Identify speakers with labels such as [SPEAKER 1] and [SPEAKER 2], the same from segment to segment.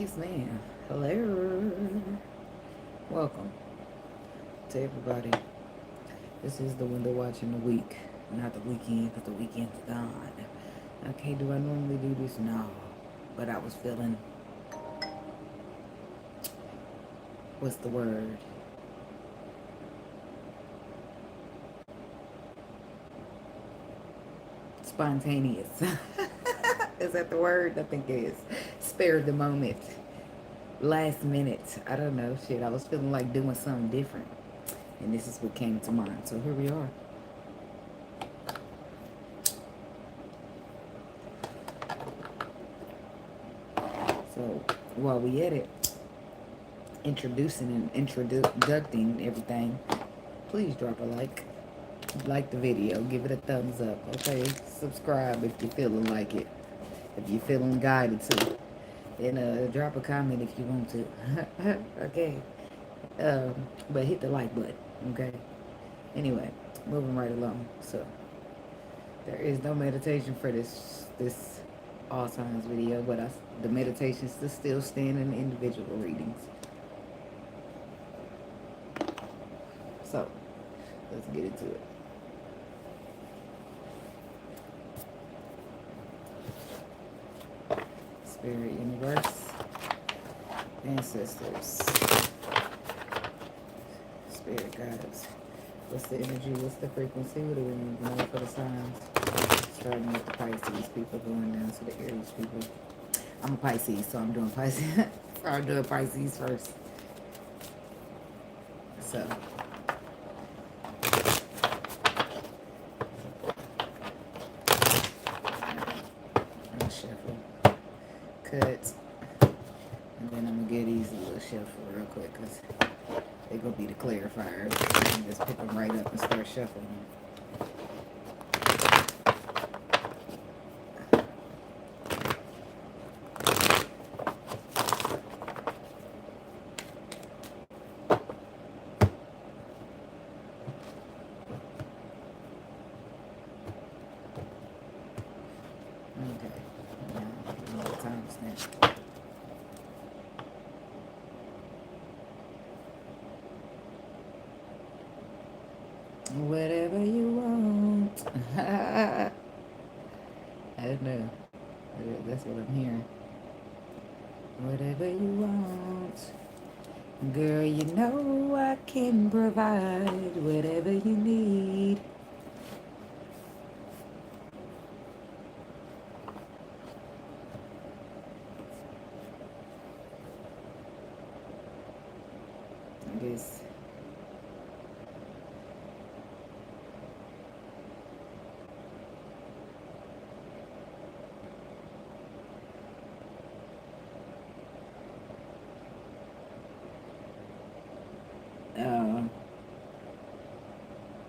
[SPEAKER 1] Yes, ma'am. Hello. Welcome to everybody. This is the window watching the week. Not the weekend, because the weekend's gone. Okay, do I normally do this? No. But I was feeling, what's the word? Spontaneous. Is that the word? I think it is. Spare the moment. Last minute. I don't know. Shit, I was feeling like doing something different. And this is what came to mind. So here we are. So while we at it, introducing and introducing everything, please drop a like the video, give it a thumbs up, okay? Subscribe if you're feeling like it, if you're feeling guided to, and drop a comment if you want to. Okay, but hit the like button, okay? Anyway, moving right along. So there is no meditation for this all times video, but the meditations still stand in individual readings. So let's get into it. Spirit, universe, ancestors, spirit guides. What's the energy? What's the frequency? What do we need to know for the signs? Starting with the Pisces people, going down to the Aries people. I'm a Pisces, so I'm doing Pisces. I'm doing Pisces first. So. I'm shuffle. Cut. And then I'm going to give these a little shuffle real quick because they're going to be the clarifiers. And just pick them right up and start shuffling. Okay. Now, another time snap. Whatever you want. I don't know. That's what I'm hearing. Whatever you want. Girl, you know I can provide whatever you need. I guess.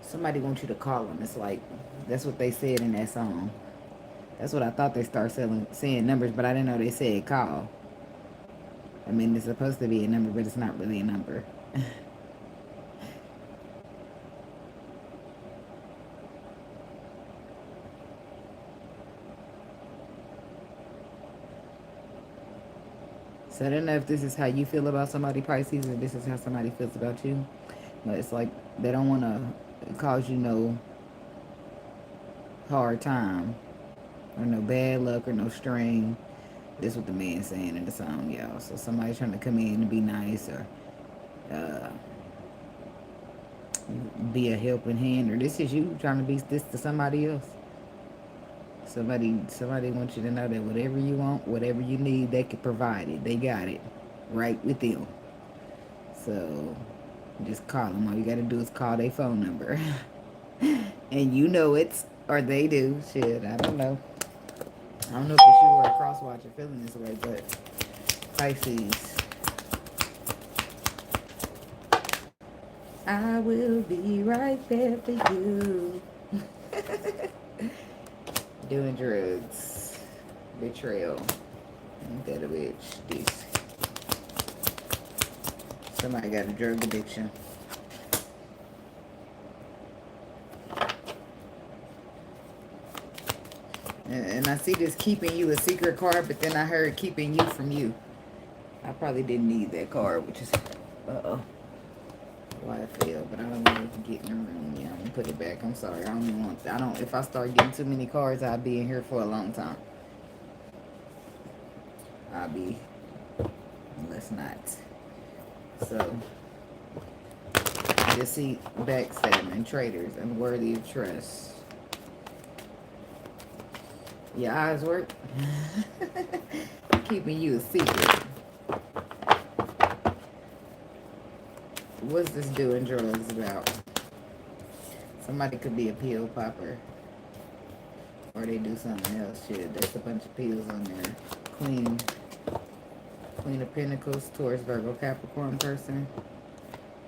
[SPEAKER 1] Somebody wants you to call them. It's like, that's what they said in that song. That's what I thought they started saying numbers, but I didn't know they said call. I mean, it's supposed to be a number, but it's not really a number. So I don't know if this is how you feel about somebody, Pisces, or this is how somebody feels about you. But it's like they don't want to cause you no hard time or no bad luck or no strain. That's what the man's saying in the song, y'all. So somebody's trying to come in and be nice or be a helping hand, or this is you trying to be this to somebody else. Somebody wants you to know that whatever you want, whatever you need, they can provide it. They got it right with them. So just call them. All you got to do is call their phone number. And you know it, or they do. Shit, I don't know. I don't know if it's you or a cross-watcher feeling this way, but Pisces. I will be right there for you. Doing drugs. Betrayal. Ain't that a bitch? This. Somebody got a drug addiction. And I see this keeping you a secret card, but then I heard keeping you from you. I probably didn't need that card, which is why it fell. But I don't want to get in the room. Yeah, I'm gonna put it back. I'm sorry. I don't even want. I don't. If I start getting too many cards, I'll be in here for a long time. I'll be. Let's not. So, deceit, backstabbing, traitors, unworthy of trust. Your eyes work? Keeping you a secret. What's this doing drugs about? Somebody could be a pill popper. Or they do something else. Shit, there's a bunch of pills on there. Queen of Pentacles, Taurus, Virgo, Capricorn person.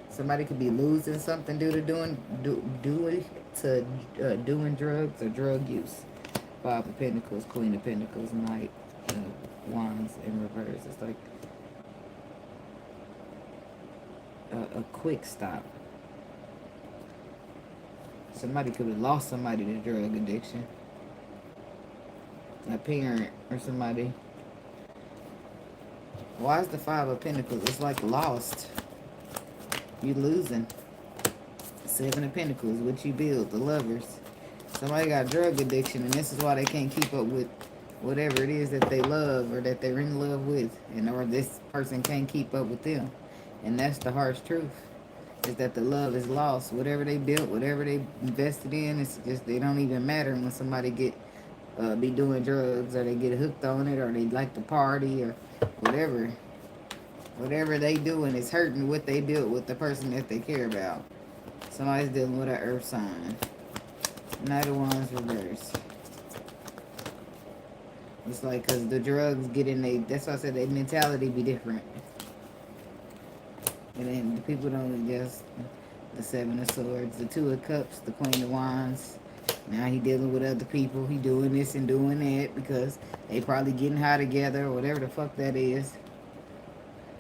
[SPEAKER 1] Somebody could be losing something due to doing drugs or drug use. Five of Pentacles, Queen of Pentacles, Knight of Wands in reverse. It's like a quick stop. Somebody could have lost somebody to drug addiction. A parent or somebody. Why is the Five of Pentacles? It's like lost. You losing. Seven of Pentacles, what you build, the Lovers. Somebody got drug addiction, and this is why they can't keep up with whatever it is that they love or that they're in love with, and or this person can't keep up with them. And that's the harsh truth, is that the love is lost. Whatever they built, whatever they invested in, it's just, they don't even matter when somebody be doing drugs, or they get hooked on it, or they like to party, or whatever. Whatever they do, and it's hurting what they built with the person that they care about. Somebody's dealing with an earth sign. Knight of Wands reverse. It's like, because the drugs get in they, that's why I said their mentality be different. And then the people don't just, the Seven of Swords, the Two of Cups, the Queen of Wands. Now he dealing with other people. He doing this and doing that because they probably getting high together or whatever the fuck that is.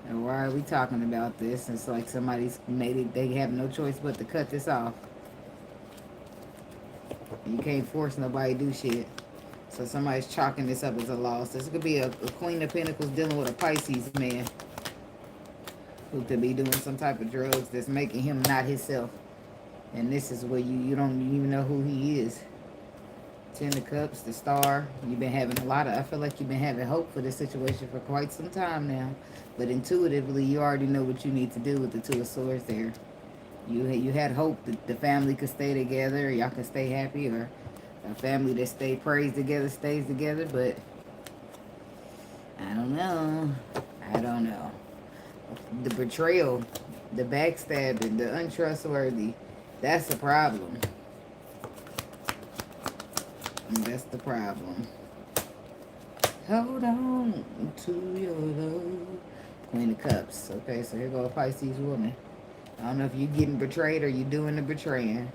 [SPEAKER 1] And why are we talking about this? It's like somebody's made it, they have no choice but to cut this off. You can't force nobody to do shit. So somebody's chalking this up as a loss. This could be a Queen of Pentacles dealing with a Pisces man who could be doing some type of drugs that's making him not himself. And this is where you don't even know who he is. Ten of Cups, the Star. You've been having I feel like you've been having hope for this situation for quite some time now. But intuitively, you already know what you need to do with the Two of Swords there. You had hope that the family could stay together, or y'all could stay happy, or a family that prays together stays together, but I don't know. I don't know. The betrayal, the backstabbing, the untrustworthy, that's the problem. That's the problem. Hold on to your love. Queen of Cups. Okay, so here go a Pisces woman. I don't know if you're getting betrayed or you're doing the betraying.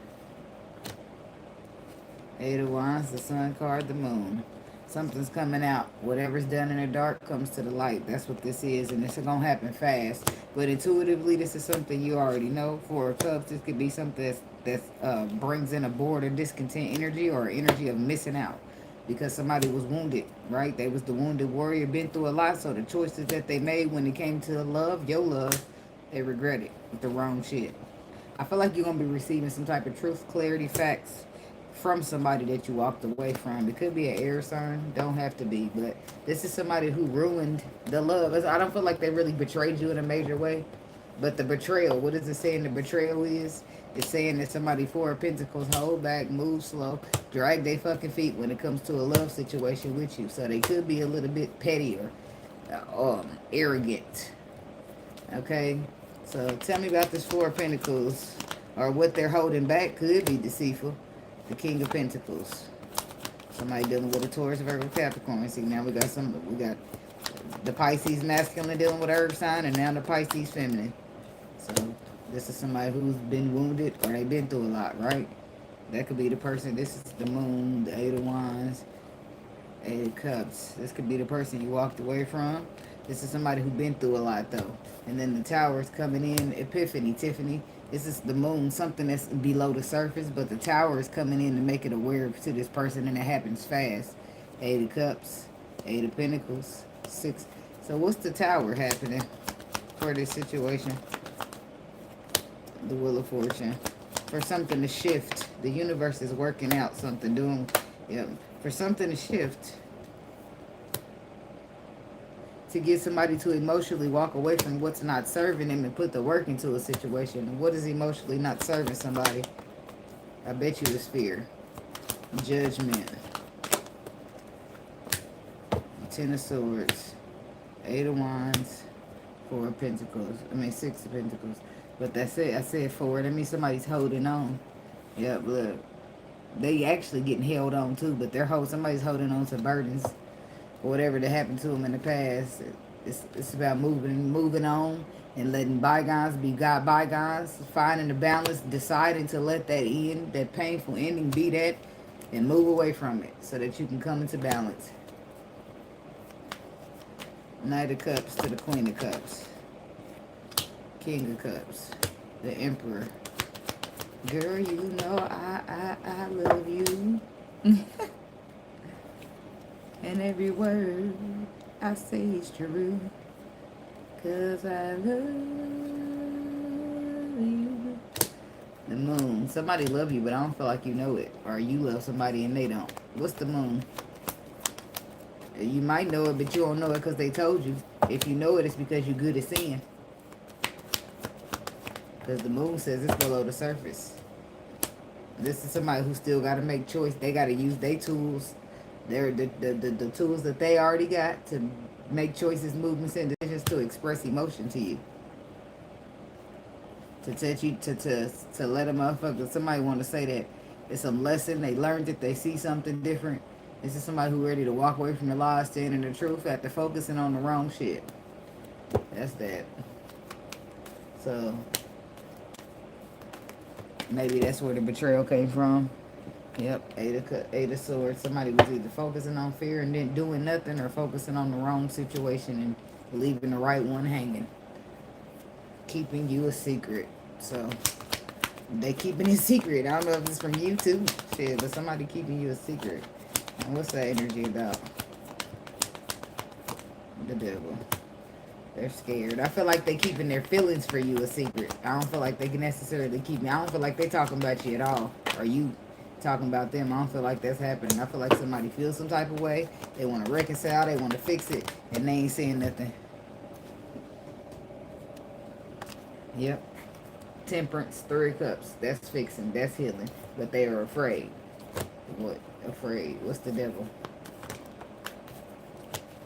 [SPEAKER 1] Eight of Wands, the Sun card, the Moon. Something's coming out. Whatever's done in the dark comes to the light. That's what this is, and this is going to happen fast. But intuitively, this is something you already know. For a Cubs, this could be something that brings in a bored or discontent energy, or energy of missing out. Because somebody was wounded, right? They was the wounded warrior, been through a lot, so the choices that they made when it came to love, your love, they regret it with the wrong shit. I feel like you're going to be receiving some type of truth, clarity, facts from somebody that you walked away from. It could be an air sign, don't have to be, but this is somebody who ruined the love. I don't feel like they really betrayed you in a major way, but the betrayal, what is it saying the betrayal is? It's saying that somebody, Four of Pentacles, hold back, move slow, drag their fucking feet when it comes to a love situation with you. So they could be a little bit petty or arrogant. Okay? So tell me about this Four of Pentacles, or what they're holding back. Could be deceitful. The King of Pentacles. Somebody dealing with a Taurus, Virgo, Capricorn. See, now we got the Pisces masculine dealing with Earth sign, and now the Pisces feminine. So this is somebody who's been wounded, or they've been through a lot, right? That could be the person. This is the Moon, the Eight of Wands, Eight of Cups. This could be the person you walked away from. This is somebody who's been through a lot, though. And then the Tower is coming in. Epiphany, Tiffany. This is the Moon, something that's below the surface, but the Tower is coming in to make it aware to this person, and it happens fast. Eight of Cups, Eight of Pentacles, So what's the Tower happening for this situation? The Wheel of Fortune. For something to shift. The universe is working out something, doing, yeah, for something to shift. To get somebody to emotionally walk away from what's not serving them and put the work into a situation. And what is emotionally not serving somebody? I bet you it's fear. Judgment. Ten of Swords. Eight of Wands. Four of Pentacles. I mean, Six of Pentacles. But that's it. I said four. That means somebody's holding on. Yep, look. They actually getting held on too, but somebody's holding on to burdens or whatever that happened to them in the past. It's about moving on and letting bygones be bygones, finding the balance, deciding to let that end, that painful ending be that, and move away from it so that you can come into balance. Knight of Cups to the Queen of Cups. King of Cups. The Emperor. Girl, you know I love you. And every word I say is true. 'Cause I love you. The Moon. Somebody love you, but I don't feel like you know it. Or you love somebody and they don't. What's the Moon? You might know it, but you don't know it because they told you. If you know it, it's because you're good at seeing. Because the Moon says it's below the surface. This is somebody who still got to make choice. They got to use their tools. The tools that they already got to make choices, movements, and decisions to express emotion to you. To touch you, to let a motherfucker, somebody want to say that it's some lesson. They learned it. They see something different. This is somebody who ready to walk away from the lies, stand in the truth after focusing on the wrong shit. That's that. So maybe that's where the betrayal came from. Yep, Eight of Swords. Somebody was either focusing on fear and then doing nothing, or focusing on the wrong situation and leaving the right one hanging. Keeping you a secret. So they keeping it secret. I don't know if it's from you too, shit, but somebody keeping you a secret. And what's that energy about? The Devil. They're scared. I feel like they keeping their feelings for you a secret. I don't feel like they can necessarily keep me. I don't feel like they talking about you at all. Or you talking about them. I don't feel like that's happening. I feel like somebody feels some type of way. They want to reconcile. They want to fix it. And they ain't saying nothing. Yep. Temperance. Three of Cups. That's fixing. That's healing. But they are afraid. What? Afraid. What's the Devil?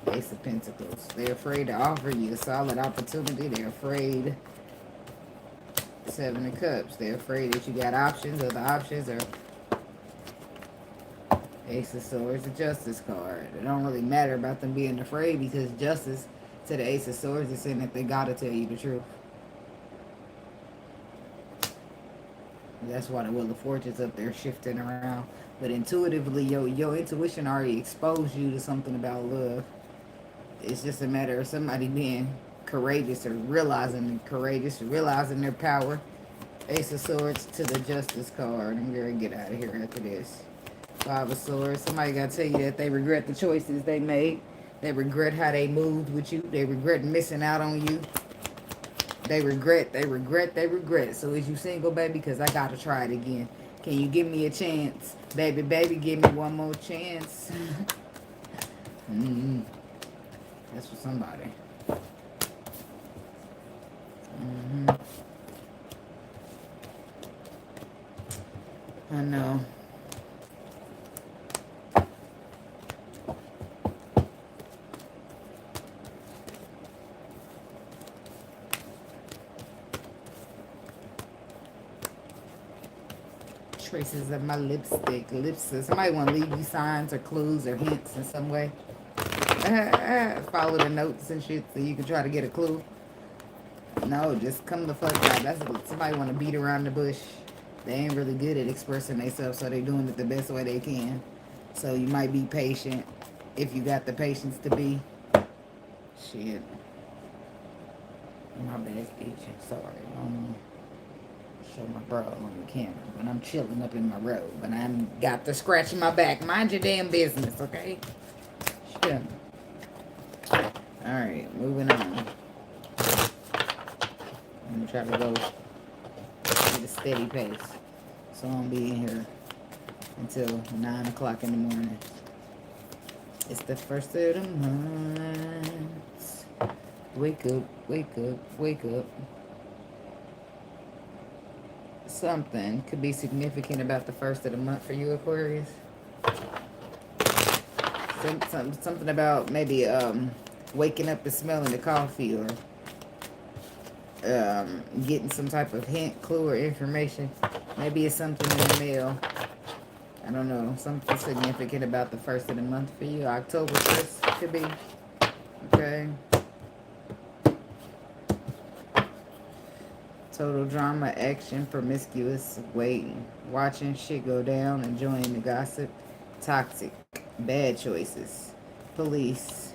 [SPEAKER 1] Ace of Pentacles. They're afraid to offer you a solid opportunity. They're afraid. Seven of Cups. They're afraid that you got options, or the options are Ace of Swords, the Justice card. It don't really matter about them being afraid, because justice to the Ace of Swords is saying that they gotta tell you the truth. That's why the Wheel of Fortune's up there shifting around. But intuitively, your intuition already exposed you to something about love. It's just a matter of somebody being courageous, or realizing their power. Ace of Swords to the Justice card. I'm going to get out of here after this. Five of Swords. Somebody got to tell you that they regret the choices they made. They regret how they moved with you. They regret missing out on you. They regret. So is you single, baby? Because I got to try it again. Can you give me a chance? Baby, give me one more chance. That's for somebody. I know. Traces of my lipstick. Somebody want to leave you signs or clues or hints in some way. Follow the notes and shit so you can try to get a clue. No, just come the fuck out. That's somebody want to beat around the bush. They ain't really good at expressing themselves, so they doing it the best way they can. So you might be patient if you got the patience to be. Shit. My bad, bitch. Sorry. Show my bra on the camera, but I'm chilling up in my robe, and I got the scratch in my back. Mind your damn business, okay? Shit. Alright, moving on. I'm gonna try to go at a steady pace. So I won't be in here until 9 o'clock in the morning. It's the first of the month. Wake up, wake up, wake up. Something could be significant about the first of the month for you, Aquarius. Something about maybe waking up and smelling the coffee, or getting some type of hint, clue, or information. Maybe it's something in the mail. I don't know. Something significant about the first of the month for you. October 1st could be. Okay. Total drama, action, promiscuous, waiting, watching shit go down, enjoying the gossip, toxic, bad choices, police,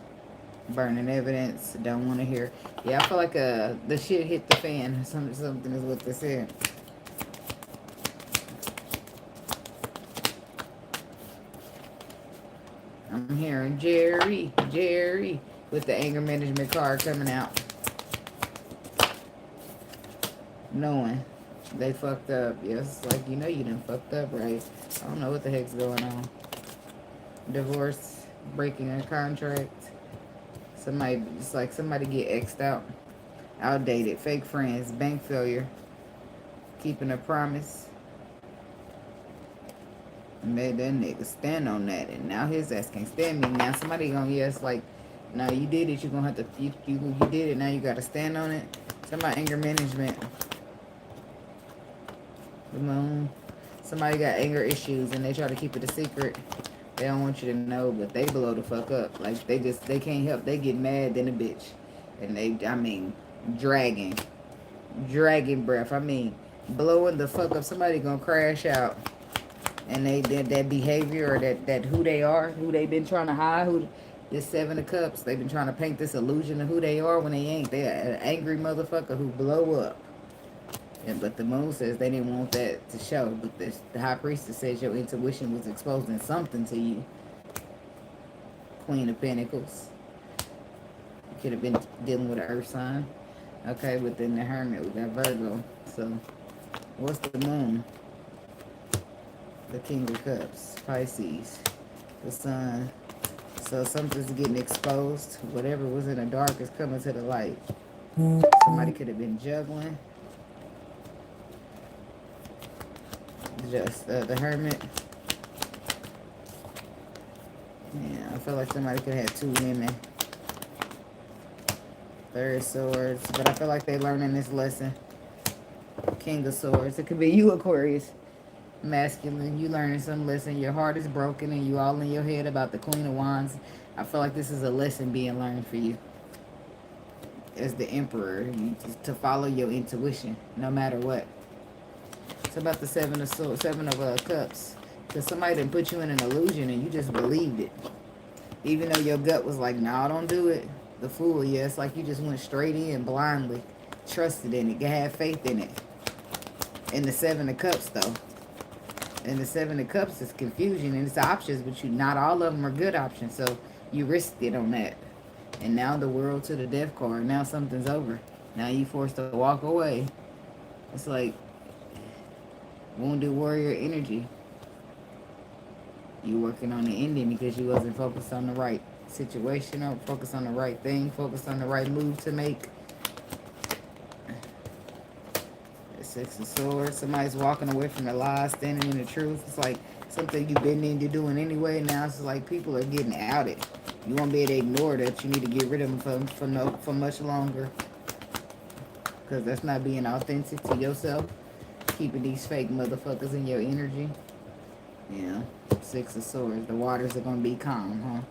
[SPEAKER 1] burning evidence, don't want to hear. Yeah, I feel like the shit hit the fan. Something is what they said. I'm hearing Jerry, with the anger management card coming out. Knowing they fucked up. Yes, like, you know you done fucked up, right? I don't know what the heck's going on. Divorce, breaking a contract. Somebody, it's like somebody get X'd out. Outdated, fake friends, bank failure. Keeping a promise. Made that nigga stand on that, and now his ass can't stand me. Now somebody gonna, yes, like, no, you did it, you gonna have to, you did it, now you gotta stand on it. Somebody anger management. The moon. Somebody got anger issues and they try to keep it a secret. They don't want you to know, but they blow the fuck up. Like, they can't help. They get mad than a bitch. And they, I mean, dragging breath. I mean, blowing the fuck up. Somebody gonna crash out. And they did that behavior, or that who they are, who they been trying to hide, who this 7 of Cups, they've been trying to paint this illusion of who they are when they ain't. They're an angry motherfucker who blow up. But the moon says they didn't want that to show. But the high priestess says your intuition was exposing something to you. Queen of Pentacles. You could have been dealing with an earth sign. Okay, but then the Hermit, we got Virgo. So, what's the moon? The King of Cups. Pisces. The Sun. So something's getting exposed. Whatever was in the dark is coming to the light. Somebody could have been juggling. Just the Hermit. Yeah, I feel like somebody could have 2 women. Third Swords. But I feel like they're learning this lesson. King of Swords. It could be you, Aquarius. Masculine. You learning some lesson. Your heart is broken and you all in your head about the Queen of Wands. I feel like this is a lesson being learned for you. As the Emperor. To follow your intuition. No matter what. It's about the 7 of Cups. Because somebody didn't put you in an illusion and you just believed it. Even though your gut was like, nah, don't do it. The Fool, yeah, it's like you just went straight in blindly. Trusted in it. Had faith in it. And the 7 of Cups, though. And the 7 of Cups is confusion and it's options, but not all of them are good options. So you risked it on that. And now the World to the Death card. Now something's over. Now you forced to walk away. It's like wounded warrior energy. You working on the ending because you wasn't focused on the right situation, or focused on the right thing, focused on the right move to make. The 6 of Swords. Somebody's walking away from the lies, standing in the truth. It's like something you've been into doing anyway. Now it's like people are getting outed. You won't be able to ignore that. You need to get rid of them for much longer. Because that's not being authentic to yourself. Keeping these fake motherfuckers in your energy. Yeah. 6 of Swords. The waters are going to be calm, huh?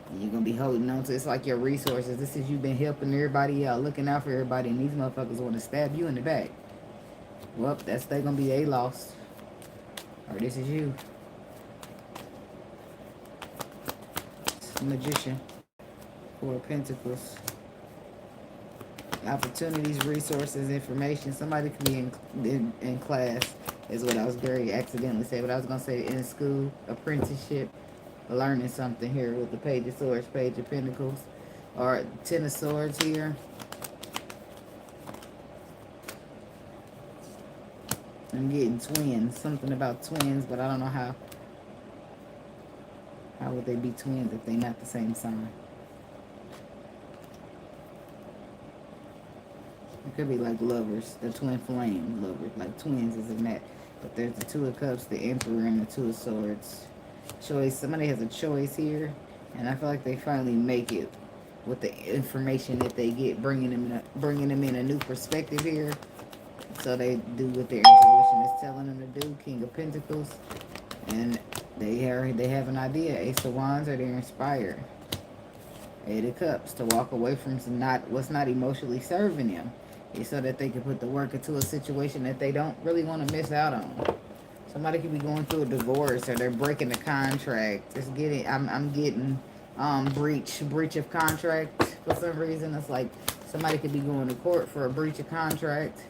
[SPEAKER 1] And you're going to be holding on to, it's like your resources. This is, you've been helping everybody out, looking out for everybody, and these motherfuckers want to stab you in the back. Well, they're going to be a loss. Or this is you. Magician. 4 of Pentacles. Opportunities, resources, information. Somebody could be in class, is what I was very accidentally saying. But I was going to say in school, apprenticeship, learning something here with the Page of Swords, Page of Pentacles. Or Ten of Swords here. I'm getting twins. Something about twins, but I don't know how. How would they be twins if they're not the same sign? It could be like lovers, the twin flame lovers, like twins isn't that. But there's the Two of Cups, the Emperor, and the Two of Swords. Choice. Somebody has a choice here, and I feel like they finally make it with the information that they get, bringing them in a new perspective here. So they do what their intuition is telling them to do. King of Pentacles, and they have an idea. Ace of Wands, or they're inspired. Eight of Cups, to walk away from what's not emotionally serving them, is so that they can put the work into a situation that they don't really want to miss out on. Somebody could be going through a divorce, or they're breaking a contract. It's getting I'm getting breach of contract for some reason. It's like somebody could be going to court for a breach of contract.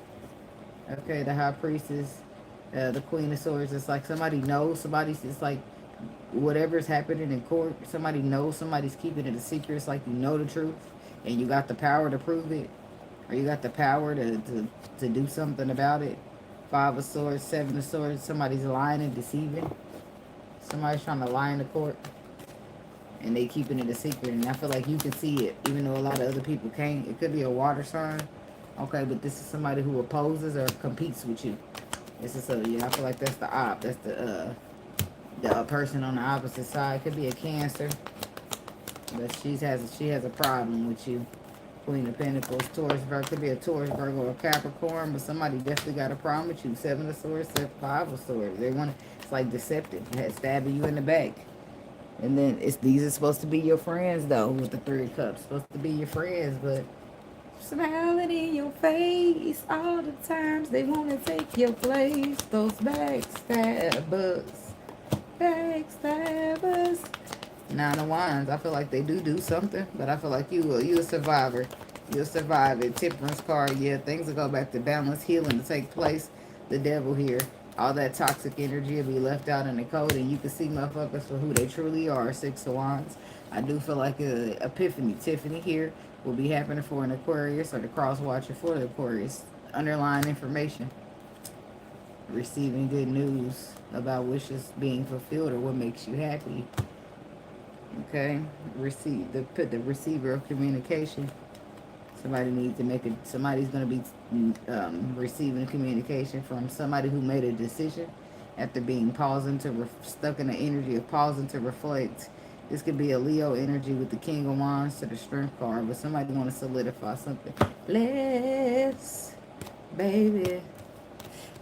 [SPEAKER 1] Okay, the High Priestess, the Queen of Swords. It's like somebody knows somebody's. It's like whatever's happening in court, somebody knows somebody's keeping it a secret. It's like you know the truth, and you got the power to prove it, or you got the power to do something about it. Five of Swords, Seven of Swords. Somebody's lying and deceiving. Somebody's trying to lie in the court, and they keeping it a secret. And I feel like you can see it, even though a lot of other people can't. It could be a water sign. Okay, but this is somebody who opposes or competes with you. This is yeah, I feel like that's the op. That's the person on the opposite side. Could be a Cancer, but she has a problem with you. Queen of Pentacles, Taurus, Virgo. Could be a Taurus, Virgo, or Capricorn, but somebody definitely got a problem with you. Seven of Swords, Five of Swords. They want it's like deceptive, stabbing you in the back. And then these are supposed to be your friends though, with the Three of Cups. Supposed to be your friends, but smiling in your face all the times they want to take your place. Those backstabbers. Nine of Wands. I feel like they do something, but I feel like you a survivor. You'll survive it. Temperance card. Yeah, things will go back to balance, healing to take place. The Devil here. All that toxic energy will be left out in the cold, and you can see motherfuckers for who they truly are. Six of Wands. I do feel like a epiphany, Tiffany here, will be happening for an Aquarius, or the cross watcher for the Aquarius. Underlying information. Receiving good news about wishes being fulfilled, or what makes you happy. Okay, put the receiver of communication. Somebody needs to make it. Somebody's going to be receiving communication from somebody who made a decision after being stuck in the energy of pausing to reflect. This could be a Leo energy with the King of Wands to the Strength card, but somebody want to solidify something. Let's, baby,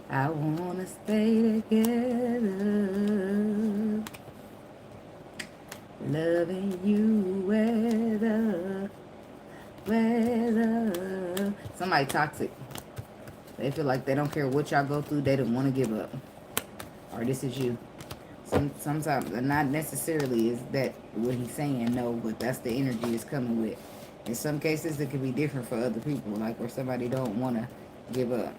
[SPEAKER 1] I want to stay together, loving you weather. Somebody toxic. They feel like they don't care what y'all go through. They don't want to give up. Or this is you. Sometimes, not necessarily is that what he's saying, no, but that's the energy it's coming with. In some cases, it could be different for other people, like where somebody don't want to give up.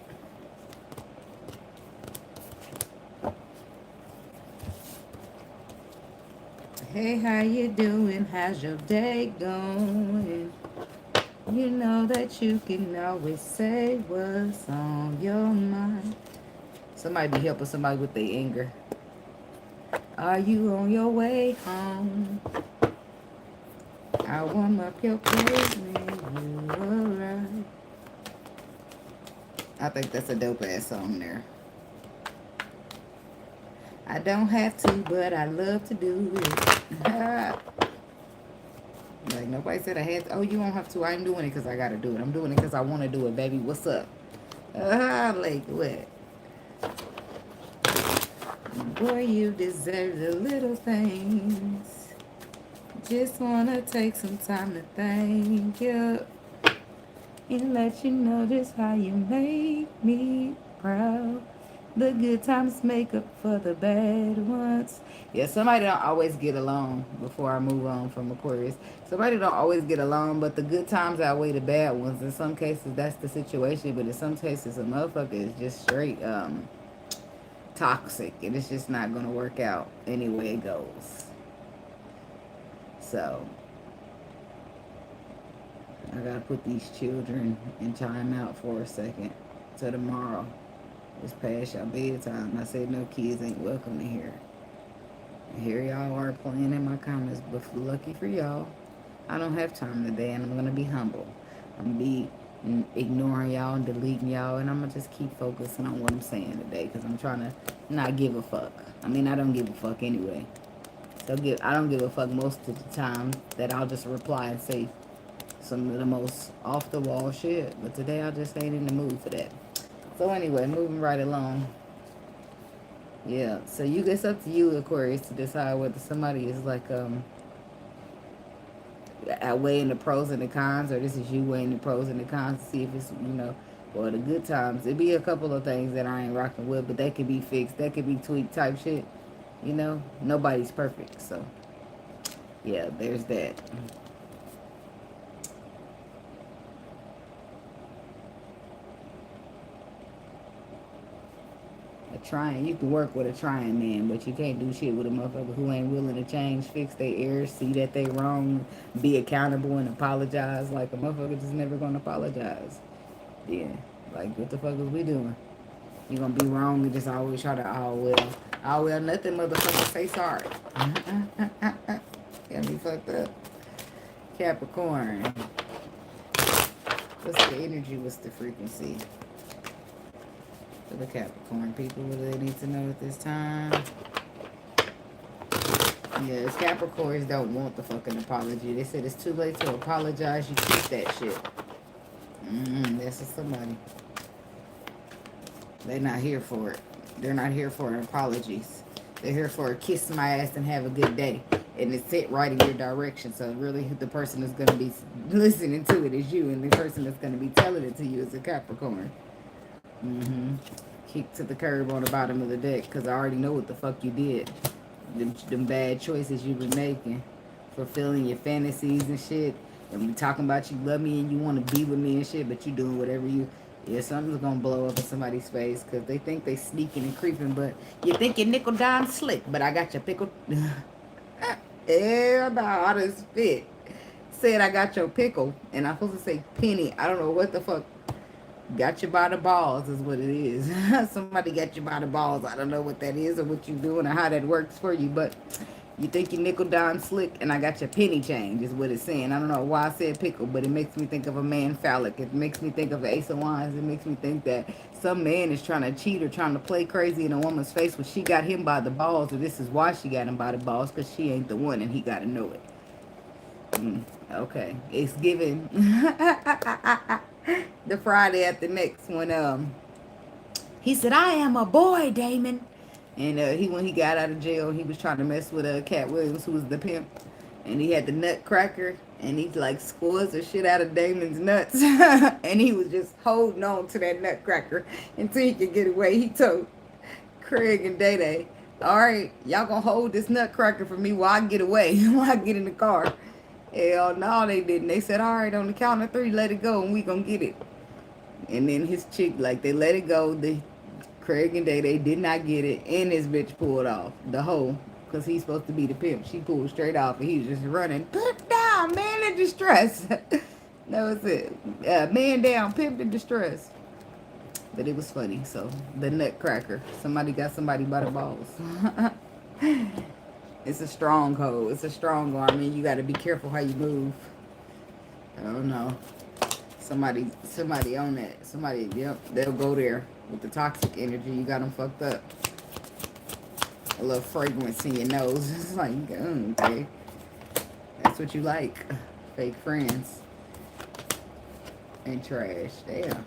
[SPEAKER 1] Hey, how you doing? How's your day going? You know that you can always say what's on your mind. Somebody be helping somebody with their anger. Are you on your way home? I warm up your place when you arrive. I think that's a dope ass song there. I don't have to, but I love to do it. Like, nobody said I had to. Oh, you don't have to. I ain't doing it because I got to do it. I'm doing it because I want to do it, baby. What's up? Like, what? Boy, you deserve the little things. Just want to take some time to thank you and let you know just how you make me proud. The good times make up for the bad ones. Yeah, somebody don't always get along. Before I move on from Aquarius, somebody don't always get along, but the good times outweigh the bad ones. In some cases, that's the situation, but in some cases, a motherfucker is just straight toxic, and it's just not gonna work out any way it goes. So I gotta put these children in timeout for a second. Till tomorrow. It's past y'all bedtime. I said no kids ain't welcome to here. And here y'all are playing in my comments, but lucky for y'all, I don't have time today, and I'm gonna be humble. I'm gonna be ignoring y'all and deleting y'all, and I'm gonna just keep focusing on what I'm saying today, because I'm trying to not give a fuck. I mean, I don't give a fuck anyway. So I don't give a fuck most of the time that I'll just reply and say some of the most off the wall shit. But today I just ain't in the mood for that. So anyway, moving right along. Yeah, so it's up to you, Aquarius, to decide whether somebody is like weighing the pros and the cons, or this is you weighing the pros and the cons to see if it's, for the good times. It'd be a couple of things that I ain't rocking with, but that could be fixed. That could be tweaked type shit. Nobody's perfect. So, yeah, there's that. You can work with a trying man, but you can't do shit with a motherfucker who ain't willing to change, fix their errors, see that they wrong, be accountable and apologize. Like, a motherfucker just never gonna apologize. Yeah, like, what the fuck is we doing? You gonna be wrong and just always try to, nothing, motherfucker, say sorry. Got me fucked up. Capricorn. What's the energy? What's the frequency? For the Capricorn people, what do they need to know at this time? Yes, Capricorns don't want the fucking apology. They said it's too late to apologize. You keep that shit. That's for somebody. They're not here for it. They're not here for apologies. They're here for a kiss my ass and have a good day. And it's set right in your direction. So really the person that's going to be listening to it is you. And the person that's going to be telling it to you is a Capricorn. Kick to the curb on the bottom of the deck, because I already know what the fuck you did. Them bad choices you've been making, fulfilling your fantasies and shit, and we talking about you love me and you want to be with me and shit, but you doing whatever something's gonna blow up in somebody's face, because they think they sneaking and creeping, but you think you're nickel dime slick, but I got your pickle. Hell no, I just spit. Said I got your pickle, and I'm supposed to say penny. I don't know what the fuck. Got you by the balls is what it is. Somebody got you by the balls. I don't know what that is or what you doing or how that works for you, but you think you nickel dime slick, and I got your penny change is what it's saying. I don't know why I said pickle, but it makes me think of a man phallic. It makes me think of an ace of wands. It makes me think that some man is trying to cheat or trying to play crazy in a woman's face when she got him by the balls, or this is why she got him by the balls, because she ain't the one and he got to know it. Okay, it's given. The Friday after next, when he said, I am a boy, Damon. And when he got out of jail, he was trying to mess with Cat Williams, who was the pimp. And he had the nutcracker, and he like squeezed the shit out of Damon's nuts. And he was just holding on to that nutcracker until he could get away. He told Craig and Day Day, all right, y'all gonna hold this nutcracker for me while I get away, while I get in the car. Hell no, they didn't. They said, all right, on the count of 3, let it go, and we gonna get it. And then his chick, like, they let it go. Craig and they did not get it, and his bitch pulled off the hoe, because he's supposed to be the pimp. She pulled straight off, and he was just running. Put down, man in distress. That was it. Man down, pimp in distress. But it was funny. So, the nutcracker. Somebody got somebody by the balls. It's a stronghold. It's a stronghold. I mean, you got to be careful how you move. I don't know. Somebody on that. Somebody, yep, they'll go there with the toxic energy. You got them fucked up. A little fragrance in your nose. It's like, okay. That's what you like. Fake friends. And trash. Damn.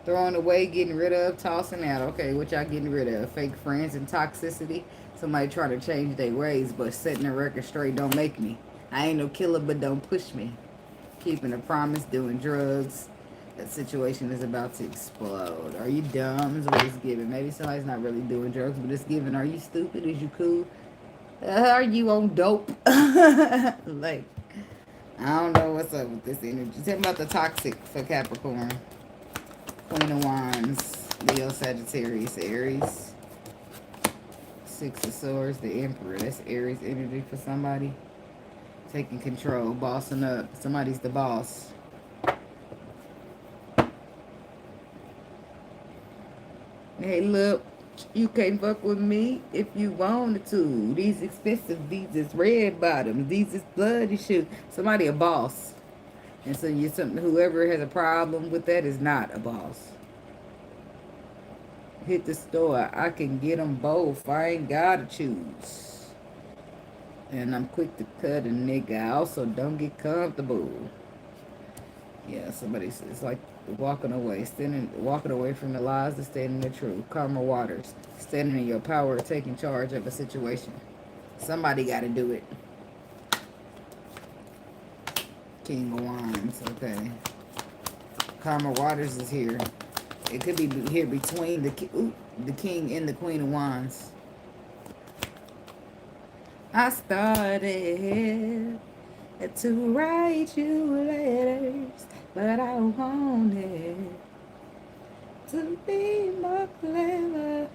[SPEAKER 1] Throwing away, getting rid of, tossing out. Okay, what y'all getting rid of? Fake friends and toxicity. Somebody trying to change their ways, but setting the record straight don't make me. I ain't no killer, but don't push me. Keeping a promise, doing drugs. That situation is about to explode. Are you dumb? Is what it's giving. Maybe somebody's not really doing drugs, but it's giving. Are you stupid? Is you cool? Are you on dope? Like, I don't know what's up with this energy. Tell me about the toxic for Capricorn. Queen of Wands, Leo, Sagittarius, Aries. 6 of Swords, the Emperor. That's Aries energy for somebody. Taking control, bossing up. Somebody's the boss. Hey, look, you can't fuck with me if you wanted to. These expensive, these is red bottoms, these is bloody shoes. Somebody a boss. And so you something whoever has a problem with that is not a boss. Hit the store. I can get them both. I ain't gotta choose. And I'm quick to cut a nigga. I also don't get comfortable. Yeah, somebody says it's like walking away, walking away from the lies to stand in the truth. Karma waters, standing in your power, taking charge of a situation. Somebody got to do it. King of Wands, okay. Karma waters is here. It could be here between the king and the Queen of Wands. I started to write you letters, but I wanted to be more clever.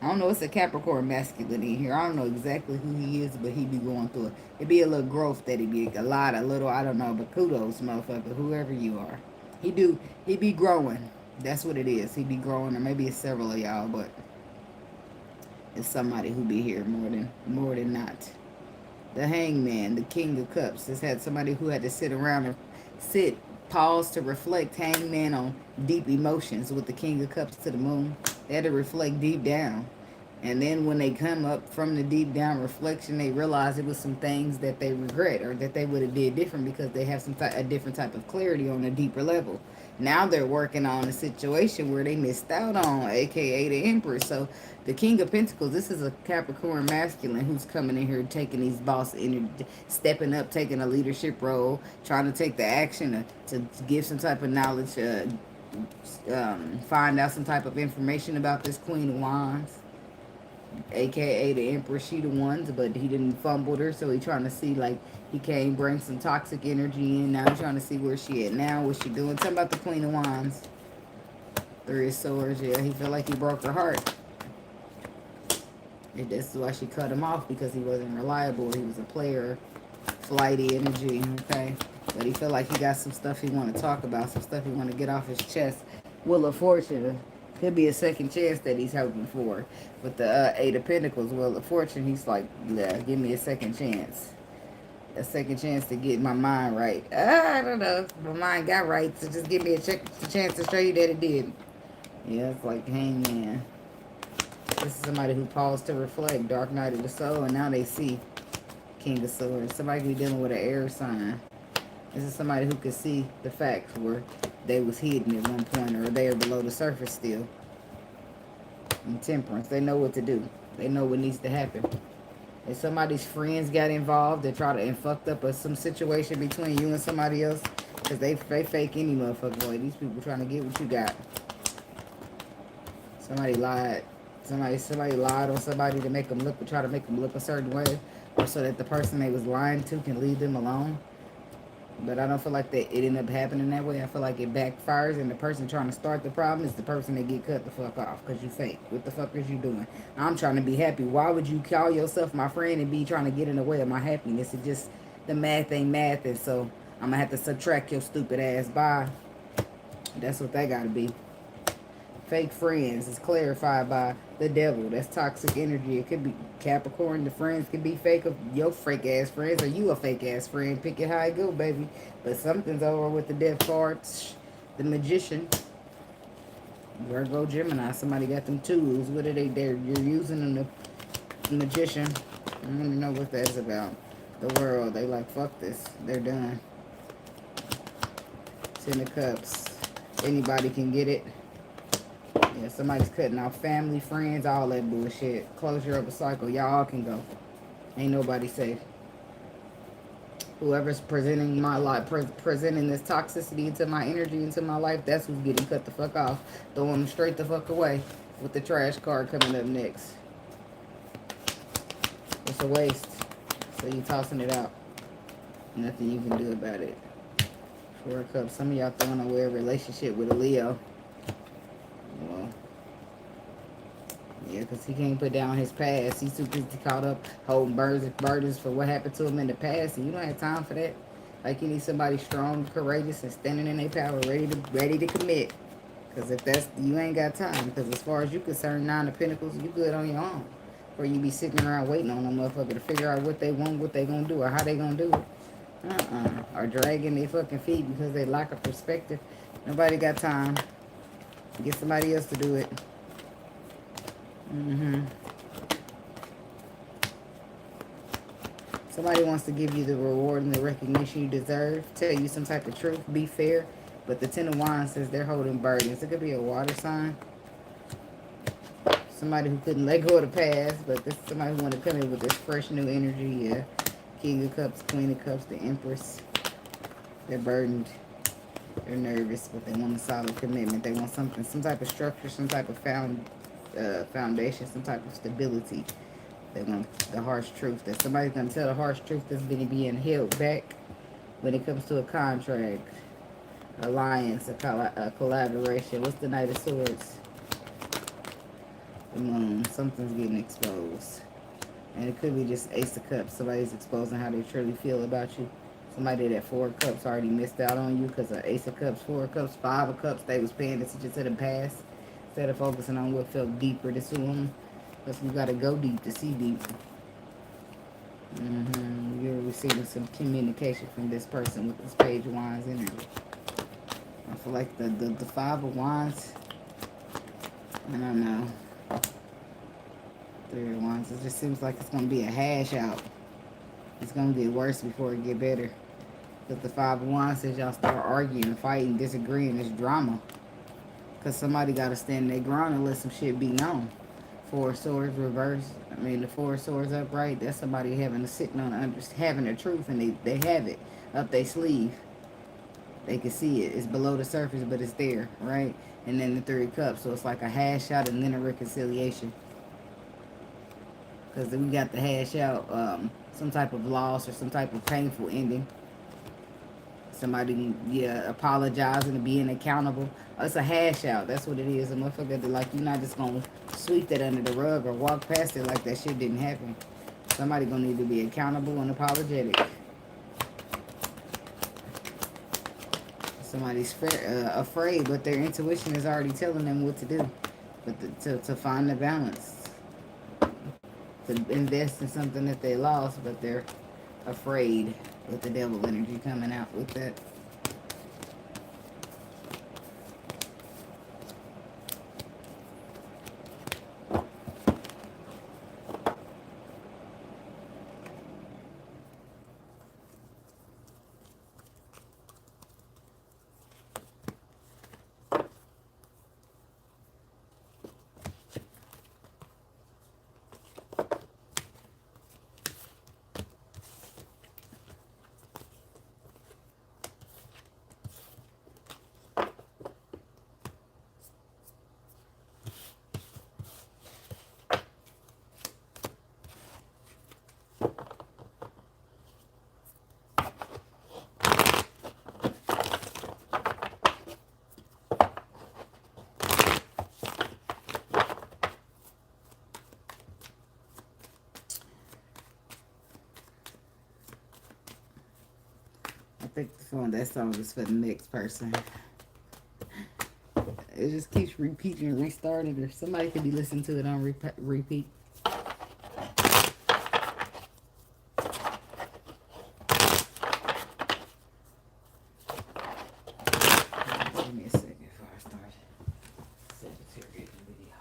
[SPEAKER 1] I don't know, it's a Capricorn masculine in here. I don't know exactly who he is, but he be going through it. It be a little growth that he be, a little, I don't know, but kudos, motherfucker, whoever you are. He be growing. That's what it is. He be growing, or maybe it's several of y'all, but it's somebody who be here more than not. The Hangman, the King of Cups. This had somebody who had to sit around and pause to reflect. Hangman on deep emotions with the King of Cups to the moon. They had to reflect deep down. And then when they come up from the deep down reflection, they realize it was some things that they regret or that they would have did different because they have a different type of clarity on a deeper level. Now they're working on a situation where they missed out on, aka the Empress. So the King of Pentacles, this is a Capricorn masculine who's coming in here taking these boss energy, stepping up, taking a leadership role, trying to take the action to give some type of knowledge, find out some type of information about this Queen of Wands, aka the Empress. She the ones, but he didn't fumble her, so he trying to see, like, he can't bring some toxic energy in. Now he's trying to see where she at now, what she doing. Tell about the Queen of Wands. Three of Swords. Yeah, he felt like he broke her heart. And this is why she cut him off, because he wasn't reliable. He was a player, flighty energy, okay? But he felt like he got some stuff he want to talk about, some stuff he want to get off his chest. Wheel of Fortune. Could be a second chance that he's hoping for. With the Eight of Pentacles, Wheel of Fortune, he's like, yeah, give me a second chance. A second chance to get my mind right. I don't know if my mind got right, so just give me a chance to show you that it did. Yeah, it's like Hangman. This is somebody who paused to reflect. Dark Night of the Soul, and now they see King of Swords. Somebody who dealing with an air sign. This is somebody who could see the facts where they was hidden at one point, or they are below the surface still. And Temperance, they know what to do. They know what needs to happen. If somebody's friends got involved, they try to and fucked up some situation between you and somebody else, because they fake any motherfucking way. These people trying to get what you got. Somebody lied. Somebody lied on somebody to make them look, try to make them look a certain way, or so that the person they was lying to can leave them alone. But I don't feel like that it ended up happening that way. I feel like it backfires, and the person trying to start the problem is the person that get cut the fuck off because you fake. What the fuck is you doing? I'm trying to be happy. Why would you call yourself my friend and be trying to get in the way of my happiness? It's just the math ain't math, and so I'm gonna have to subtract your stupid ass by. That's what that gotta be. Fake friends is clarified by the devil. That's toxic energy. It could be Capricorn. The friends could be fake of your fake ass friends, or you a fake ass friend. Pick it how it go, baby. But something's over with the death cards. The Magician. Virgo, Gemini. Somebody got them tools. What are they there? You're using them. The Magician. I don't even know what that's about. The world. They like, fuck this. They're done. Ten of Cups. Anybody can get it. Yeah, somebody's cutting off family, friends, all that bullshit. Closure of a cycle. Y'all all can go. Ain't nobody safe. Whoever's presenting my life, presenting this toxicity into my energy, into my life, that's who's getting cut the fuck off. Throwing them straight the fuck away with the trash card coming up next. It's a waste. So you tossing it out. Nothing you can do about it. Four of Cups. Some of y'all throwing away a relationship with a Leo. Well, yeah, because he can't put down his past. He's too busy caught up holding burdens for what happened to him in the past, and you don't have time for that. Like, you need somebody strong, courageous, and standing in their power, ready to commit. Because if that's, you ain't got time. Because as far as you concerned, 9 of Pentacles, you good on your own. Or you be sitting around waiting on them motherfucker to figure out what they want, what they gonna do, or how they gonna do it. Or dragging their fucking feet because they lack a perspective. Nobody got time. Get somebody else to do it. Somebody wants to give you the reward and the recognition you deserve. Tell you some type of truth. Be fair. But the 10 of Wands says they're holding burdens. It could be a water sign. Somebody who couldn't let go of the past. But this is somebody who want to come in with this fresh new energy. Yeah. King of Cups, Queen of Cups, the Empress. They're burdened. They're nervous, but they want a solid commitment. They want something, some type of structure, some type of foundation, some type of stability. They want the harsh truth. That somebody's going to tell the harsh truth that's been being held back when it comes to a contract, alliance, a collaboration. What's the Knight of Swords? The Moon. Something's getting exposed. And it could be just Ace of Cups. Somebody's exposing how they truly feel about you. Somebody that 4 of Cups already missed out on you because of Ace of Cups, 4 of Cups, 5 of Cups. They was paying attention to the past instead of focusing on what felt deeper to them. Because we got to go deep to see deep. You're receiving some communication from this person with this Page of Wands energy. I feel like the 5 of Wands, I don't know. 3 of Wands, it just seems like it's going to be a hash out. It's going to get worse before it get better. Because the 5 of Wands says y'all start arguing, fighting, disagreeing. It's drama. Because somebody got to stand their ground and let some shit be known. 4 of Swords reversed. I mean, the 4 of Swords upright. That's somebody sitting on, having the truth, and they have it up their sleeve. They can see it. It's below the surface, but it's there, right? And then the 3 of Cups. So it's like a hash out and then a reconciliation. Because we got the hash out some type of loss or some type of painful ending. Somebody, apologizing and being accountable. It's a hash out. That's what it is. A motherfucker that, like, you're not just going to sweep that under the rug or walk past it like that shit didn't happen. Somebody going to need to be accountable and apologetic. Somebody's afraid, but their intuition is already telling them what to do. But to find the balance. To invest in something that they lost, but they're afraid with the devil energy coming out with that. I think that song is for the next person. It just keeps repeating and restarting. Or somebody could be listening to it on repeat. Give me a second before I start Sagittarius video.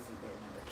[SPEAKER 1] see that number.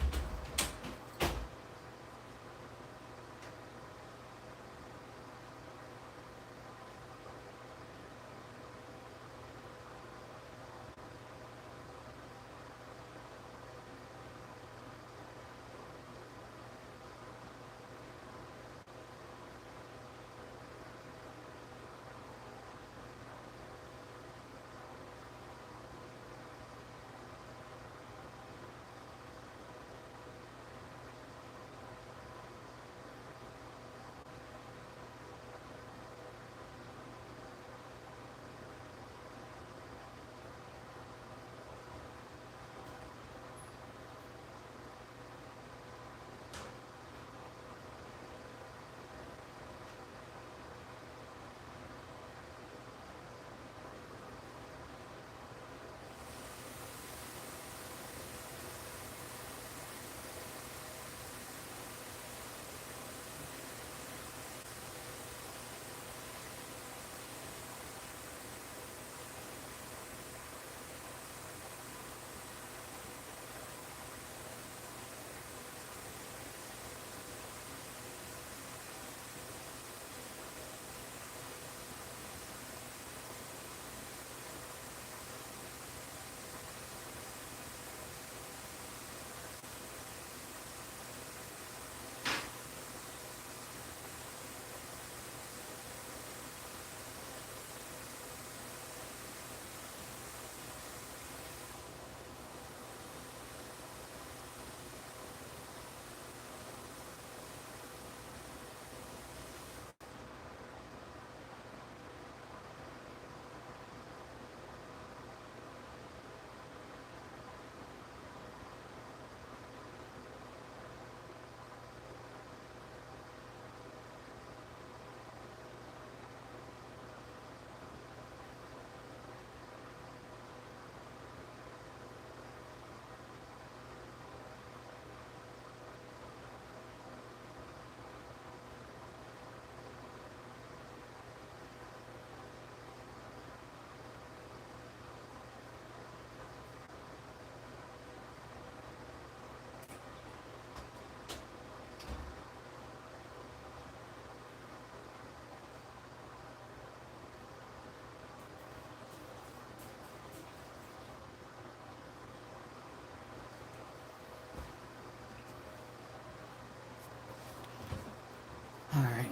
[SPEAKER 1] All right.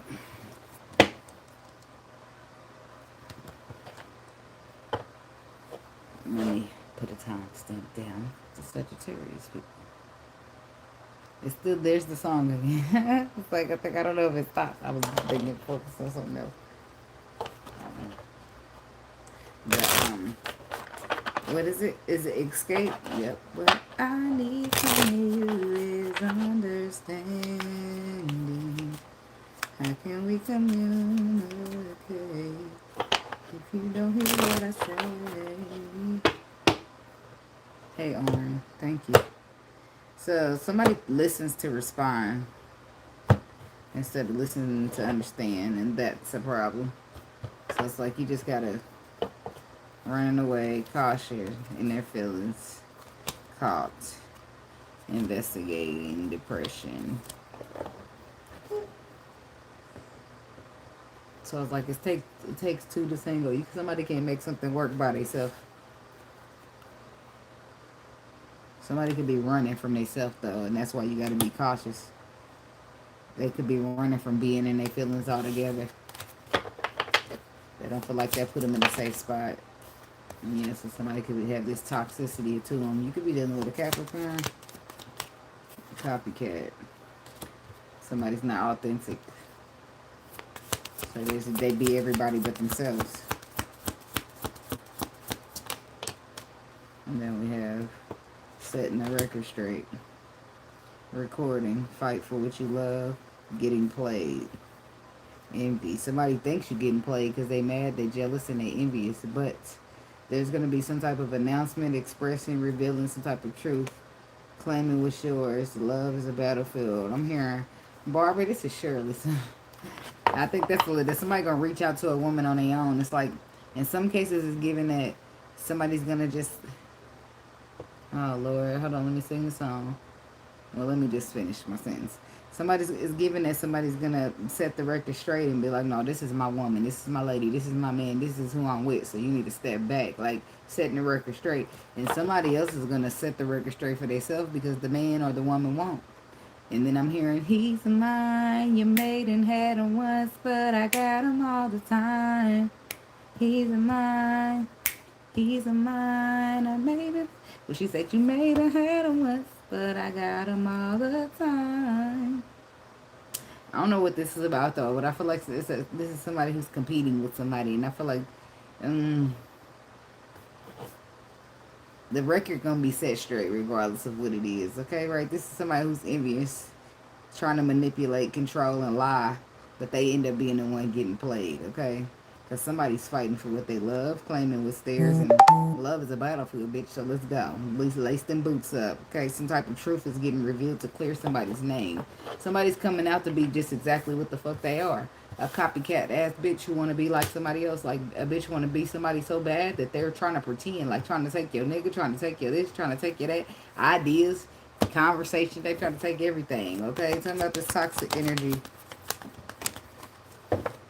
[SPEAKER 1] Let me put a timestamp down to Sagittarius people. It's still, there's the song again. It's like, I think, I don't know if it stopped. I was thinking focus on something else. But, what is it? Is it escape? Yep. What I need from you is understanding. How can we communicate if you don't hear what I say? Hey, Oren. Thank you. So, somebody listens to respond instead of listening to understand, and that's a problem. So, it's like you just gotta run away, cautious in their feelings, caught, investigating, depression. So it's like it takes two to tango. Somebody can't make something work by themselves. Somebody could be running from themselves though, and that's why you got to be cautious. They could be running from being in their feelings altogether. They don't feel like that put them in a safe spot. And yeah, so somebody could have this toxicity to them. You could be dealing with a Capricorn, copycat. Somebody's not authentic. So they be everybody but themselves. And then we have setting the record straight. Recording. Fight for what you love. Getting played. Envy. Somebody thinks you're getting played because they mad, they jealous, and they envious. But there's going to be some type of announcement, expressing, revealing some type of truth. Claiming what's yours. Love is a battlefield. I'm hearing, Barbara, this is Shirley. I think that's what it is. Somebody going to reach out to a woman on their own. It's like, in some cases, it's given that somebody's going to just Oh, Lord. Hold on. Let me sing the song. Well, let me just finish my sentence. Somebody's is giving that somebody's gonna set the record straight and be like, no, this is my woman, this is my lady, this is my man, this is who I'm with. So you need to step back, like setting the record straight. And somebody else is gonna set the record straight for themselves because the man or the woman won't. And then I'm hearing, he's mine, you made and had him once, but I got him all the time. He's mine, he's mine, I made him. Well, she said, you made and had him once, but I got him all the time. I don't know what this is about though, but I feel like this is somebody who's competing with somebody, and I feel like the record gonna be set straight regardless of what it is. Okay, right? This is somebody who's envious, trying to manipulate, control, and lie, but they end up being the one getting played. Okay, because somebody's fighting for what they love, claiming what's theirs, and love is a battlefield, bitch. So let's go. At least lace them boots up. Okay, some type of truth is getting revealed to clear somebody's name. Somebody's coming out to be just exactly what the fuck they are. A copycat ass bitch who want to be like somebody else. Like a bitch want to be somebody so bad that they're trying to pretend, like trying to take your nigga, trying to take your this, trying to take your that. Ideas, conversation, they trying to take everything. Okay, talking about this toxic energy.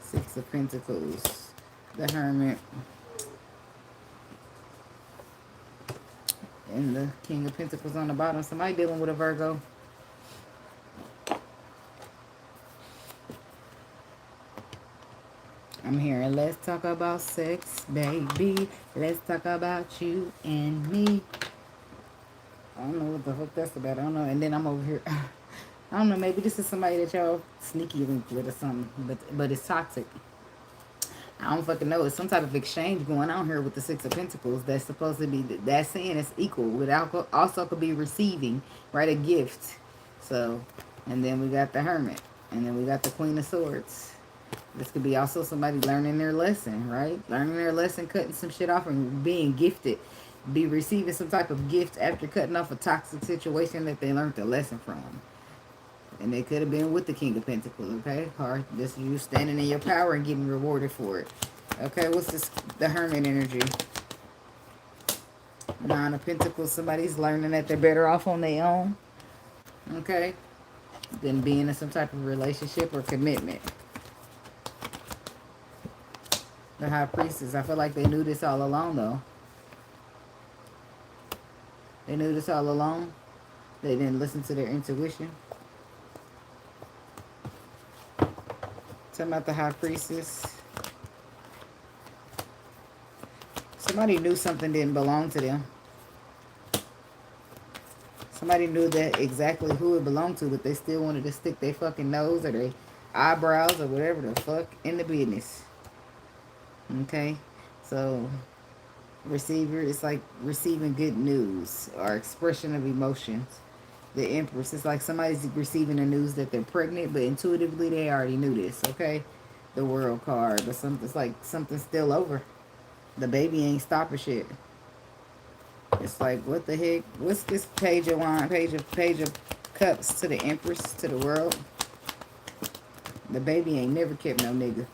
[SPEAKER 1] Six of Pentacles, the Hermit, and the King of Pentacles on the bottom. Somebody dealing with a Virgo. I'm hearing, let's talk about sex, baby. Let's talk about you and me. I don't know what the fuck that's about. I don't know. And then I'm over here. I don't know. Maybe this is somebody that y'all sneaky link with or something. But it's toxic. I don't fucking know. It's some type of exchange going on here with the Six of Pentacles that's supposed to be, that's saying it's equal. Without also could be receiving, right? A gift. So, and then we got the Hermit. And then we got the Queen of Swords. This could be also somebody learning their lesson, right? Learning their lesson, cutting some shit off, and being gifted. Be receiving some type of gift after cutting off a toxic situation that they learned the lesson from. And they could have been with the King of Pentacles, okay? Or this is you standing in your power and getting rewarded for it. Okay, what's this? The Hermit energy. Nine of Pentacles, somebody's learning that they're better off on their own. Okay? Than being in some type of relationship or commitment. The High Priestess, I feel like they knew this all along, though. They knew this all along. They didn't listen to their intuition. Talking about the High Priestess. Somebody knew something didn't belong to them. Somebody knew that exactly who it belonged to, but they still wanted to stick their fucking nose or their eyebrows or whatever the fuck in the business. Okay, so receiver, it's like receiving good news or expression of emotions. The Empress, it's like somebody's receiving the news that they're pregnant, but intuitively they already knew this. Okay, the World card, but it's like something's still over. The baby ain't stopping shit. It's like, what the heck? What's this Page of Wine, Page of Cups to the Empress, to the World? The baby ain't never kept no nigga.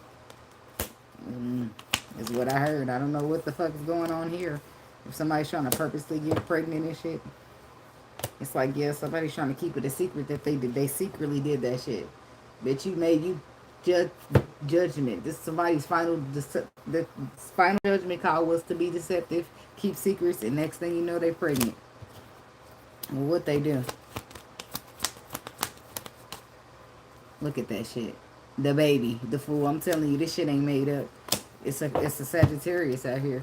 [SPEAKER 1] Is what I heard. I don't know what the fuck is going on here. If somebody's trying to purposely get pregnant and shit, it's like, yeah, somebody's trying to keep it a secret that they did. They secretly did that shit. Bitch, you judgment. This is somebody's the final judgment call was to be deceptive, keep secrets, and next thing you know, they're pregnant. Well, what they do? Look at that shit. The baby, the fool. I'm telling you, this shit ain't made up. It's a Sagittarius out here,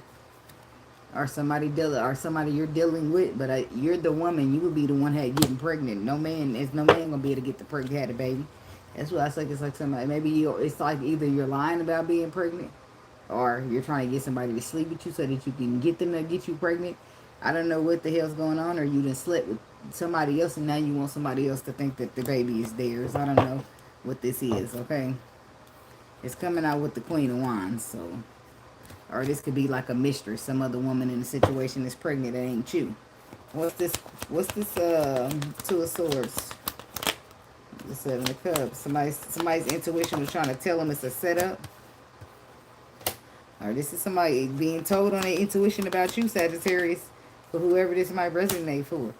[SPEAKER 1] or somebody you're dealing with. But you're the woman. You would be the one getting pregnant. No man gonna be able to get the pregnant, had a baby. That's what I think. It's like somebody. Maybe it's like either you're lying about being pregnant, or you're trying to get somebody to sleep with you so that you can get them to get you pregnant. I don't know what the hell's going on, or you done slept with somebody else and now you want somebody else to think that the baby is theirs. I don't know what this is. Okay. It's coming out with the Queen of Wands, so, or this could be like a mistress, some other woman in the situation is pregnant that ain't you. What's this? Two of Swords, the Seven of Cups. Somebody's intuition was trying to tell them it's a setup, or this is somebody being told on their intuition about you, Sagittarius. for whoever this might resonate for.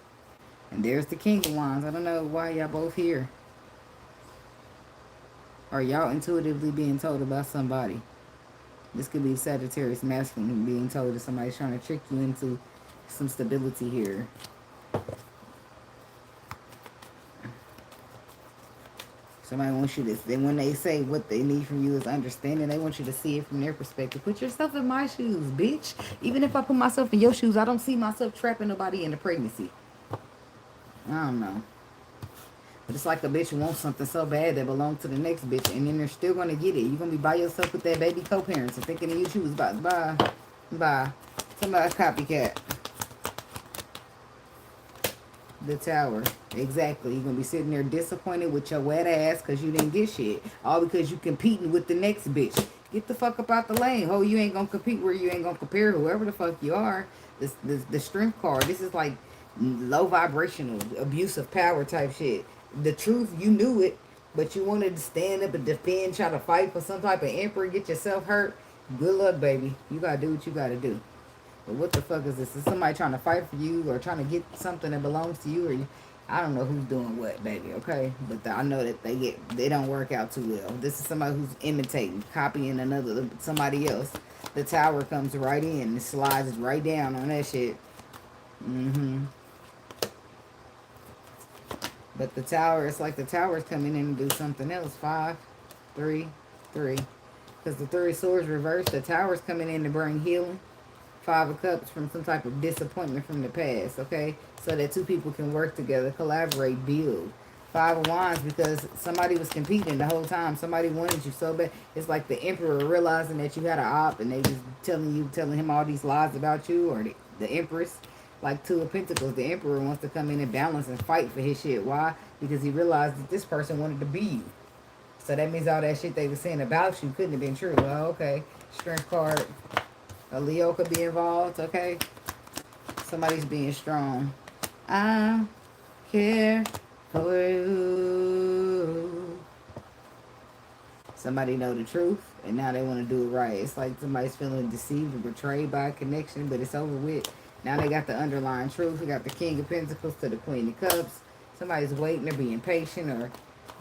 [SPEAKER 1] And there's the King of Wands. I don't know why y'all both here. Or y'all intuitively being told about somebody. This could be Sagittarius masculine being told that somebody's trying to trick you into some stability here. Somebody wants you to, then when they say what they need from you is understanding, they want you to see it from their perspective. Put yourself in my shoes, bitch. Even if I put myself in your shoes, I don't see myself trapping nobody into pregnancy. I don't know. But it's like a bitch who wants something so bad that belongs to the next bitch, and then they're still going to get it. You're going to be by yourself with that baby co-parents and thinking that you choose. Bye. Somebody copycat. The Tower. Exactly. You're going to be sitting there disappointed with your wet ass because you didn't get shit. All because you competing with the next bitch. Get the fuck up out the lane. Ho, you ain't going to compete where you ain't going to compare whoever the fuck you are. The strength card. This is like low vibrational, abuse of power type shit. The truth, you knew it, but you wanted to stand up and defend, try to fight for some type of emperor, get yourself hurt. Good luck, baby. You got to do what you got to do. But what the fuck is this? Is somebody trying to fight for you or trying to get something that belongs to you? Or you, I don't know who's doing what, baby, okay? But I know that they don't work out too well. This is somebody who's imitating, copying somebody else. The Tower comes right in and slides right down on that shit. But the Tower, it's like the Tower's coming in and do something else. 5, 3, 3. Because the 3 of Swords reversed. The Tower's coming in to bring healing. 5 of Cups from some type of disappointment from the past, okay? So that 2 people can work together, collaborate, build. 5 of Wands because somebody was competing the whole time. Somebody wanted you so bad. It's like the Emperor realizing that you had an op and they just telling him all these lies about you, or the Empress. Like 2 of Pentacles, the Emperor wants to come in and balance and fight for his shit. Why? Because he realized that this person wanted to be you. So that means all that shit they were saying about you couldn't have been true. Well, okay. Strength card. A Leo could be involved, okay? Somebody's being strong. I care for you. Somebody know the truth, and now they want to do it right. It's like somebody's feeling deceived or betrayed by a connection, but it's over with. Now they got the underlying truth. We got the King of Pentacles to the Queen of Cups. Somebody's waiting, they're being patient, or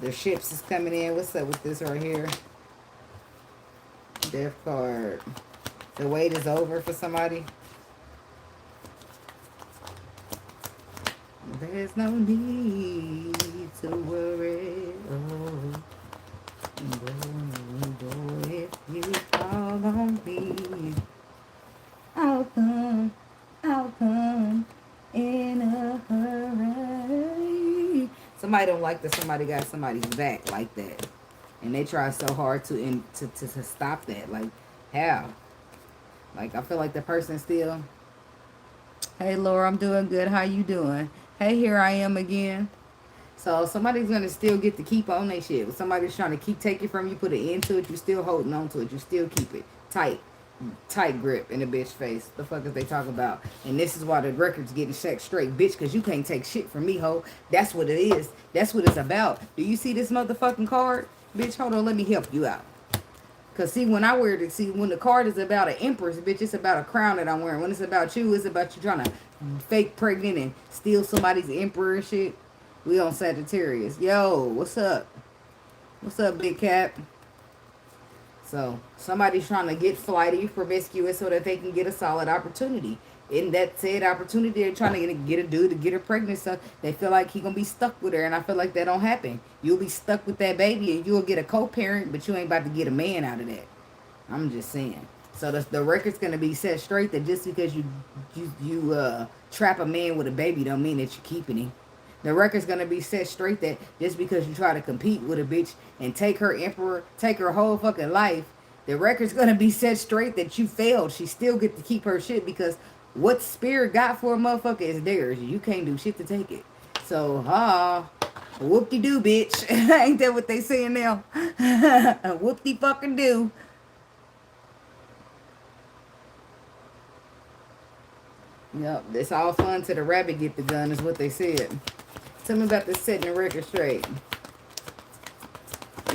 [SPEAKER 1] their ships is coming in. What's up with this right here? Death card. The wait is over for somebody. There's no need to worry. Oh, if you call on me, I'll come in a hurry. Somebody don't like that somebody got somebody's back like that. And they try so hard to stop that. Like, how? Like, I feel like the person still, hey, Laura, I'm doing good. How you doing? Hey, here I am again. So somebody's going to still get to keep on their shit. If somebody's trying to keep taking from you, put an end to it, you still holding on to it. You still keep it tight. Tight grip in a bitch face. The fuck is they talk about? And this is why the record's getting set straight, bitch, because you can't take shit from me, ho. That's what it is. That's what it's about. Do you see this motherfucking card? Bitch, hold on, let me help you out. Because, see, when I wear it, see, when the card is about an empress, bitch, it's about a crown that I'm wearing. When it's about you, it's about you trying to fake pregnant and steal somebody's emperor and shit. We on Sagittarius. Yo, what's up? What's up, big cat? So, somebody's trying to get flighty, promiscuous, so that they can get a solid opportunity. In that said opportunity, they're trying to get a dude to get her pregnant, so they feel like he gonna be stuck with her, and I feel like that don't happen. You'll be stuck with that baby, and you'll get a co-parent, but you ain't about to get a man out of that. I'm just saying. So the record's gonna be set straight that just because you trap a man with a baby don't mean that you're keeping him. The record's gonna be set straight that just because you try to compete with a bitch and take her emperor, take her whole fucking life, the record's gonna be set straight that you failed. She still get to keep her shit because what spirit got for a motherfucker is theirs. You can't do shit to take it. So, whoop-de-doo, bitch. Ain't that what they saying now? Whoop-de-fucking-doo. Yep, it's all fun till the rabbit get the gun is what they said. Tell me about this setting the record straight.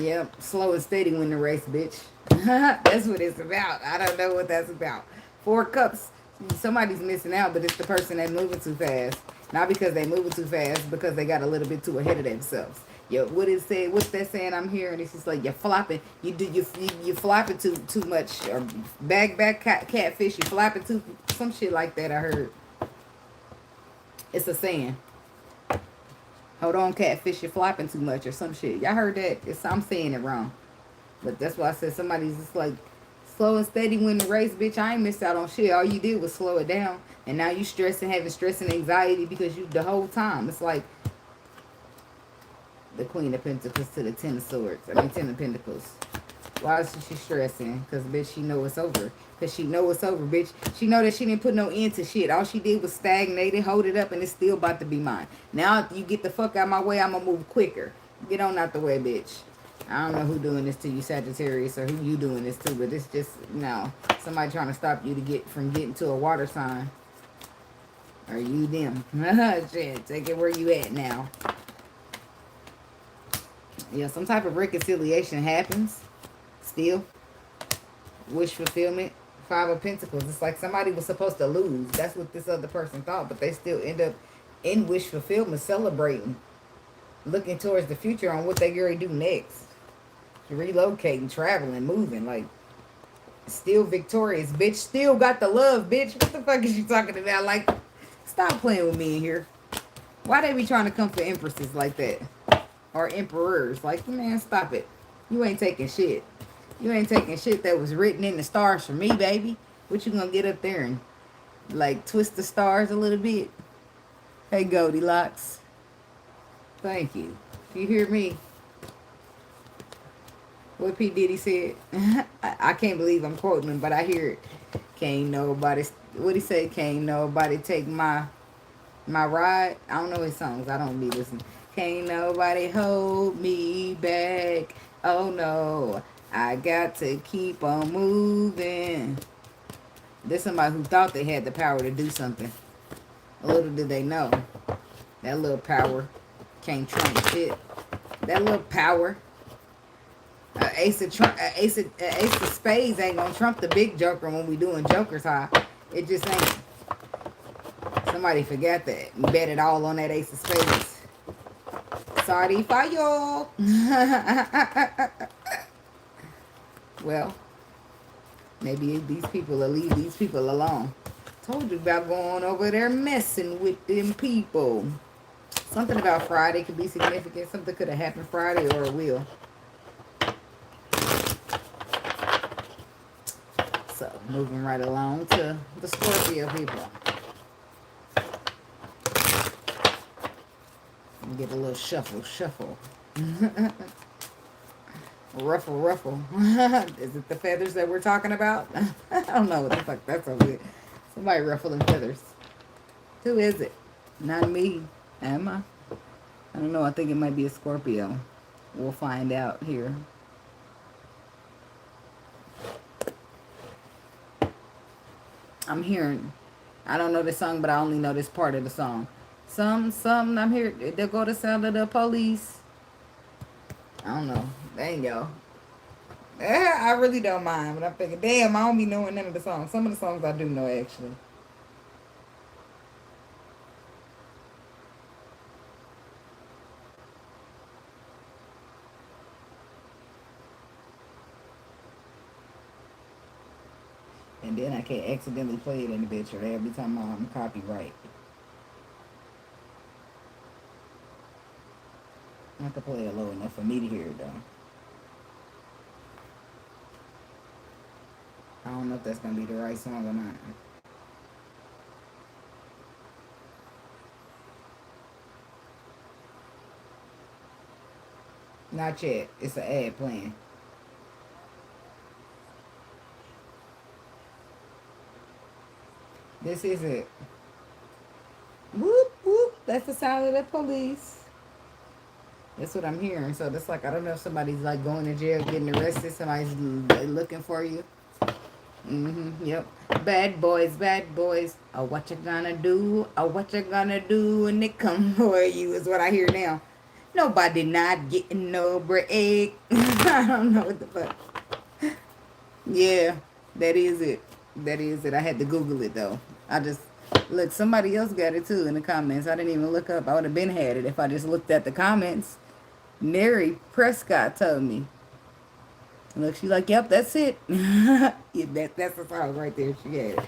[SPEAKER 1] Yep, slow and steady win the race, bitch. That's what it's about. I don't know what that's about. 4 cups. Somebody's missing out, but it's the person that's moving too fast. Not because they moving too fast, because they got a little bit too ahead of themselves. Yo, what is it? What's that saying I'm hearing? It's just like you're flopping. You flopping too much. Or catfish. You flopping too some shit like that. I heard. It's a saying. Hold on, catfish. You're flopping too much or some shit. Y'all heard that? I'm saying it wrong, but that's why I said somebody's just like slow and steady win the race, bitch. I ain't missed out on shit. All you did was slow it down, and now you stressing, having stress and anxiety because you the whole time. It's like the Queen of Pentacles to the Ten of Swords. I mean, Ten of Pentacles. Why is she stressing? Because, bitch, she know it's over. Because she know it's over, bitch. She know that she didn't put no end to shit. All she did was stagnate it, hold it up, and it's still about to be mine. Now, you get the fuck out of my way, I'm going to move quicker. Get on out the way, bitch. I don't know who doing this to you, Sagittarius, or who you doing this to, but it's just, no. Somebody trying to stop you to from getting to a water sign. Or you them. Shit, take it where you at now. Yeah, some type of reconciliation happens. Still. Wish fulfillment. Five of Pentacles. It's like somebody was supposed to lose. That's what this other person thought. But they still end up in wish fulfillment, celebrating. Looking towards the future on what they going to do next. Relocating, traveling, moving. Like, still victorious. Bitch, still got the love, bitch. What the fuck is you talking about? Like, stop playing with me in here. Why they be trying to come for empresses like that? Or emperors? Like, man, stop it. You ain't taking shit. You ain't taking shit that was written in the stars for me, baby. What you gonna get up there and, like, twist the stars a little bit? Hey, Goldilocks. Thank you. You hear me? What P. Diddy said. I can't believe I'm quoting him, but I hear it. Can't nobody... What he say? Can't nobody take my ride? I don't know his songs. I don't be listening. Can't nobody hold me back. Oh, no. I got to keep on moving. There's somebody who thought they had the power to do something. A little did they know. That little power can't trump shit. That little power. Ace of spades ain't gonna trump the big joker when we doing Joker's high. It just ain't. Somebody forgot that. You bet it all on that Ace of spades. Sorry for y'all. Well, maybe these people will leave these people alone. Told you about going over there messing with them people. Something about Friday could be significant. Something could have happened Friday, or it will. So, moving right along to the Scorpio people. Get a little shuffle. Ruffle. Is it the feathers that we're talking about? I don't know what the fuck that's over there. Somebody ruffling feathers. Who is it? Not me. Am I? I don't know. I think it might be a Scorpio. We'll find out here. I'm hearing, I don't know this song, but I only know this part of the song. Something, I'm here. They'll go to sound of the police. I don't know. There you go. I really don't mind, but I'm thinking, damn, I don't be knowing none of the songs. Some of the songs I do know, actually. And then I can't accidentally play it in the bitch, or every time I'm copyright. I have to play it low enough for me to hear it, though. I don't know if that's going to be the right song or not. Not yet. It's an ad playing. This is it. Whoop, whoop. That's the sound of the police. That's what I'm hearing. So that's like, I don't know if somebody's like going to jail, getting arrested. Somebody's looking for you. Yep. Bad boys. Oh, what you gonna do? Oh, what you gonna do when they come for you is what I hear now. Nobody not getting no break. I don't know what the fuck. Yeah, that is it. that is that I had to Google it, though. I just, look, somebody else got it, too, in the comments. I didn't even look up. I would have been had it if I just looked at the comments. Neri Prescott told me. Look, she's like, yep, that's it. Yeah, that's the song right there. She had it.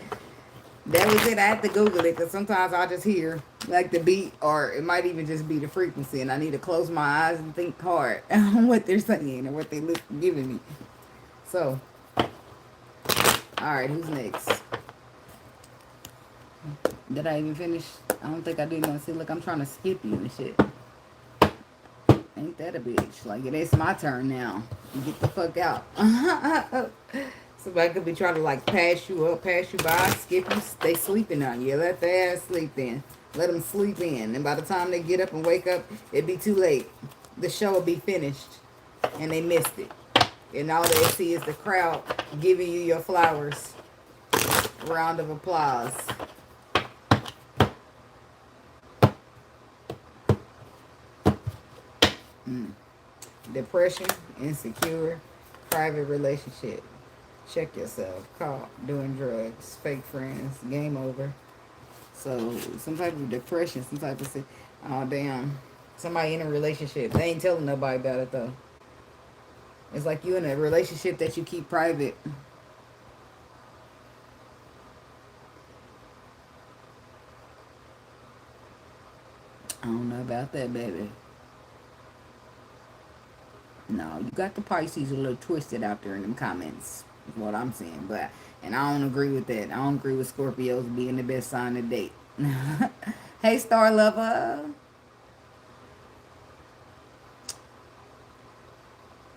[SPEAKER 1] That was it. I had to Google it because sometimes I'll just hear like the beat, or it might even just be the frequency, and I need to close my eyes and think hard on what they're saying and what they're giving me. So, all right, who's next? Did I even finish? I don't think I did. No, see, look, I'm trying to skip you and shit. Ain't that a bitch? Like, it's my turn now. Get the fuck out. Somebody could be trying to, like, pass you up, pass you by, skip you. They sleeping on you. Let their ass sleep in. Let them sleep in. And by the time they get up and wake up, it'd be too late. The show will be finished. And they missed it. And all they see is the crowd giving you your flowers. Round of applause. Depression, insecure, private relationship. Check yourself. Caught doing drugs, fake friends, game over. So some type of depression, some type of, oh damn, somebody in a relationship. They ain't telling nobody about it though. It's like you in a relationship that you keep private. I don't know about that, baby. No, you got the Pisces a little twisted out there in them comments, is what I'm saying. But, and I don't agree with that. I don't agree with Scorpios being the best sign to date. Hey, Star Lover.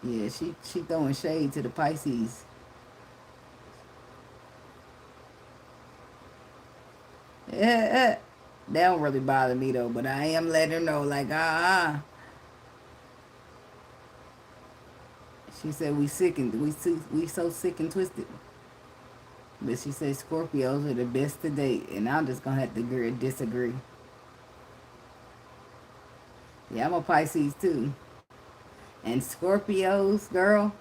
[SPEAKER 1] Yeah, she throwing shade to the Pisces. Yeah, that don't really bother me though, but I am letting her know, like, She said we sick and we so sick and twisted. But she said Scorpios are the best to date, and I'm just gonna have to disagree. Yeah, I'm a Pisces too. And Scorpios, girl.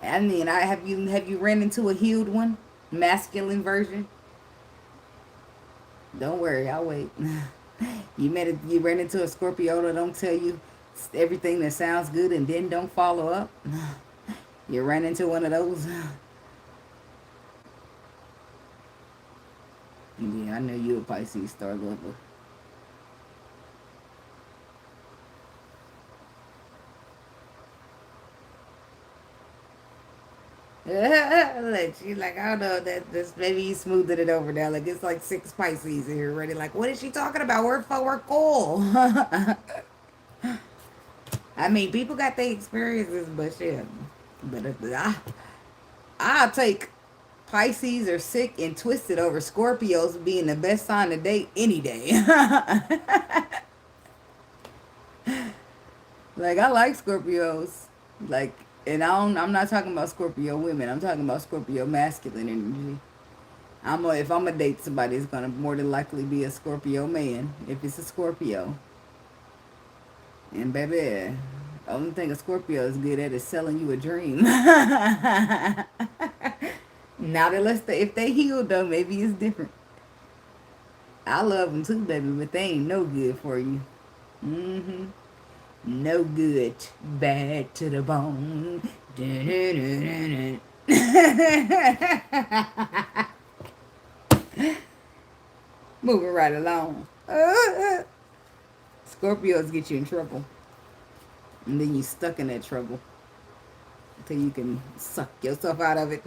[SPEAKER 1] I mean, have you ran into a healed one, masculine version? Don't worry, I'll wait. You ran into a Scorpio that don't tell you everything that sounds good and then don't follow up. You ran into one of those. Yeah, I know you a Pisces, Star Lover. Like, she's like, I don't know, that maybe you smoothed it over now. Like, it's like 6 Pisces here already. Like, what is she talking about? We're cool. I mean, people got their experiences, but shit. But I'll take Pisces are sick and twisted over Scorpios being the best sign to date any day. Like, I like Scorpios. Like, and I'm not talking about Scorpio women. I'm talking about Scorpio masculine energy. If I'm gonna date somebody, it's gonna more than likely be a Scorpio man. If it's a Scorpio. And baby, the only thing a Scorpio is good at is selling you a dream. Now that if they healed though, maybe it's different. I love them too, baby, but they ain't no good for you. No good, bad to the bone. Moving right along. Scorpios get you in trouble. And then you stuck in that trouble. Until you can suck yourself out of it.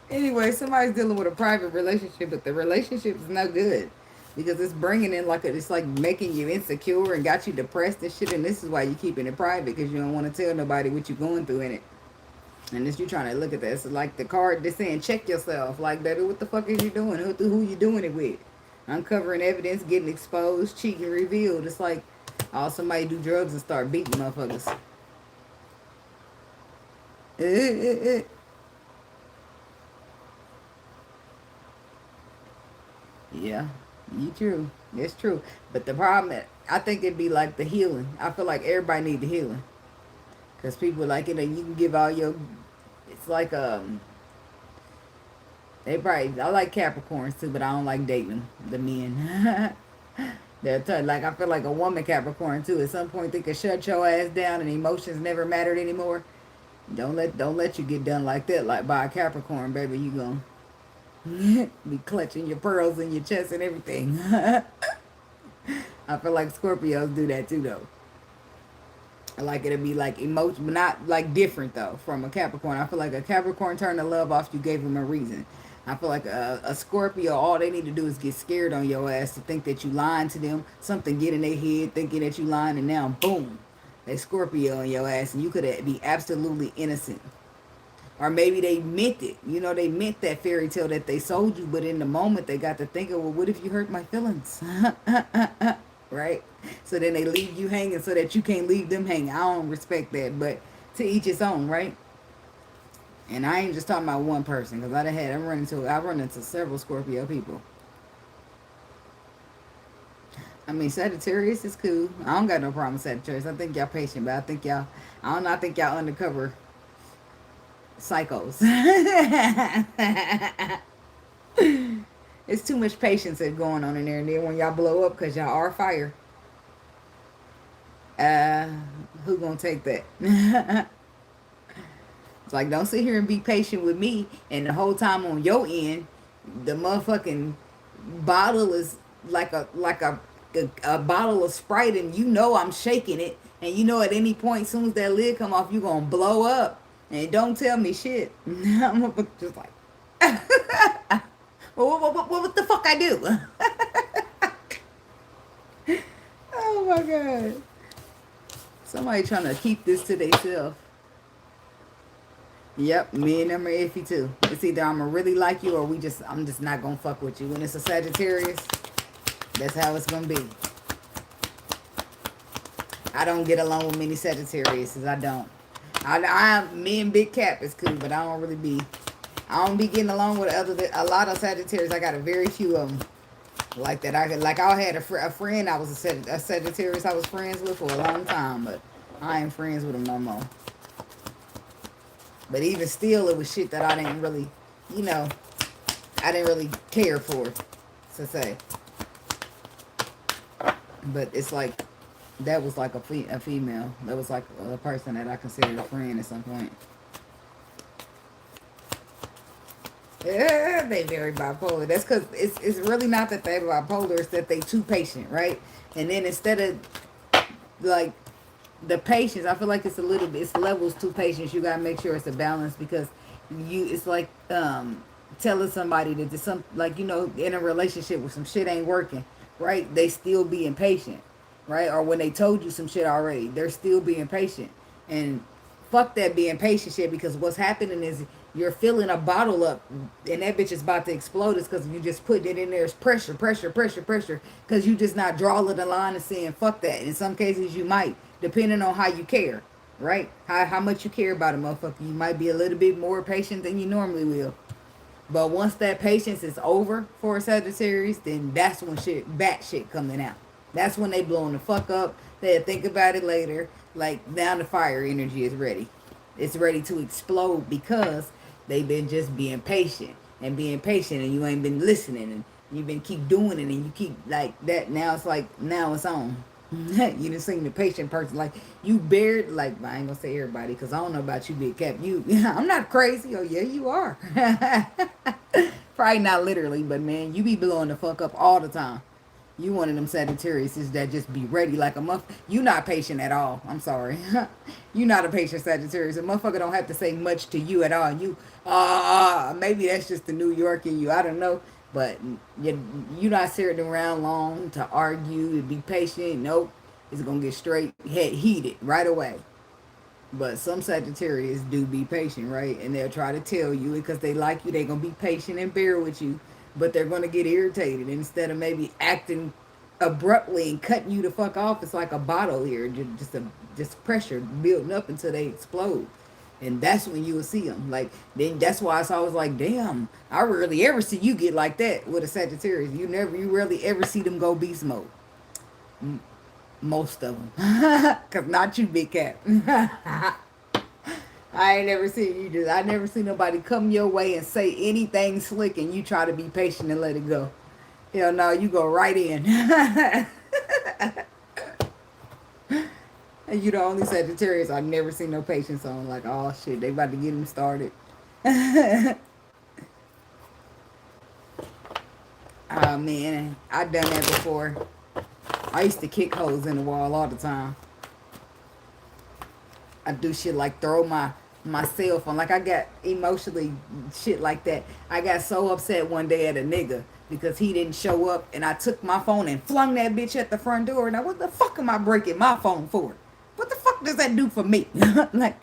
[SPEAKER 1] Anyway, somebody's dealing with a private relationship, but the relationship is no good. Because it's bringing in it's like making you insecure and got you depressed and shit. And this is why you're keeping it private, because you don't want to tell nobody what you're going through in it. And this, you're trying to look at this. It's like the card that's saying, check yourself. Like, baby, what the fuck is you doing? Who you doing it with? Uncovering evidence, getting exposed, cheating revealed. It's like, somebody do drugs and start beating motherfuckers. Yeah, you true. It's true. But the problem, I think it'd be like the healing. I feel like everybody need the healing. Because people like it, and you can give all your, it's like, They probably, I like Capricorns too, but I don't like dating the men. They're tough. Like, I feel like a woman Capricorn too. At some point, they could shut your ass down and emotions never mattered anymore. Don't let you get done like that, like by a Capricorn, baby. You gonna be clutching your pearls in your chest and everything. I feel like Scorpios do that too, though. Like it'll be like emotion, but not like different though from a Capricorn. I feel like a Capricorn turned the love off. You gave them a reason. I feel like a Scorpio, all they need to do is get scared on your ass to think that you lying to them. Something get in their head thinking that you lying, and now boom, they Scorpio on your ass, and you could be absolutely innocent. Or maybe they meant it. You know, they meant that fairy tale that they sold you, but in the moment they got to thinking, well, what if you hurt my feelings? Right? So then they leave you hanging so that you can't leave them hanging. I don't respect that, but to each his own, right? And I ain't just talking about one person, because I've run into several Scorpio people. I mean, Sagittarius is cool. I don't got no problem with Sagittarius. I think y'all patient, but I think y'all undercover psychos. It's too much patience that's going on in there. And then when y'all blow up, because y'all are fire, who gonna take that? It's like, don't sit here and be patient with me, and the whole time on your end, the motherfucking bottle is like a bottle of Sprite, and you know I'm shaking it, and you know at any point, as soon as that lid come off, you gonna blow up, and don't tell me shit. I'm just like, well, what the fuck I do? Oh my god! Somebody trying to keep this to themselves. Yep, me and them are iffy too. It's either I'm gonna really like you, or I'm just not gonna fuck with you. When it's a Sagittarius, that's how it's gonna be. I don't get along with many Sagittariuses. I don't. Me and Big Cap is cool, but I don't be getting along with a lot of Sagittarius. I got a very few of them like that. I had a friend I was a Sagittarius I was friends with for a long time, but I ain't friends with him no more. But even still, it was shit that I didn't really care for, to say. But it's like, that was like a female. That was like a person that I considered a friend at some point. Yeah, they very bipolar. That's because it's really not that they're bipolar. It's that they too patient, right? And then instead of, like, the patience, I feel like it's levels to patience. You gotta make sure it's a balance, because it's like telling somebody that there's in a relationship where some shit ain't working, right? They still being patient, right? Or when they told you some shit already, they're still being patient. And fuck that being patient shit, because what's happening is you're filling a bottle up, and that bitch is about to explode. It's because you just put it in there. It's pressure, because you just not drawing the line and saying fuck that. In some cases you might, depending on how you care, right? How much you care about a motherfucker. You might be a little bit more patient than you normally will. But once that patience is over for a Sagittarius, then that's when bat shit coming out. That's when they blowing the fuck up. They'll think about it later. Like, now the fire energy is ready. It's ready to explode, because they've been just being patient, and you ain't been listening, and you've been keep doing it, and you keep like that. Now it's on. You done seen the patient person, like, you bared, like, I ain't gonna say everybody, because I don't know about you, Big Cap. I'm not crazy. Oh yeah, you are. Probably not literally, but man, you be blowing the fuck up all the time. You one of them Sagittarius that just be ready like a muff. You not patient at all. I'm sorry. You not a patient Sagittarius. A motherfucker don't have to say much to you at all. You, maybe that's just the New York in you. I don't know. But you not sitting around long to argue, to be patient. Nope. It's going to get straight heated right away. But some Sagittarius do be patient, right? And they'll try to tell you, because they like you, they're going to be patient and bear with you. But they're going to get irritated. Instead of maybe acting abruptly and cutting you the fuck off, it's like a bottle here. Just pressure building up until they explode. And that's when you will see them. Like, then that's why it's always like, damn, I rarely ever see you get like that with a Sagittarius. You rarely ever see them go beast mode. Most of them. Because not you, Big Cat. I ain't never seen you do. I never seen nobody come your way and say anything slick and you try to be patient and let it go. Hell no, you go right in. And you the only Sagittarius I've never seen no patience on. Like, oh shit, they about to get him started. Oh man, I done that before. I used to kick holes in the wall all the time. I do shit like throw my cell phone. Like I got emotionally shit like that. I got so upset one day at a nigga because he didn't show up and I took my phone and flung that bitch at the front door. Now what the fuck am I breaking my phone for? What the fuck does that do for me? Like,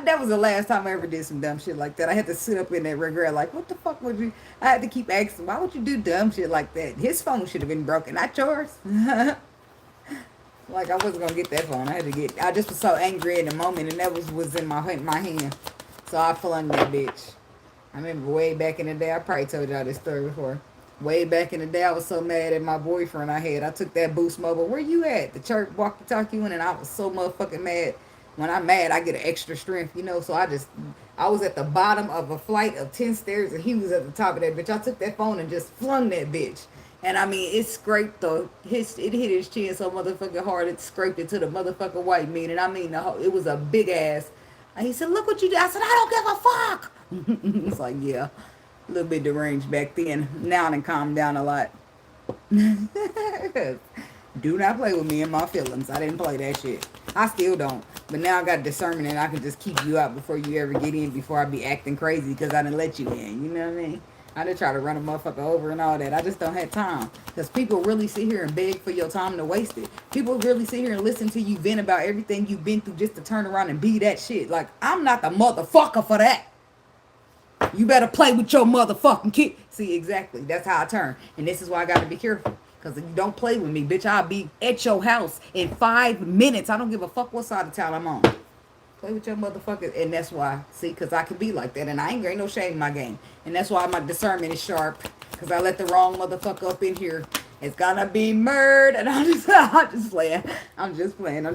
[SPEAKER 1] that was the last time I ever did some dumb shit like that. I had to sit up in that regret, like, what the fuck would you? I had to keep asking, why would you do dumb shit like that? His phone should have been broken, not yours. Like, I wasn't gonna get that phone. I just was so angry in the moment, and that was in my hand. So I flung that bitch. I remember way back in the day, I probably told y'all this story before. Way back in the day, I was so mad at my boyfriend I had. I took that Boost Mobile. Where you at? The church walkie-talkie one, and I was so motherfucking mad. When I'm mad, I get an extra strength, you know. So I was at the bottom of a flight of 10 stairs, and he was at the top of that bitch. I took that phone and just flung that bitch. And I mean, it scraped it hit his chin so motherfucking hard, it scraped it to the motherfucking white meat. And I mean, it was a big ass. And he said, look what you did. I said, I don't give a fuck. It's like, yeah, a little bit deranged back then. Now I calmed down a lot. Do not play with me and my feelings. I didn't play that shit. I still don't. But now I got discernment and I can just keep you out before you ever get in, before I be acting crazy because I didn't let you in. You know what I mean? I just try to run a motherfucker over and all that. I just don't have time. Because people really sit here and beg for your time to waste it. People really sit here and listen to you vent about everything you've been through just to turn around and be that shit. Like, I'm not the motherfucker for that. You better play with your motherfucking kid. See, exactly. That's how I turn. And this is why I got to be careful. Because if you don't play with me, bitch, I'll be at your house in 5 minutes. I don't give a fuck what side of town I'm on. Play with your motherfuckers. And that's why, see, because I can be like that. And I ain't no shame in my game. And that's why my discernment is sharp. Because I let the wrong motherfucker up in here. It's gonna be murder. And I'm just playing. I'm just playing.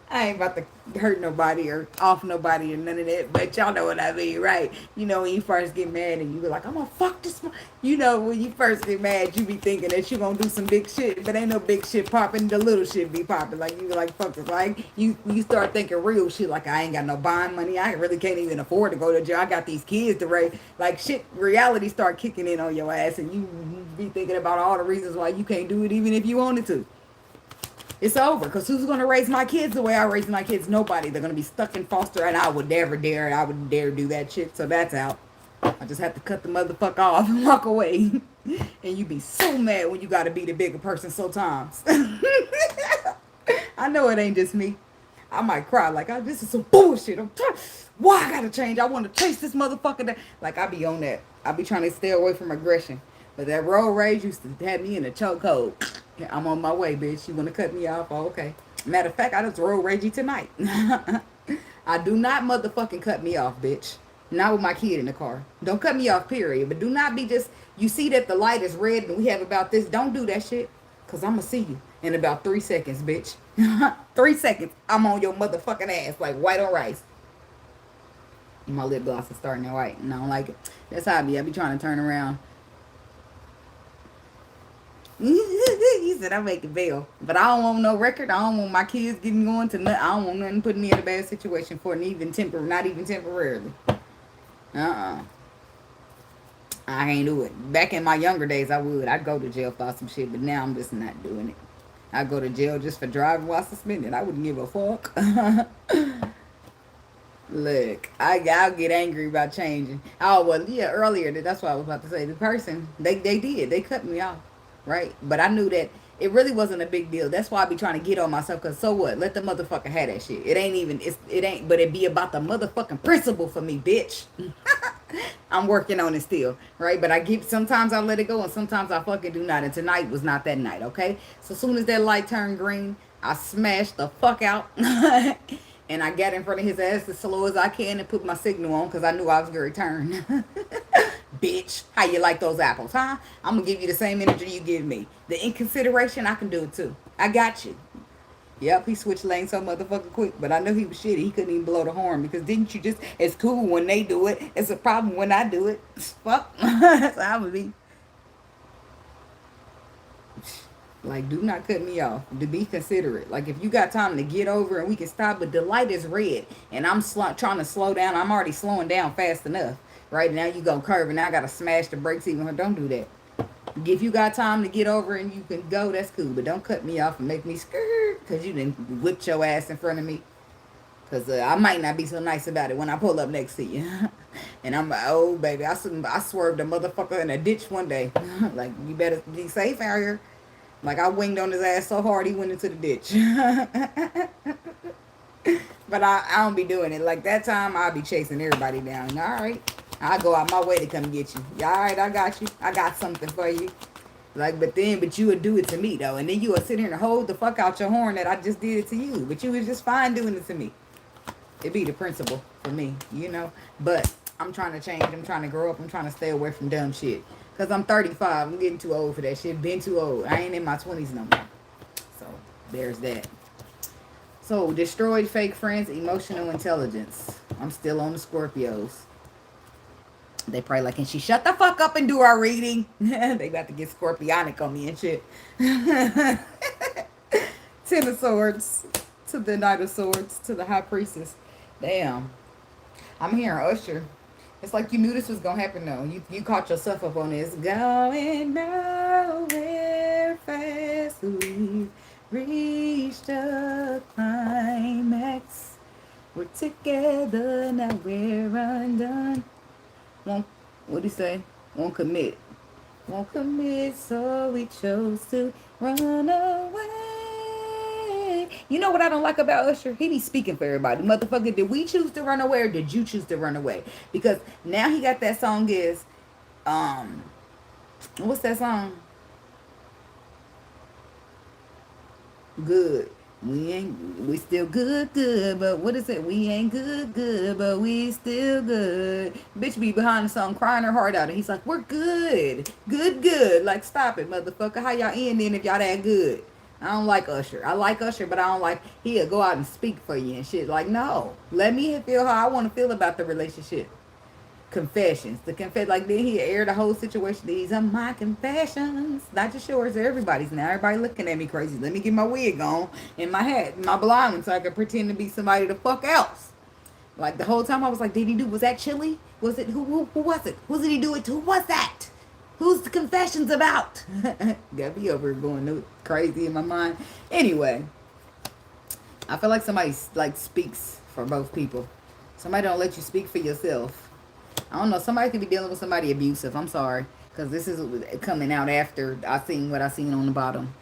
[SPEAKER 1] I ain't about to hurt nobody or off nobody or none of that. But y'all know what I mean, right? You know, when you first get mad and you be like, I'm gonna fuck this. You know, when you first get mad, you be thinking that you gonna do some big shit. But ain't no big shit popping. The little shit be popping. Like, you be like, fuck this. Like, you start thinking real shit. Like, I ain't got no bond money. I really can't even afford to go to jail. I got these kids to raise. Like, shit, reality start kicking in on your ass. And you be thinking about all the reasons why you can't do it even if you wanted to. It's over, because who's going to raise my kids the way I raise my kids? Nobody. They're going to be stuck in foster, and I would never dare. I would dare do that shit, so that's out. I just have to cut the motherfucker off and walk away. And you be so mad when you got to be the bigger person sometimes. I know it ain't just me. I might cry like, oh, this is some bullshit. Why I got to change? I want to chase this motherfucker down. Like, I be on that. I be trying to stay away from aggression. But that road rage used to have me in a chokehold. I'm on my way, bitch. You want to cut me off? Oh, okay. Matter of fact, I just road ragey tonight. I do not motherfucking cut me off, bitch. Not with my kid in the car. Don't cut me off, period. But do not be just, you see that the light is red and we have about this. Don't do that shit. Because I'm going to see you in about 3 seconds, bitch. 3 seconds. I'm on your motherfucking ass like white on rice. My lip gloss is starting to white and I don't like it. That's how I be. I be trying to turn around. He said I make it bail, but I don't want no record. I don't want my kids getting going to nothing. I don't want nothing putting me in a bad situation for not even temporarily. I can't do it. Back in my younger days, I would. I'd go to jail for some shit, but now I'm just not doing it. I go to jail just for driving while suspended. I wouldn't give a fuck. Look, I'll get angry about changing. Oh well, yeah. Earlier, that's what I was about to say. The person they did. They cut me off. Right? But I knew that it really wasn't a big deal. That's why I be trying to get on myself. Because so what? Let the motherfucker have that shit. It ain't, but it be about the motherfucking principle for me, bitch. I'm working on it still. Right? But sometimes I let it go and sometimes I fucking do not. And tonight was not that night. Okay? So as soon as that light turned green, I smashed the fuck out. And I got in front of his ass as slow as I can and put my signal on because I knew I was going to return. Bitch, how you like those apples, huh? I'm going to give you the same energy you give me. The inconsideration, I can do it too. I got you. Yep, he switched lanes so motherfucking quick. But I know he was shitty. He couldn't even blow the horn because didn't you just? It's cool when they do it. It's a problem when I do it. Fuck. So I would be like, do not cut me off. To be considerate. Like if you got time to get over and we can stop, but the light is red and I'm trying to slow down. I'm already slowing down fast enough. Right now you go curve and now I gotta smash the brakes even. Don't do that. If you got time to get over and you can go, that's cool. But don't cut me off and make me skirt because you didn't whip your ass in front of me. Because I might not be so nice about it when I pull up next to you. And I'm like, oh, baby, I swerved a motherfucker in a ditch one day. Like, you better be safe out here. Like, I winged on his ass so hard he went into the ditch. But I don't be doing it. Like, that time, I'll be chasing everybody down. All right. I'll go out my way to come get you. All right, I got you. I got something for you. Like, but you would do it to me, though. And then you would sit here and hold the fuck out your horn that I just did it to you. But you was just fine doing it to me. It be the principle for me, you know. But I'm trying to change. I'm trying to grow up. I'm trying to stay away from dumb shit. Because I'm 35. I'm getting too old for that shit. Been too old. I ain't in my 20s no more. So, there's that. So, destroyed fake friends, emotional intelligence. I'm still on the Scorpios. They probably like, can she shut the fuck up and do our reading? They about to get scorpionic on me and shit. Ten of Swords to the Knight of Swords to the High Priestess. Damn. I'm hearing Usher. It's like you knew this was going to happen, though. You caught yourself up on this. Going nowhere fast. We've reached a climax. We're together, now we're undone. What'd he say? Won't commit. Won't commit, so we chose to run away. You know what I don't like about Usher? He be speaking for everybody. Motherfucker, did we choose to run away or did you choose to run away? Because now he got that song is, what's that song? Good. We still good, but what is it? We ain't good, but we still good. Bitch be behind the song crying her heart out and he's like, we're good. Good. Like, stop it, motherfucker. How y'all ending if y'all that good? I don't like Usher. I like Usher, but I don't like, he'll go out and speak for you and shit. Like, no. Let me feel how I want to feel about the relationship. Confessions. Like, then he aired the whole situation. These are my confessions. Not just yours, everybody's now. Everybody looking at me crazy. Let me get my wig on and my hat and my blonde so I can pretend to be somebody the fuck else. Like, the whole time I was like, did he do, was that Chili? Was it, who was it? Who did he do it to? Who was that? Who's the confessions about? Got me over going crazy in my mind. Anyway, I feel like somebody, like, speaks for both people. Somebody don't let you speak for yourself. I don't know. Somebody could be dealing with somebody abusive. I'm sorry. Because this is coming out after I seen what I seen on the bottom.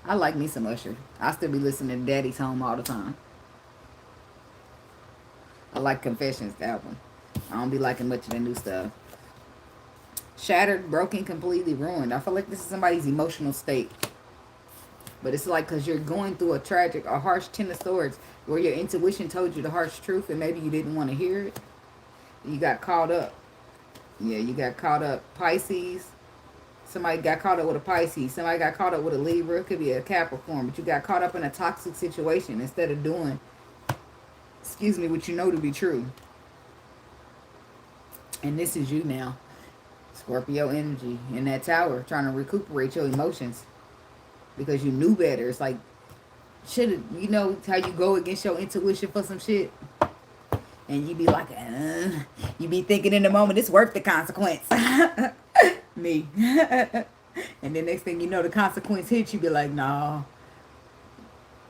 [SPEAKER 1] I like me some Usher. I still be listening to Daddy's Home all the time. I like Confessions, the album. I don't be liking much of the new stuff. Shattered, broken, completely ruined. I feel like this is somebody's emotional state. But it's like because you're going through a harsh Ten of Swords where your intuition told you the harsh truth and maybe you didn't want to hear it. You got caught up. Yeah, you got caught up. Pisces. Somebody got caught up with a Pisces. Somebody got caught up with a Libra. It could be a Capricorn. But you got caught up in a toxic situation instead of doing, what you know to be true. And this is you now. Scorpio energy in that tower. Trying to recuperate your emotions. Because you knew better. It's like, you know how you go against your intuition for some shit? And you be like, you be thinking in the moment, it's worth the consequence. Me. And then next thing you know, the consequence hits, you be like, no,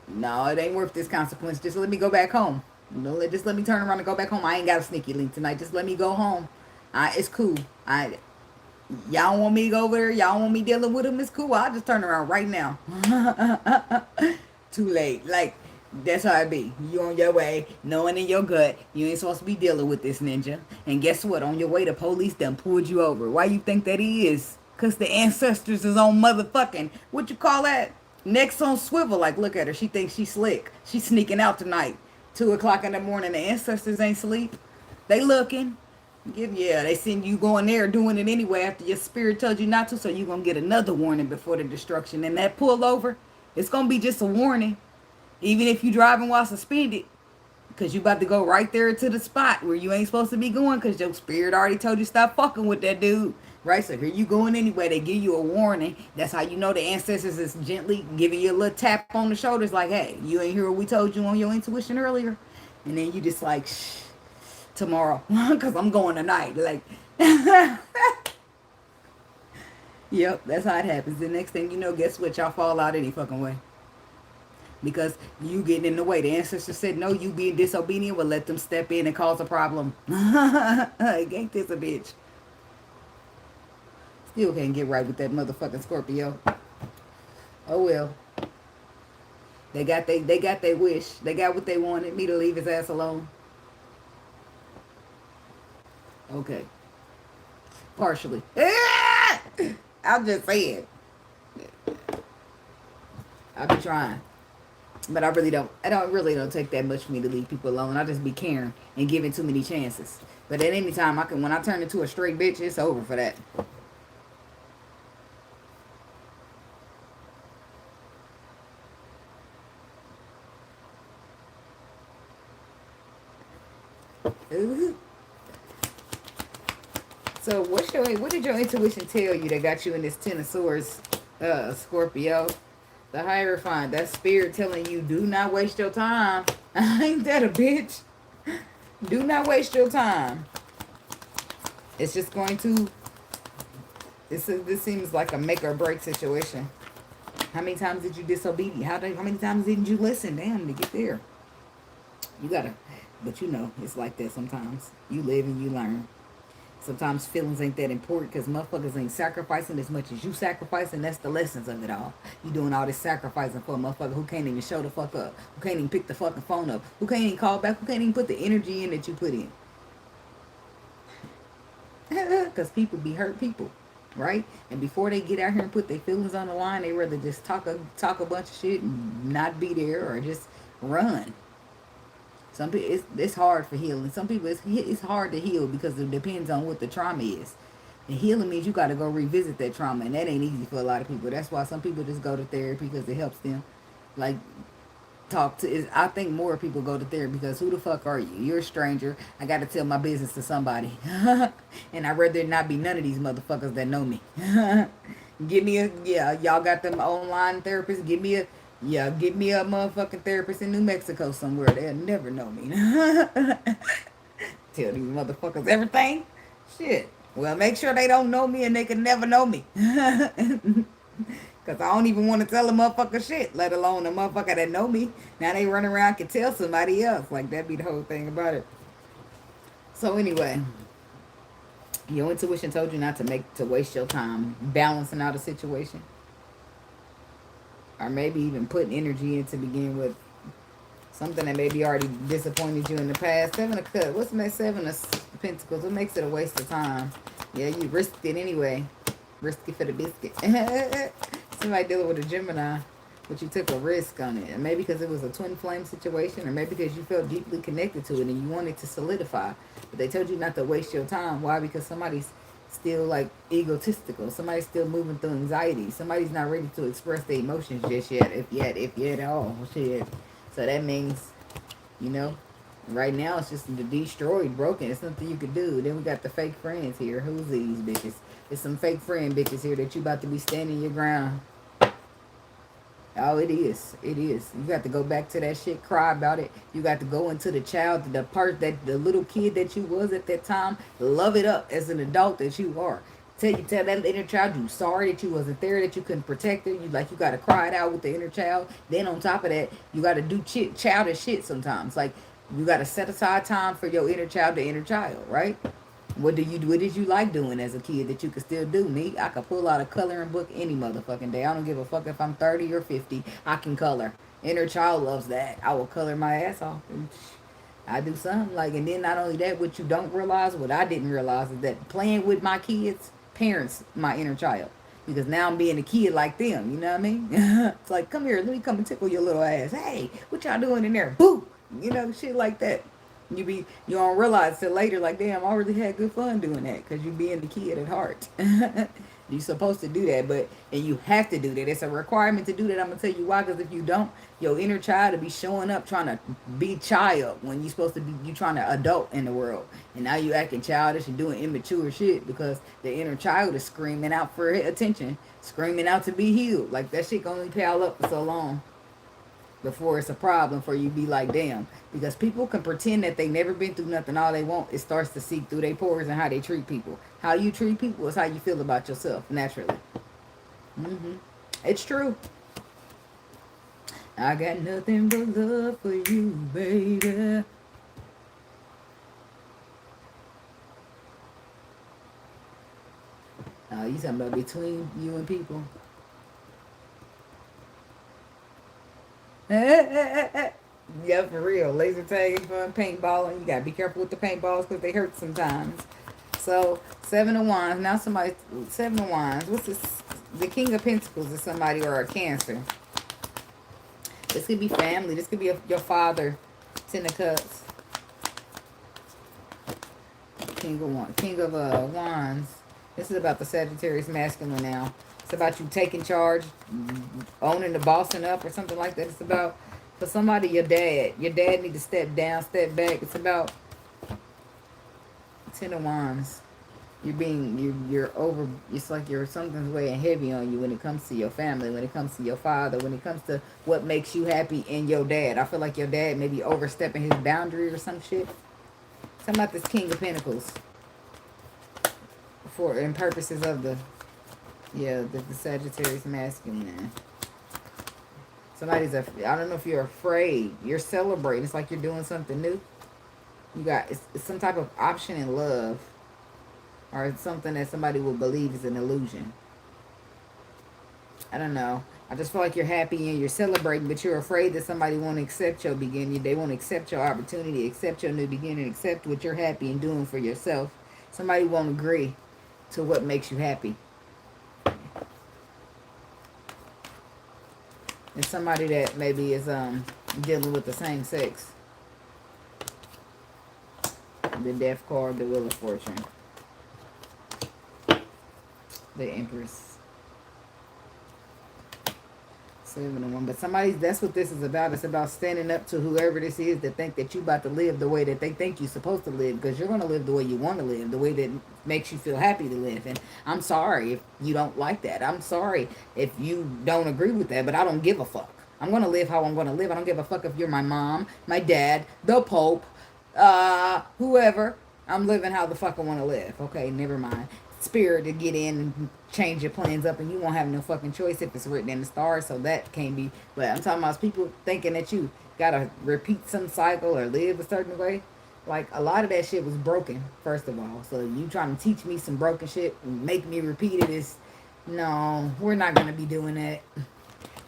[SPEAKER 1] it ain't worth this consequence. Just let me go back home. Just let me turn around and go back home. I ain't got a sneaky link tonight. Just let me go home. It's cool. Y'all want me to go over there? Y'all want me dealing with him? It's cool. I'll just turn around right now. Too late. Like, that's how it be. You on your way, knowing in your gut, you ain't supposed to be dealing with this ninja. And guess what? On your way, the police done pulled you over. Why you think that he is? Because the ancestors is on motherfucking, what you call that? Necks on swivel. Like, look at her. She thinks she's slick. She's sneaking out tonight. 2 o'clock in the morning. The ancestors ain't sleep. They looking. Yeah, they send you going there doing it anyway after your spirit told you not to. So you going to get another warning before the destruction. And that pull over, It's going to be just a warning. Even if you driving while suspended. Because you about to go right there to the spot where you ain't supposed to be going. Because your spirit already told you stop fucking with that dude. Right? So here you going anyway. They give you a warning. That's how you know the ancestors is gently giving you a little tap on the shoulders. Like, hey, you ain't hear what we told you on your intuition earlier. And then you just like, shh, tomorrow. Because I'm going tonight. Like, yep, that's how it happens. The next thing you know, guess what? Y'all fall out any fucking way. Because you getting in the way. The ancestors said, no, you being disobedient will let them step in and cause a problem. Ain't this a bitch? Still can't get right with that motherfucking Scorpio. Oh well. They got their wish. They got what they wanted. Me to leave his ass alone. Okay. Partially. I'm just saying. I be trying. But I really don't take that much for me to leave people alone. I just be caring and giving too many chances. But at any time when I turn into a straight bitch, it's over for that. Ooh. So what did your intuition tell you that got you in this Ten of Swords, Scorpio? The Hierophant, that spirit telling you, do not waste your time. Ain't that a bitch? Do not waste your time. It's just going to, this seems like a make or break situation. How many times did you disobedient? How many times didn't you listen? Damn, to get there. You gotta, but you know, it's like that sometimes. You live and you learn. Sometimes feelings ain't that important because motherfuckers ain't sacrificing as much as you sacrifice, and that's the lessons of it all. You doing all this sacrificing for a motherfucker who can't even show the fuck up, who can't even pick the fucking phone up, who can't even call back, who can't even put the energy in that you put in. Because people be hurt people, right? And before they get out here and put their feelings on the line, they rather just talk a bunch of shit and not be there or just run. Some people, it's hard for healing. Some people, it's hard to heal because it depends on what the trauma is. And healing means you got to go revisit that trauma, and that ain't easy for a lot of people. That's why some people just go to therapy because it helps them. Like, I think more people go to therapy because who the fuck are you? You're a stranger. I got to tell my business to somebody. And I'd rather not be none of these motherfuckers that know me. Give me y'all got them online therapists. Give me a motherfucking therapist in New Mexico somewhere. They'll never know me. Tell these motherfuckers everything. Shit. Well, make sure they don't know me and they can never know me. Because I don't even want to tell a motherfucker shit, let alone a motherfucker that know me. Now they run around can tell somebody else. Like, that'd be the whole thing about it. So anyway, your intuition told you not to waste your time balancing out a situation. Or maybe even putting energy in to begin with. Something that maybe already disappointed you in the past. Seven of Cups. What's my Seven of Pentacles? What makes it a waste of time? Yeah, you risked it anyway. Risk it for the biscuit. Somebody dealing with a Gemini, but you took a risk on it. And maybe because it was a twin flame situation, or maybe because you felt deeply connected to it and you wanted to solidify. But they told you not to waste your time. Why? Because somebody's still like egotistical. Somebody's still moving through anxiety. Somebody's not ready to express their emotions just yet, if yet at all. Shit. So that means, you know, right now it's just destroyed, broken. It's nothing you could do. Then we got the fake friends here. Who's these bitches? There's some fake friend bitches here that you about to be standing your ground. Oh, it is. It is. You got to go back to that shit, cry about it. You got to go into the child, the little kid that you was at that time, love it up as an adult that you are. Tell that inner child you sorry that you wasn't there, that you couldn't protect her. You got to cry it out with the inner child. Then on top of that, you got to do childish shit sometimes. Like, you got to set aside time for your inner child, the inner child, right? What did you like doing as a kid that you could still do? Me, I could pull out a coloring book any motherfucking day. I don't give a fuck if I'm 30 or 50. I can color. Inner child loves that. I will color my ass off. I do something like, and then not only that, what you don't realize, what I didn't realize is that playing with my kids parents my inner child. Because now I'm being a kid like them. You know what I mean? It's like, come here, let me come and tickle your little ass. Hey, what y'all doing in there? Boo! You know, shit like that. You don't realize till later, like, damn, I really had good fun doing that, because you being the kid at heart. And You're supposed to do that, and you have to do that. It's a requirement to do that. I'm going to tell you why, because if you don't, your inner child will be showing up trying to be child when you're supposed to be, you trying to adult in the world. And now you acting childish and doing immature shit because the inner child is screaming out for attention, screaming out to be healed. Like, that shit can only pile up for so long before it's a problem for you to be like, damn. Because people can pretend that they never been through nothing. All they want, it starts to seep through their pores and how they treat people. How you treat people is how you feel about yourself, naturally. It's true. I got nothing but love for you, baby. You talking about between you and people? Yeah, for real. Laser tag is fun. Paintballing. You gotta be careful with the paintballs because they hurt sometimes. So, 7 of Wands. Now somebody, 7 of Wands. What's this? The King of Pentacles is somebody or a Cancer. This could be family. This could be your father. 10 of Cups. King of Wands. This is about the Sagittarius masculine now. It's about you taking charge, owning the bossing up or something like that. It's about, for somebody, your dad. Your dad need to step down, step back. It's about 10 of Wands. You're over, it's like something's weighing heavy on you when it comes to your family, when it comes to your father, when it comes to what makes you happy in your dad. I feel like your dad may be overstepping his boundary or some shit. Something about this King of Pentacles. In purposes of the Sagittarius masculine. Somebody's, I don't know if you're afraid. You're celebrating. It's like you're doing something new. You got, it's some type of option in love. Or it's something that somebody will believe is an illusion. I don't know. I just feel like you're happy and you're celebrating, but you're afraid that somebody won't accept your beginning. They won't accept your opportunity, accept your new beginning, accept what you're happy and doing for yourself. Somebody won't agree to what makes you happy. It's somebody that maybe is dealing with the same sex. The Death card, the Wheel of Fortune. The Empress. 7 of 1. But somebody, that's what this is about. It's about standing up to whoever this is that think that you about to live the way that they think you're supposed to live. Because you're going to live the way you want to live. The way that makes you feel happy to live. And I'm sorry if you don't like that. I'm sorry if you don't agree with that. But I don't give a fuck. I'm going to live how I'm going to live. I don't give a fuck if you're my mom, my dad, the Pope, whoever. I'm living how the fuck I want to live. Okay, never mind. Spirit to get in and change your plans up, and you won't have no fucking choice if it's written in the stars, so that can't be. But I'm talking about people thinking that you gotta repeat some cycle or live a certain way. Like, a lot of that shit was broken, first of all. So you trying to teach me some broken shit and make me repeat it is, no, we're not gonna be doing that.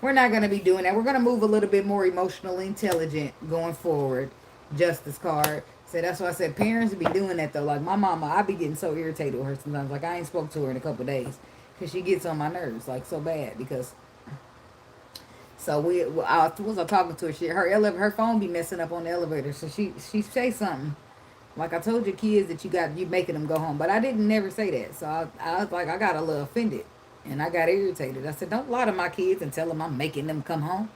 [SPEAKER 1] We're not gonna be doing that. We're gonna move a little bit more emotionally intelligent going forward. Justice card. So that's why I said parents be doing that though. Like my mama, I be getting so irritated with her sometimes. Like I ain't spoke to her in a couple of days because she gets on my nerves like so bad. Because so I was talking to her. Her phone be messing up on the elevator. So she say something like, I told your kids that you making them go home, but I didn't never say that. So I was like, I got a little offended and I got irritated. I said, don't lie to my kids and tell them I'm making them come home.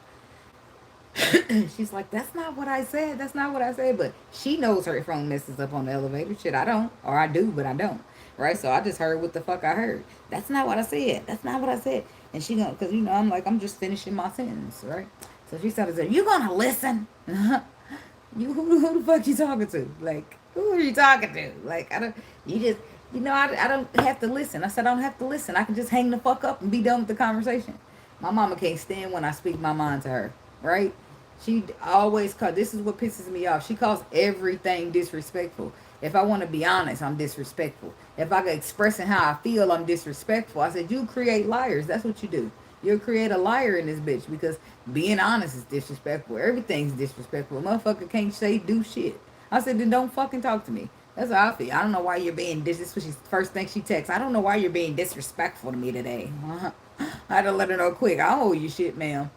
[SPEAKER 1] She's like, that's not what I said. That's not what I said. But she knows her phone messes up on the elevator. Shit, I don't. Or I do, but I don't. Right? So I just heard what the fuck I heard. That's not what I said. That's not what I said. And she gonna, because, I'm like, I'm just finishing my sentence, right? So she started, you gonna listen? Who the fuck you talking to? Like, who are you talking to? Like, I don't have to listen. I said, I don't have to listen. I can just hang the fuck up and be done with the conversation. My mama can't stand when I speak my mind to her, right? She always this is what pisses me off. She calls everything disrespectful. If I want to be honest, I'm disrespectful. If I can expressing how I feel, I'm disrespectful. I said, you create liars. That's what you do. You'll create a liar in this bitch because being honest is disrespectful. Everything's disrespectful. A motherfucker can't do shit. I said, then don't fucking talk to me. That's how I feel. I don't know why you're being this is what she first thing she texts. I don't know why you're being disrespectful to me today. I had to let her know quick. I owe you shit, ma'am.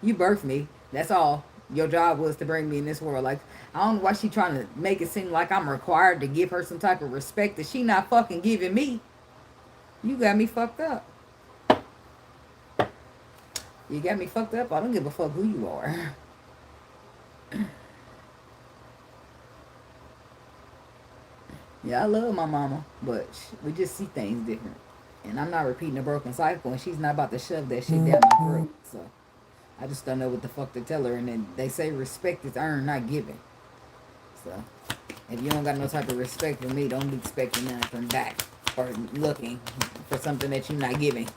[SPEAKER 1] You birthed me. That's all. Your job was to bring me in this world. Like, I don't know why she trying to make it seem like I'm required to give her some type of respect that she not fucking giving me. You got me fucked up. You got me fucked up. I don't give a fuck who you are. Yeah, I love my mama, but we just see things different. And I'm not repeating a broken cycle, and she's not about to shove that shit down my throat. So I just don't know what the fuck to tell her. And then they say respect is earned, not given. So if you don't got no type of respect for me, don't be expecting nothing back or looking for something that you're not giving.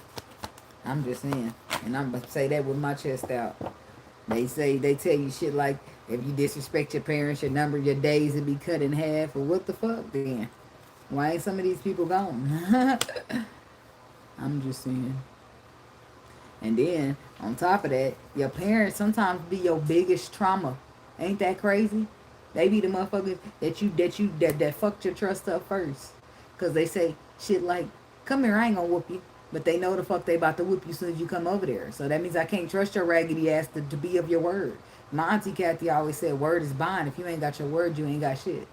[SPEAKER 1] I'm just saying. And I'm going to say that with my chest out. They tell you shit like, if you disrespect your parents, your days will be cut in half. Or what the fuck then? Why ain't some of these people gone? I'm just saying. And then, on top of that, your parents sometimes be your biggest trauma. Ain't that crazy? They be the motherfuckers that fucked your trust up first. Because they say shit like, come here, I ain't gonna whoop you. But they know the fuck they about to whoop you as soon as you come over there. So that means I can't trust your raggedy ass to be of your word. My auntie Kathy always said, word is bond. If you ain't got your word, you ain't got shit.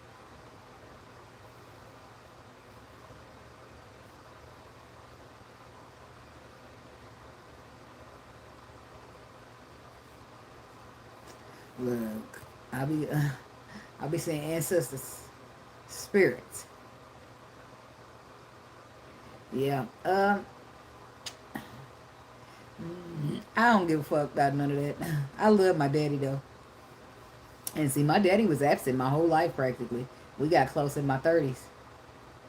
[SPEAKER 1] Look, I'll be saying ancestors, spirits. Yeah. I don't give a fuck about none of that. I love my daddy though. And see, my daddy was absent my whole life practically. We got close in my 30s.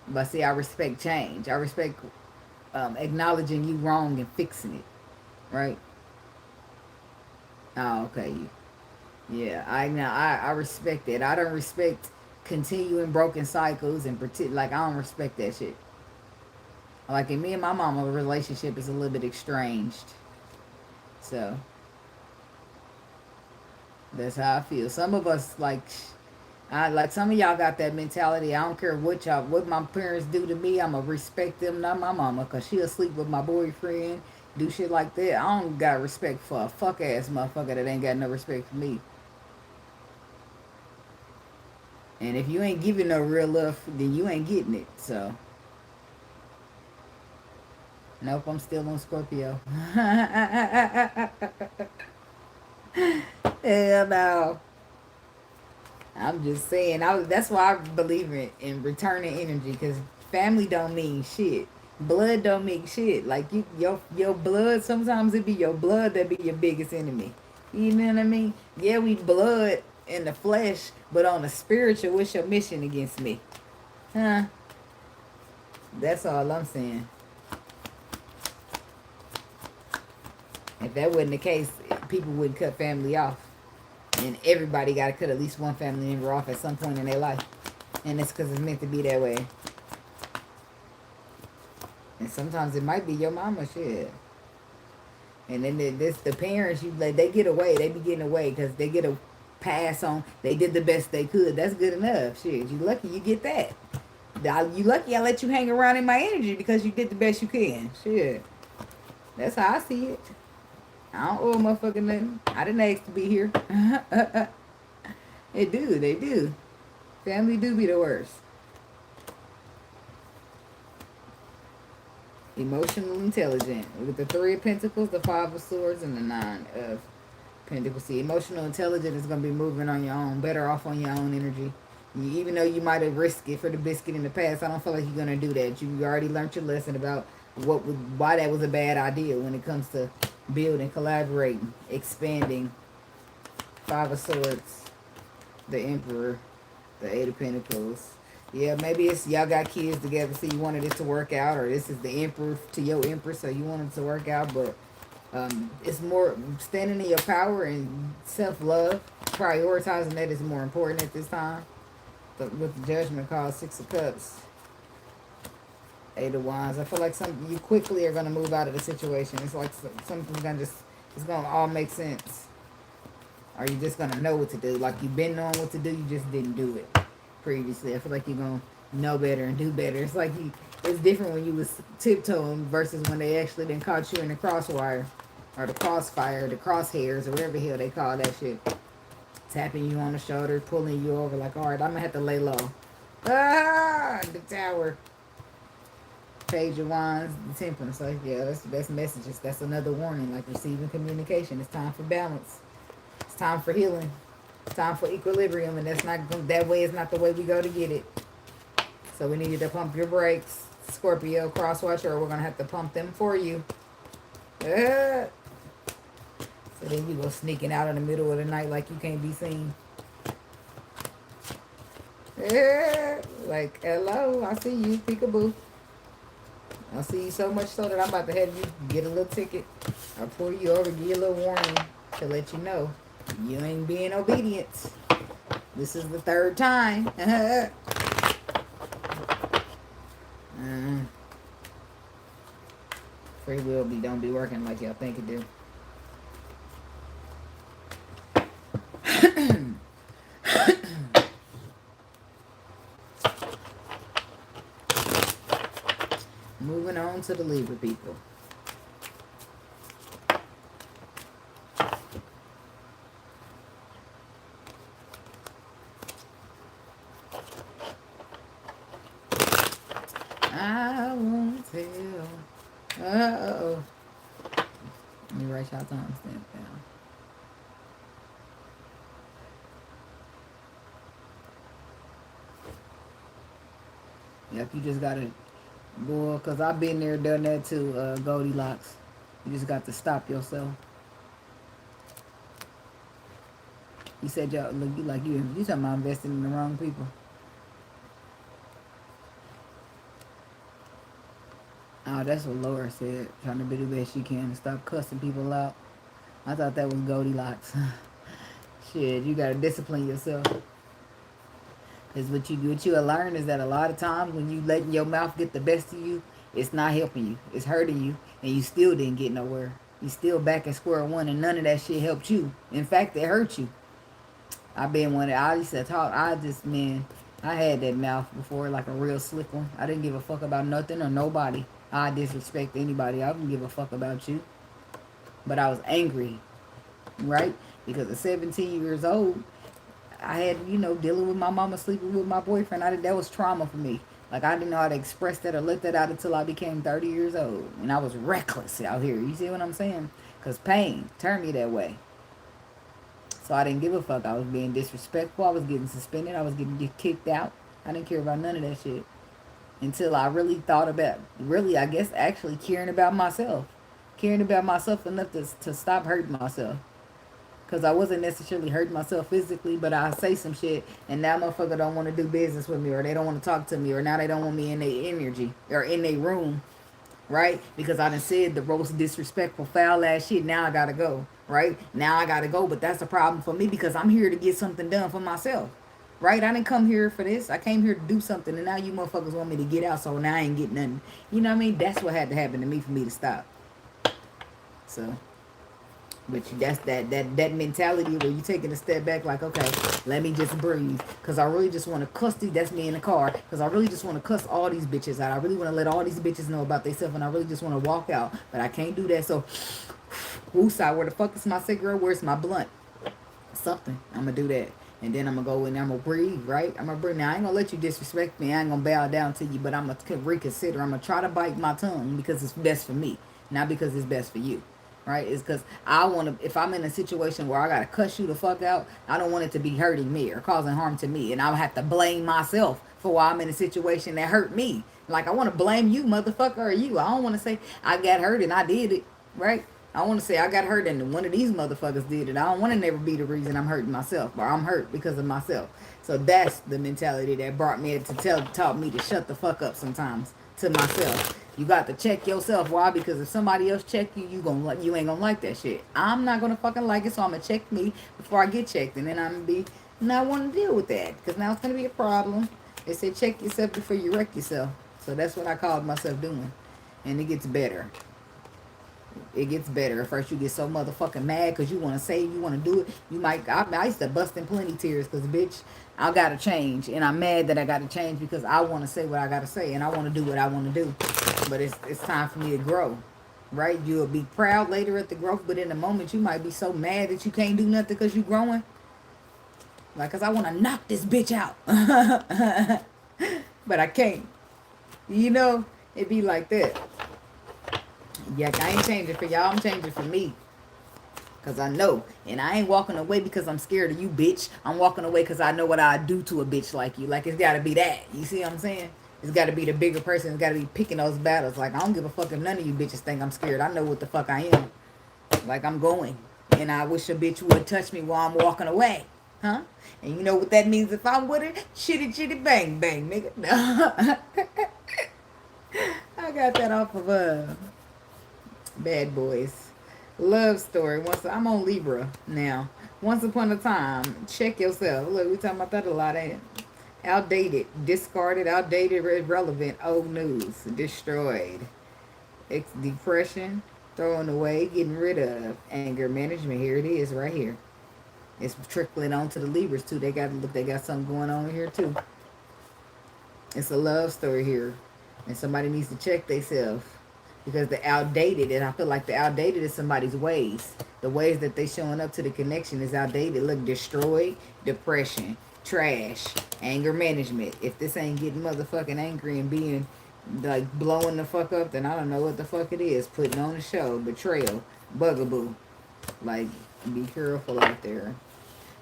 [SPEAKER 1] But see, I respect change. I respect acknowledging you wrong and fixing it. Right? Oh, okay. Yeah, I respect it. I don't respect continuing broken cycles and pretend like I don't respect that shit. Like in me and my mama, the relationship is a little bit estranged. So that's how I feel. Some of us like some of y'all got that mentality. I don't care what my parents do to me. I'ma respect them, not my mama, cause she'll sleep with my boyfriend, do shit like that. I don't got respect for a fuck ass motherfucker that ain't got no respect for me. And if you ain't giving no real love, then you ain't getting it. So nope, I'm still on Scorpio. Hell no. I'm just saying. That's why I believe in returning energy, because family don't mean shit. Blood don't mean shit. Like your blood. Sometimes it be your blood that be your biggest enemy. You know what I mean? Yeah, we blood in the flesh, but on the spiritual, what's your mission against me? Huh? That's all I'm saying. If that wasn't the case, people wouldn't cut family off. And everybody got to cut at least one family member off at some point in their life. And it's because it's meant to be that way. And sometimes it might be your mama, shit. And then the parents, they get away. They be getting away because they get a pass on. They did the best they could. That's good enough. Shit, you lucky you get that. You lucky I let you hang around in my energy because you did the best you can. Shit. That's how I see it. I don't owe a motherfucking nothing. I didn't ask to be here. They do. Family do be the worst. Emotional intelligent. With the 3 of Pentacles, the 5 of Swords, and the 9 of Pentacles. See, emotional intelligence is going to be moving on your own. Better off on your own energy. Even though you might have risked it for the biscuit in the past, I don't feel like you're going to do that. You already learned your lesson about why that was a bad idea when it comes to building, collaborating, expanding. 5 of Swords, the Emperor, the 8 of Pentacles. Yeah, maybe it's y'all got kids together, so you wanted it to work out, or this is the Emperor to your Empress, so you wanted it to work out, but it's more standing in your power and self-love. Prioritizing that is more important at this time. With the Judgment card, 6 of Cups, 8 of Wands. I feel like you quickly are going to move out of the situation. It's like something's going to it's going to all make sense. Or you're just going to know what to do. Like you've been knowing what to do, you just didn't do it previously. I feel like you're going to know better and do better. It's like it's different when you was tiptoeing versus when they actually then caught you in the crosswire. Or the crossfire, the crosshairs, or whatever the hell they call that shit. Tapping you on the shoulder, pulling you over like, alright, I'm going to have to lay low. Ah, the tower. Page of Wands, the Temperance. Like, yeah, that's messages. That's another warning. Like receiving communication. It's time for balance. It's time for healing. It's time for equilibrium, and that way is not the way we go to get it. So we need to pump your brakes, Scorpio, crosswatcher, or we're gonna have to pump them for you. So then you go sneaking out in the middle of the night like you can't be seen. Like, hello, I see you, peekaboo. I see you so much so that I'm about to have you get a little ticket. I'll pull you over, give you a little warning to let you know you ain't being obedient. This is the third time. Free will don't be working like y'all think it do. Moving on to the Libra people. I won't tell. Uh-oh. Let me write y'all timestamp down. Yep, you just gotta, boy, because I've been there, done that too, Goldilocks. You just got to stop yourself. You said y'all, look, you talking about investing in the wrong people. Oh, that's what Laura said. Trying to be the best she can and stop cussing people out. I thought that was Goldilocks. Shit, you gotta discipline yourself. Because what you will learn is that a lot of times when you letting your mouth get the best of you, it's not helping you. It's hurting you. And you still didn't get nowhere. You still back at square one and none of that shit helped you. In fact, it hurt you. I've been one that I used to talk. I had that mouth before, like a real slick one. I didn't give a fuck about nothing or nobody. I disrespect anybody. I didn't give a fuck about you. But I was angry, right? Because at 17 years old, I had, dealing with my mama, sleeping with my boyfriend. That was trauma for me. Like, I didn't know how to express that or let that out until I became 30 years old. And I was reckless out here. You see what I'm saying? Because pain turned me that way. So I didn't give a fuck. I was being disrespectful. I was getting suspended. I was getting kicked out. I didn't care about none of that shit. Until I really thought about, I guess, actually caring about myself. Caring about myself enough to stop hurting myself. Because I wasn't necessarily hurting myself physically, but I say some shit, and now motherfucker don't want to do business with me, or they don't want to talk to me, or now they don't want me in their energy, or in their room, right? Because I done said the most disrespectful, foul-ass shit, now I gotta go, right? Now I gotta go, but that's a problem for me, because I'm here to get something done for myself, right? I didn't come here for this. I came here to do something, and now you motherfuckers want me to get out, so now I ain't getting nothing. You know what I mean? That's what had to happen to me for me to stop. So... But that's that mentality where you taking a step back like, okay, let me just breathe. Because I really just want to cuss these, that's me in the car. Because I really just want to cuss all these bitches out. I really want to let all these bitches know about themselves. And I really just want to walk out. But I can't do that. So, woosah, where the fuck is my cigarette? Where's my blunt? Something. I'm going to do that. And then I'm going to go in there. I'm going to breathe, right? I'm going to breathe. Now, I ain't going to let you disrespect me. I ain't going to bow down to you. But I'm going to reconsider. I'm going to try to bite my tongue because it's best for me. Not because it's best for you. Right? It's because I want to, if I'm in a situation where I got to cuss you the fuck out, I don't want it to be hurting me or causing harm to me. And I'll have to blame myself for why I'm in a situation that hurt me. Like, I want to blame you, motherfucker, or you. I don't want to say I got hurt and I did it. Right? I want to say I got hurt and one of these motherfuckers did it. I don't want to never be the reason I'm hurting myself or I'm hurt because of myself. So that's the mentality that brought me to taught me to shut the fuck up sometimes to myself. You got to check yourself. Why? Because if somebody else check you, you ain't gonna like that shit. I'm not gonna fucking like it, so I'm gonna check me before I get checked, and then I'm gonna not want to deal with that because now it's gonna be a problem. They say check yourself before you wreck yourself. So that's what I called myself doing, and it gets better. It gets better. At first, you get so motherfucking mad because you want to say you want to do it. You might. I used to bust in plenty tears because, bitch, I got to change. And I'm mad that I got to change because I want to say what I got to say. And I want to do what I want to do. But it's time for me to grow. Right? You'll be proud later at the growth. But in the moment, you might be so mad that you can't do nothing because you're growing. Like, because I want to knock this bitch out. But I can't. You know? It be like that. Yeah, I ain't changing for y'all. I'm changing for me. Because I know. And I ain't walking away because I'm scared of you, bitch. I'm walking away because I know what I do to a bitch like you. Like, it's got to be that. You see what I'm saying? It's got to be the bigger person. It's got to be picking those battles. Like, I don't give a fuck if none of you bitches think I'm scared. I know what the fuck I am. Like, I'm going. And I wish a bitch would touch me while I'm walking away. Huh? And you know what that means if I'm with it? Shitty, shitty, bang, bang, nigga. I got that off of Bad Boys. Love story. I'm on Libra now. Once upon a time, check yourself. Look, we talking about that a lot, ain't it? Outdated, discarded, outdated, irrelevant, old news, destroyed. Depression, throwing away, getting rid of. Anger management. Here it is, right here. It's trickling on to the Libras too. They got something going on here too. It's a love story here, and somebody needs to check themselves. Because the outdated, and I feel like the outdated is somebody's ways. The ways that they showing up to the connection is outdated. Look, destroyed, depression, trash, anger management. If this ain't getting motherfucking angry and being like blowing the fuck up, then I don't know what the fuck it is. Putting on a show, betrayal, bugaboo. Like, be careful out there.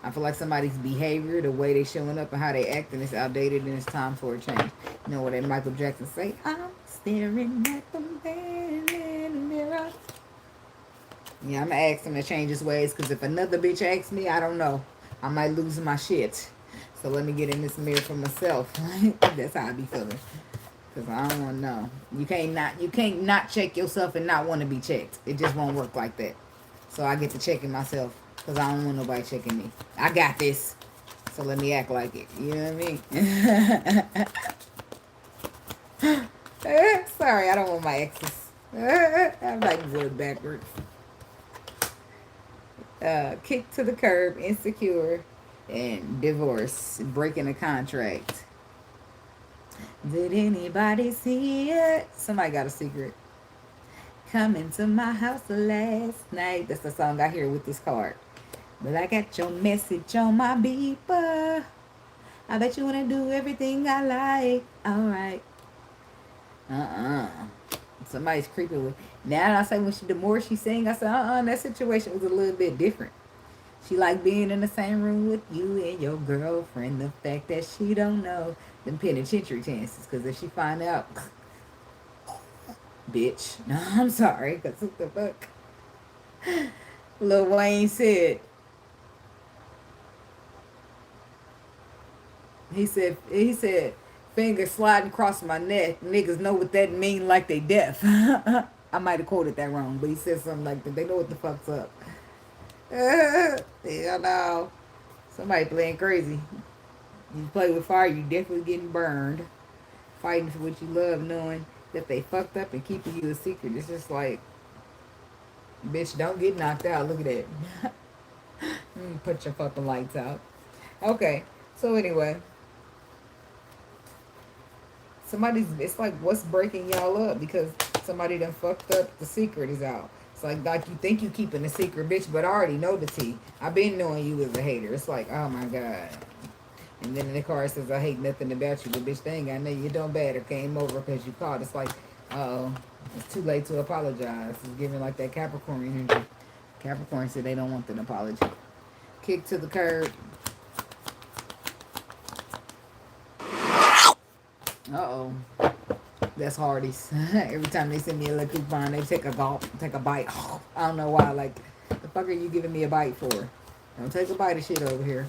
[SPEAKER 1] I feel like somebody's behavior, the way they showing up and how they acting is outdated and it's time for a change. You know what that Michael Jackson say? I'm staring at the man in the mirror. Yeah, I'm going to ask him to change his ways because if another bitch asks me, I don't know. I might lose my shit. So let me get in this mirror for myself. That's how I be feeling. Because I don't want to know. You can't not check yourself and not want to be checked. It just won't work like that. So I get to checking myself. Because I don't want nobody checking me. I got this. So let me act like it. You know what I mean? Sorry, I don't want my exes. I'm like going backwards. Kick to the curb, insecure, and divorce. Breaking a contract. Did anybody see it? Somebody got a secret. Coming to my house last night. That's the song I hear with this card. But I got your message on my beeper. I bet you want to do everything I like. Alright. Somebody's creeping with. Now I say the more she sing, I say, that situation was a little bit different. She like being in the same room with you and your girlfriend. The fact that she don't know them penitentiary chances. Because if she find out, bitch. No, I'm sorry. Because what the fuck? Lil Wayne said, He said, finger sliding across my neck. Niggas know what that mean like they deaf. I might have quoted that wrong, but he said something like that. They know what the fuck's up. Hell no. Somebody playing crazy. You play with fire, you definitely getting burned. Fighting for what you love, knowing that they fucked up and keeping you a secret. It's just like, bitch, don't get knocked out. Look at that. Put your fucking lights out. Okay, so anyway. It's like, what's breaking y'all up? Because somebody done fucked up, the secret is out. It's like you think you keeping the secret, bitch, but I already know the tea. I've been knowing you as a hater. It's like, oh my God. And then in the card says, I hate nothing about you, but bitch, they ain't got nothing. You done bad or came over because you called. It's like, it's too late to apologize. It's giving like that Capricorn energy. Capricorn said they don't want an apology. Kick to the curb. Uh-oh. That's Hardee's. Every time they send me a little coupon, they take a bite. I don't know why. Like, the fuck are you giving me a bite for? Don't take a bite of shit over here.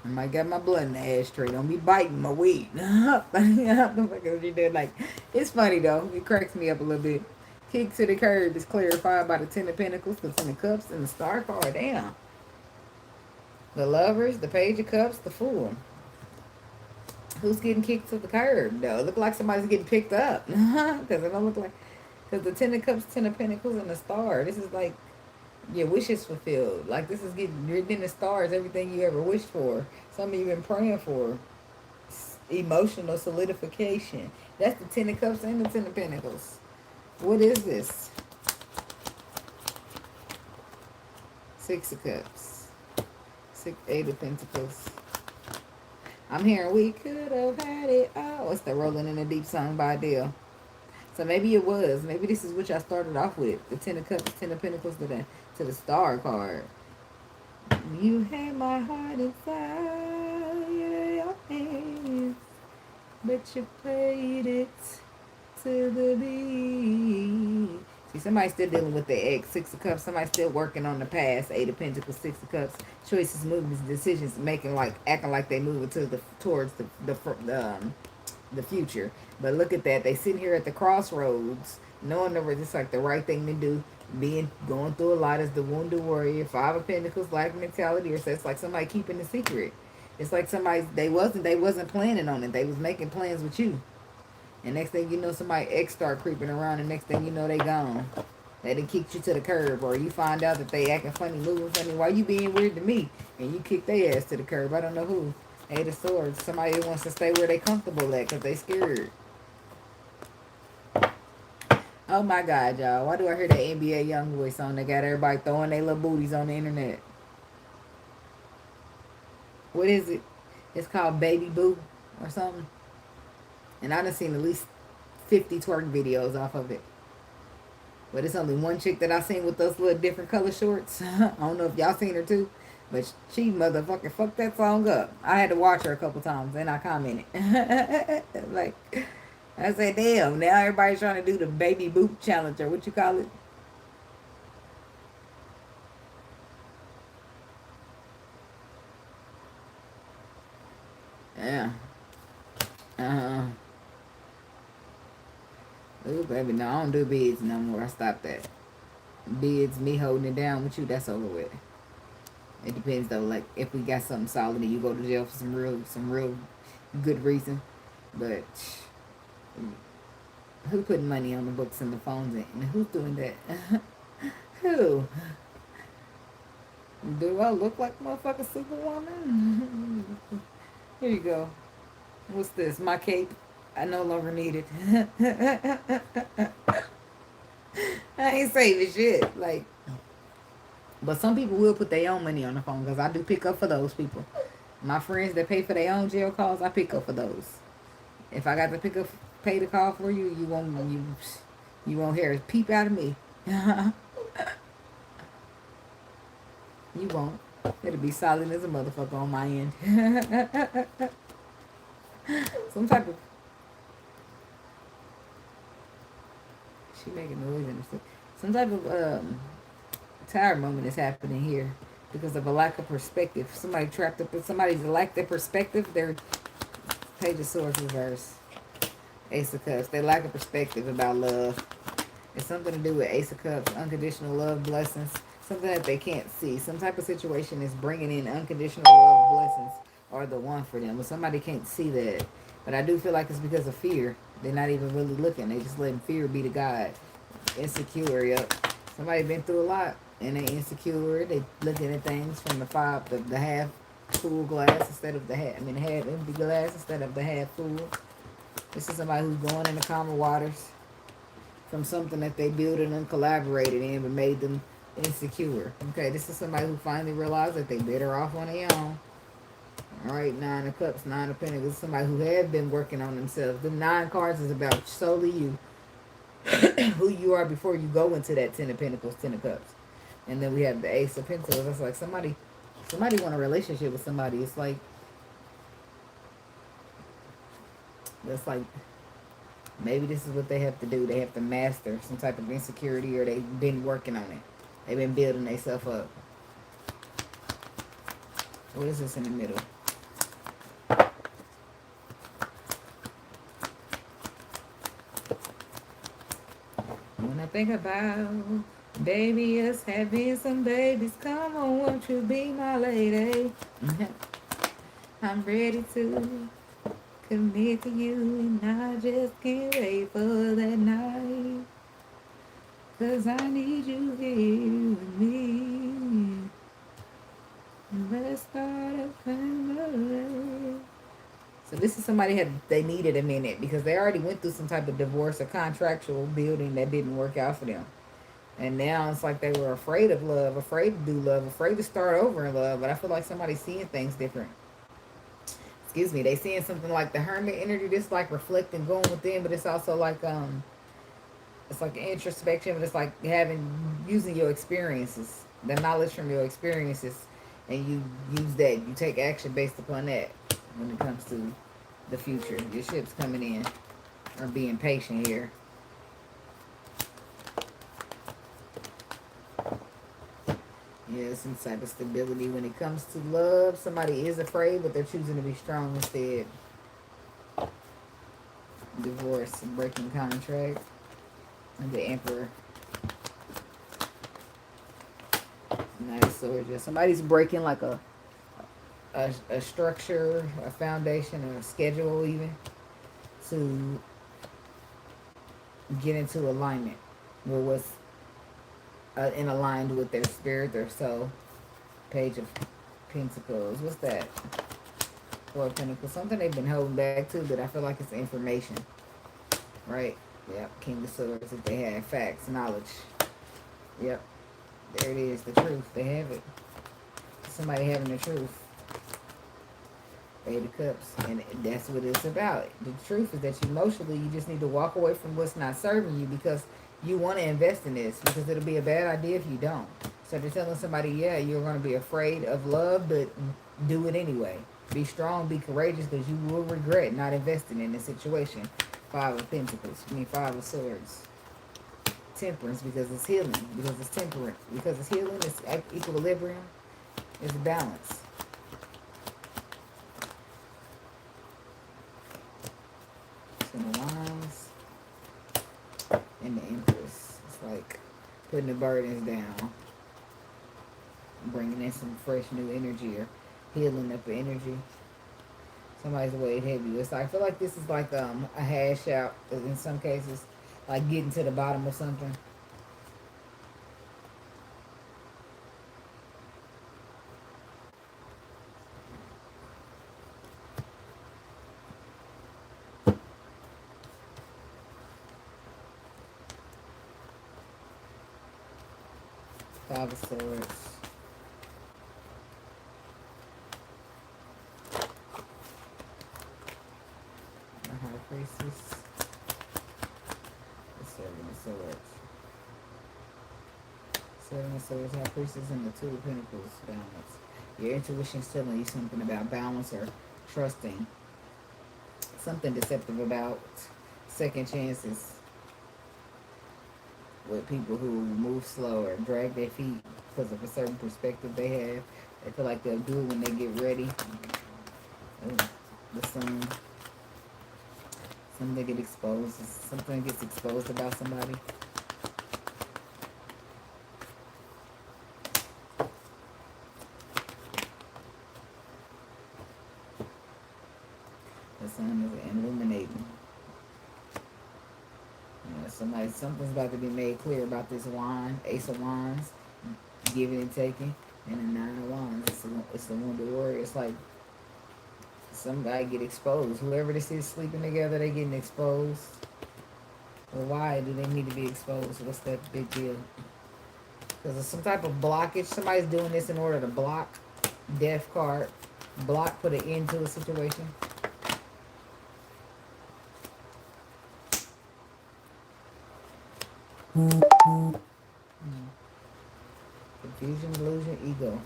[SPEAKER 1] I might get my blood in the ashtray. Don't be biting my weed. The fuck is you doing? Like, it's funny though. It cracks me up a little bit. Kick to the curb is clarified by the Ten of Pentacles, the Ten of Cups, and the Star card. Damn. The Lovers, the Page of Cups, the Fool. Who's getting kicked to the curb, though? It look like somebody's getting picked up. Because it don't look like... Because the Ten of Cups, Ten of Pentacles, and the Star. This is like your wishes fulfilled. Like, this is getting written in the stars, everything you ever wished for. Some of you been praying for. Emotional solidification. That's the Ten of Cups and the Ten of Pentacles. What is this? Six of Cups. Eight of Pentacles. I'm hearing we could have had it. Oh, it's the Rolling in the Deep song by Adele. So maybe it was. Maybe this is what y'all started off with. The Ten of Cups, Ten of Pentacles to the Star card. You had my heart inside your hands, but you played it to the beat. See, somebody's still dealing with the ex, Six of Cups. Somebody's still working on the past, Eight of Pentacles, Six of Cups. Choices, movements, decisions, making like acting like they moving towards the future. But look at that. They sitting here at the crossroads, knowing that it's like the right thing to do. Going through a lot as the wounded warrior. Five of Pentacles, lack mentality, or so it's like somebody keeping the secret. It's like they wasn't planning on it. They was making plans with you. And next thing you know, somebody ex start creeping around, and next thing you know, they gone. They done kicked you to the curb, or you find out that they acting funny, moving funny. Why you being weird to me? And you kick their ass to the curb. I don't know who. Eight of Swords. Somebody who wants to stay where they comfortable at because they scared. Oh my God, y'all. Why do I hear that NBA Youngboy song? They got everybody throwing their little booties on the internet. What is it? It's called Baby Boo or something. And I done seen at least 50 twerk videos off of it. But it's only one chick that I seen with those little different color shorts. I don't know if y'all seen her too. But she motherfucking fucked that song up. I had to watch her a couple times and I commented. Like, I said, damn, now everybody's trying to do the baby boot challenge or what you call it? Yeah. Ooh, baby, no, I don't do bids no more. I stopped that. Bids, me holding it down with you, that's over with. It depends though. Like if we got something solid and you go to jail for some real good reason. But who putting money on the books and the phones and who's doing that? Who? Do I look like motherfucking Superwoman? Here you go. What's this? My cape? I no longer need it. I ain't saving shit. Like, but some people will put their own money on the phone because I do pick up for those people. My friends that pay for their own jail calls, I pick up for those. If I got to pay the call for you, you won't hear a peep out of me. You won't. It'll be silent as a motherfucker on my end. Some type of... She making noise and stuff. Some type of tired moment is happening here because of a lack of perspective. Somebody trapped up in somebody's lack their perspective. Their Page of Swords reverse. Ace of Cups. They lack a perspective about love. It's something to do with Ace of Cups, unconditional love, blessings. Something that they can't see. Some type of situation is bringing in unconditional love, blessings, or the one for them. But somebody can't see that. But I do feel like it's because of fear. They're not even really looking. They just letting fear be the guide. Insecure, yep. Somebody been through a lot and they insecure. They looking at things from the half full glass instead of the half empty glass instead of the half full. This is somebody who's going in the calmer waters from something that they building and collaborated in but made them insecure. Okay, this is somebody who finally realized that they better off on their own. Alright, Nine of Cups, Nine of Pentacles. Somebody who have been working on themselves. The 9 cards is about solely you. Who you are before you go into that 10 of Pentacles, 10 of Cups. And then we have the Ace of Pentacles. That's like somebody want a relationship with somebody. It's like, that's like, maybe this is what they have to do. They have to master some type of insecurity or they've been working on it. They've been building themselves up. What is this in the middle? When I think about baby us having some babies, come on, won't you be my lady? I'm ready to commit to you and I just can't wait for that night. 'Cause I need you here with me. Let's start a family. So this is somebody they needed a minute because they already went through some type of divorce or contractual building that didn't work out for them. And now it's like they were afraid of love, afraid to do love, afraid to start over in love. But I feel like somebody's seeing things different. Excuse me, they seeing something like the Hermit energy. This like reflecting, going within, but it's also like It's like introspection, but it's like using your experiences, the knowledge from your experiences, and you use that. You take action based upon that when it comes to the future. Your ship's coming in, or being patient here. Yeah, some type of stability when it comes to love. Somebody is afraid, but they're choosing to be strong instead. Divorce, breaking contract, and the Emperor. Nice sword. Somebody's breaking like a structure, a foundation, or a schedule even to get into alignment with what's in aligned with their spirit, their soul. Page of Pentacles. What's that? Four of Pentacles. Something they've been holding back to, but I feel like it's information. Right? Yep. King of Swords. If they had facts, knowledge. Yep. There it is. The truth. They have it. Somebody having the truth. Eight of Cups. And that's what it's about. The truth is that emotionally, you just need to walk away from what's not serving you because you want to invest in this, because it'll be a bad idea if you don't. So they're telling somebody, yeah, you're going to be afraid of love, but do it anyway. Be strong, be courageous, because you will regret not investing in this situation. Five of Pentacles. Five of Swords. Temperance, because it's healing. Because it's temperance. Because it's healing, it's equilibrium. It's balance. Ten of Wands. And the Empress. It's like putting the burdens down. Bringing in some fresh new energy or healing up the energy. Somebody's weight heavy. It's like, I feel like this is like a hash out in some cases. Like getting to the bottom of something. Five of Swords. The High Priestess. The Seven of Swords. Seven of Swords, High Priestess, and the Two of Pentacles. Balance. Your intuition's telling you something about balance or trusting. Something deceptive about second chances. With people who move slow or drag their feet because of a certain perspective they have. They feel like they'll do it when they get ready. The Sun. Something get exposed. Something gets exposed about somebody. The Sun is illuminating. Something's about to be made clear about this wand. Ace of Wands, giving and taking, and the Nine of Wands. It's the wounded warrior. It's like some guy get exposed. Whoever this is sleeping together, they getting exposed. Well, why do they need to be exposed? What's that big deal? Because of some type of blockage. Somebody's doing this in order to block. Death card. Block, put an end to a situation. Confusion, delusion, ego,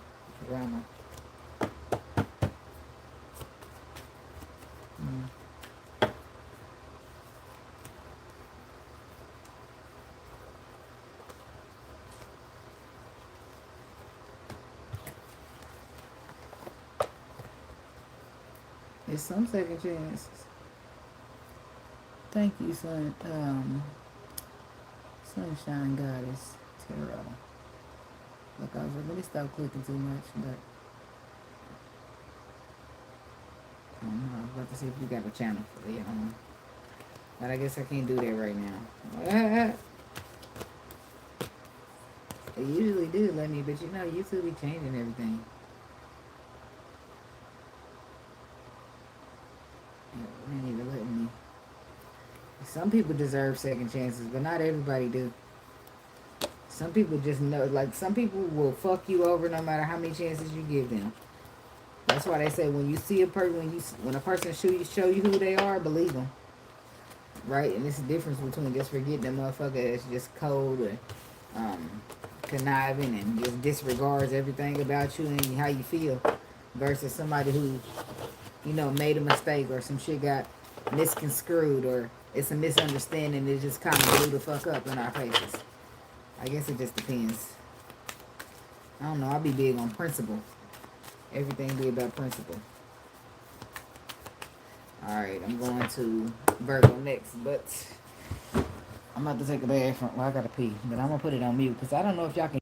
[SPEAKER 1] drama. There's some second chances. Thank you, Sunshine Goddess Tarot. Look, I was like, let me stop clicking too much, but I don't know. I was about to see if you got a channel for the but I guess I can't do that right now. They usually do let me, but you know, YouTube be changing everything. They ain't even letting me. Some people deserve second chances, but not everybody do. Some people just know, like some people will fuck you over no matter how many chances you give them. That's why they say when you see a person, when a person show you who they are, believe them. right? And it's the difference between just forgetting a motherfucker that's just cold or conniving and just disregards everything about you and how you feel, versus somebody who, you know, made a mistake or some shit got misconstrued or it's a misunderstanding that just kind of blew the fuck up in our faces. I guess it just depends. I don't know. I'll be big on principle. Everything be about principle. Alright, I'm going to Virgo next, but I'm about to take a bath. Well, I gotta pee, but I'm gonna put it on mute because I don't know if y'all can.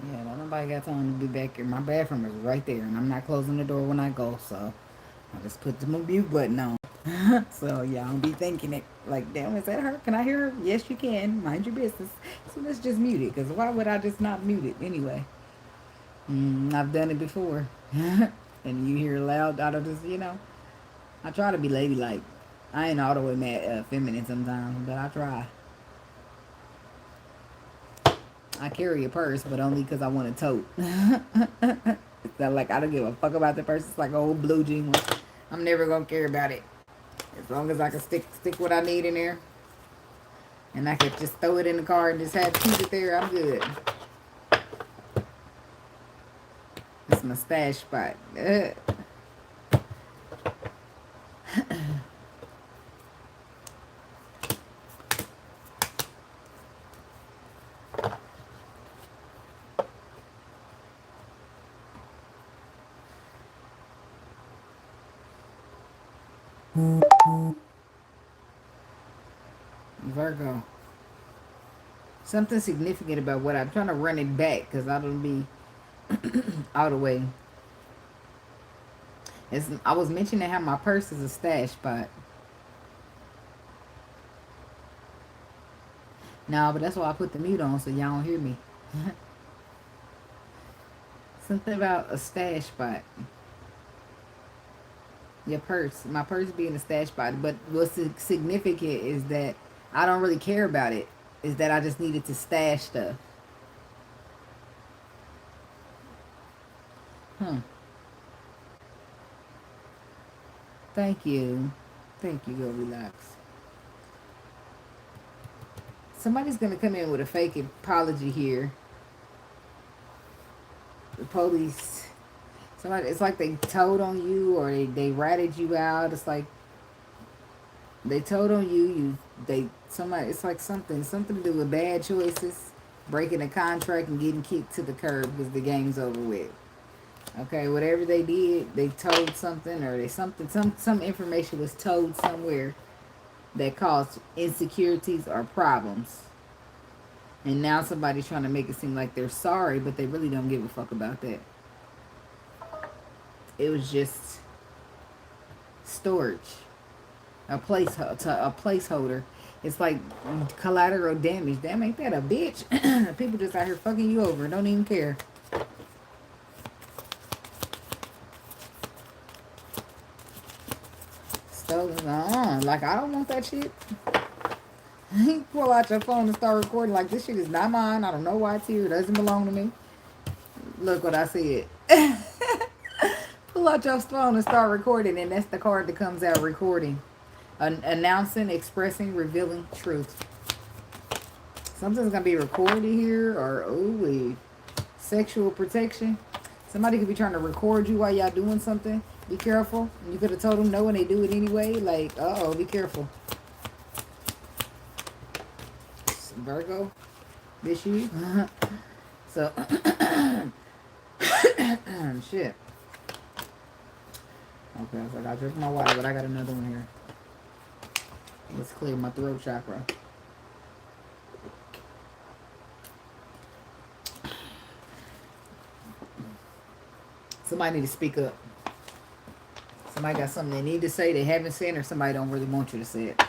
[SPEAKER 1] Yeah, don't nobody got time to be back here. My bathroom is right there, and I'm not closing the door when I go, so I just put the mute button on. So y'all don't be thinking it like, damn, is that her? Can I hear her? Yes, you can. Mind your business. So let's just mute it, because why would I just not mute it anyway? I've done it before. And you hear loud out of this, you know. I try to be ladylike. I ain't all the way mad, feminine sometimes, but I try. I carry a purse, but only because I want a tote. It's not like I don't give a fuck about the purse. It's like an old blue jean one. I'm never gonna care about it. As long as I can stick what I need in there. And I could just throw it in the car and just have keep it there, I'm good. It's my stash spot. Virgo. Something significant about what I'm trying to run it back because I don't be all the way. I was mentioning how my purse is a stash spot. No, but that's why I put the mute on so y'all don't hear me. Something about a stash spot. Your purse. My purse being a stash spot. But what's significant is that I don't really care about it. Is that I just needed to stash stuff. Thank you. Thank you. Go relax. Somebody's going to come in with a fake apology here. The police. Somebody, it's like they told on you or they ratted you out. It's like they told on you. Somebody. It's like something to do with bad choices, breaking a contract and getting kicked to the curb because the game's over with. Okay, whatever they did, they told something or some information was told somewhere that caused insecurities or problems. And now somebody's trying to make it seem like they're sorry, but they really don't give a fuck about that. It was just storage, a placeholder. It's like collateral damage. Damn, ain't that a bitch? People just out here fucking you over. Don't even care. show. Like, I don't want that shit. Pull out your phone and start recording. Like, this shit is not mine. I don't know why it's here. It doesn't belong to me. Look what I said. Pull out your phone and start recording. And that's the card that comes out, recording. Announcing, expressing, revealing truth. Something's going to be recorded here. Or, ooh, sexual protection. Somebody could be trying to record you while y'all doing something. Be careful. You could have told them no and they do it anyway. Like, uh-oh, be careful. Virgo. This you? So, shit. Okay, so I got drink my water, but I got another one here. Let's clear my throat chakra. Somebody need to speak up. Somebody got something they need to say they haven't said, or somebody don't really want you to say it.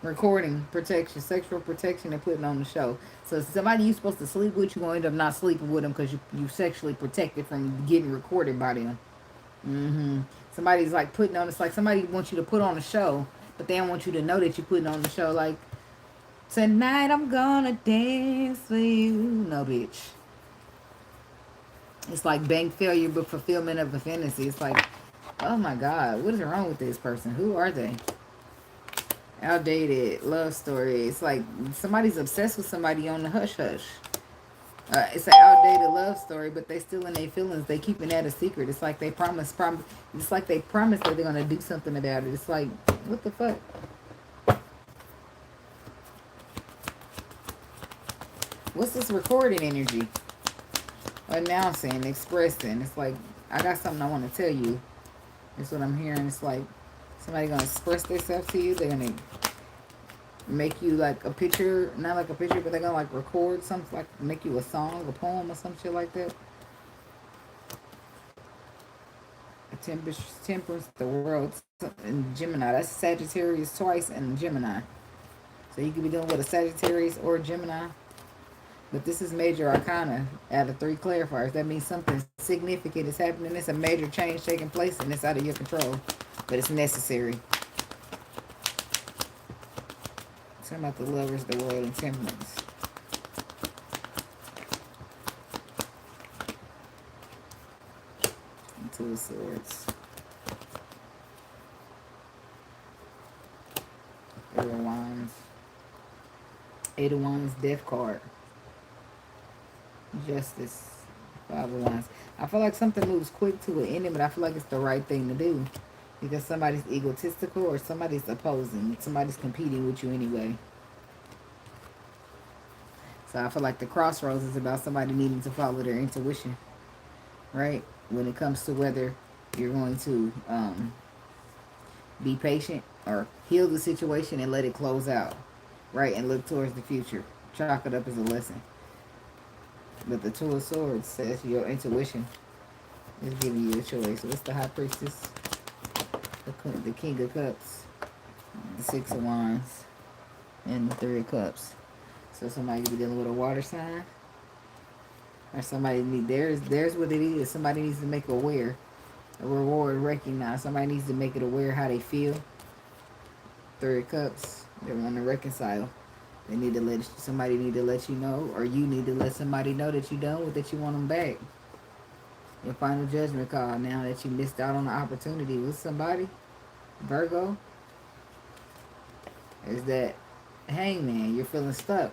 [SPEAKER 1] Recording, protection, sexual protection, they're putting on the show. So somebody you're supposed to sleep with, you're going to end up not sleeping with them because you sexually protected from getting recorded by them. Somebody's like putting on, it's like somebody wants you to put on a show, but they don't want you to know that you're putting on the show. Like, tonight I'm gonna dance for you. No, bitch. It's like bank failure, but fulfillment of a fantasy. It's like, oh my God, what is wrong with this person? Who are they? Outdated love story. It's like somebody's obsessed with somebody on the hush hush. It's an outdated love story, but they still in their feelings. They keeping that a secret. It's like they promise. It's like they promise that they're gonna do something about it. It's like, what the fuck? What's this recording energy? Announcing, expressing. It's like, I got something I want to tell you. That's what I'm hearing. It's like somebody gonna express themselves to you. They're gonna make you like a picture, not like a picture, but they're gonna like record something, like make you a song, a poem, or some shit like that. Temperance, the world, in Gemini. That's Sagittarius twice and Gemini. So you could be dealing with a Sagittarius or a Gemini. But this is major arcana out of 3 clarifiers. That means something significant is happening. It's a major change taking place and it's out of your control. But it's necessary. Talking about the lovers, the world, and temperance. And 2 of Swords. 8 of Wands. 8 of Wands, Death card. Justice. 5 of Wands. I feel like something moves quick to an ending, but I feel like it's the right thing to do. Because somebody's egotistical or somebody's opposing. Somebody's competing with you anyway. So I feel like the crossroads is about somebody needing to follow their intuition. Right? When it comes to whether you're going to be patient or heal the situation and let it close out. Right? And look towards the future. Chalk it up as a lesson. But the 2 of Swords says your intuition is giving you a choice. What's the High Priestess? The King of Cups. The 6 of Wands. And the 3 of Cups. So somebody could be dealing with a water sign. Or somebody need, there's what it is. Somebody needs to make aware. A reward recognized. Somebody needs to make it aware how they feel. 3 of Cups. They want to reconcile. They need to let, somebody need to let you know, or you need to let somebody know that you done with, that you want them back. Your final judgment call now that you missed out on the opportunity with somebody. Virgo. Is that Hangman. You're feeling stuck.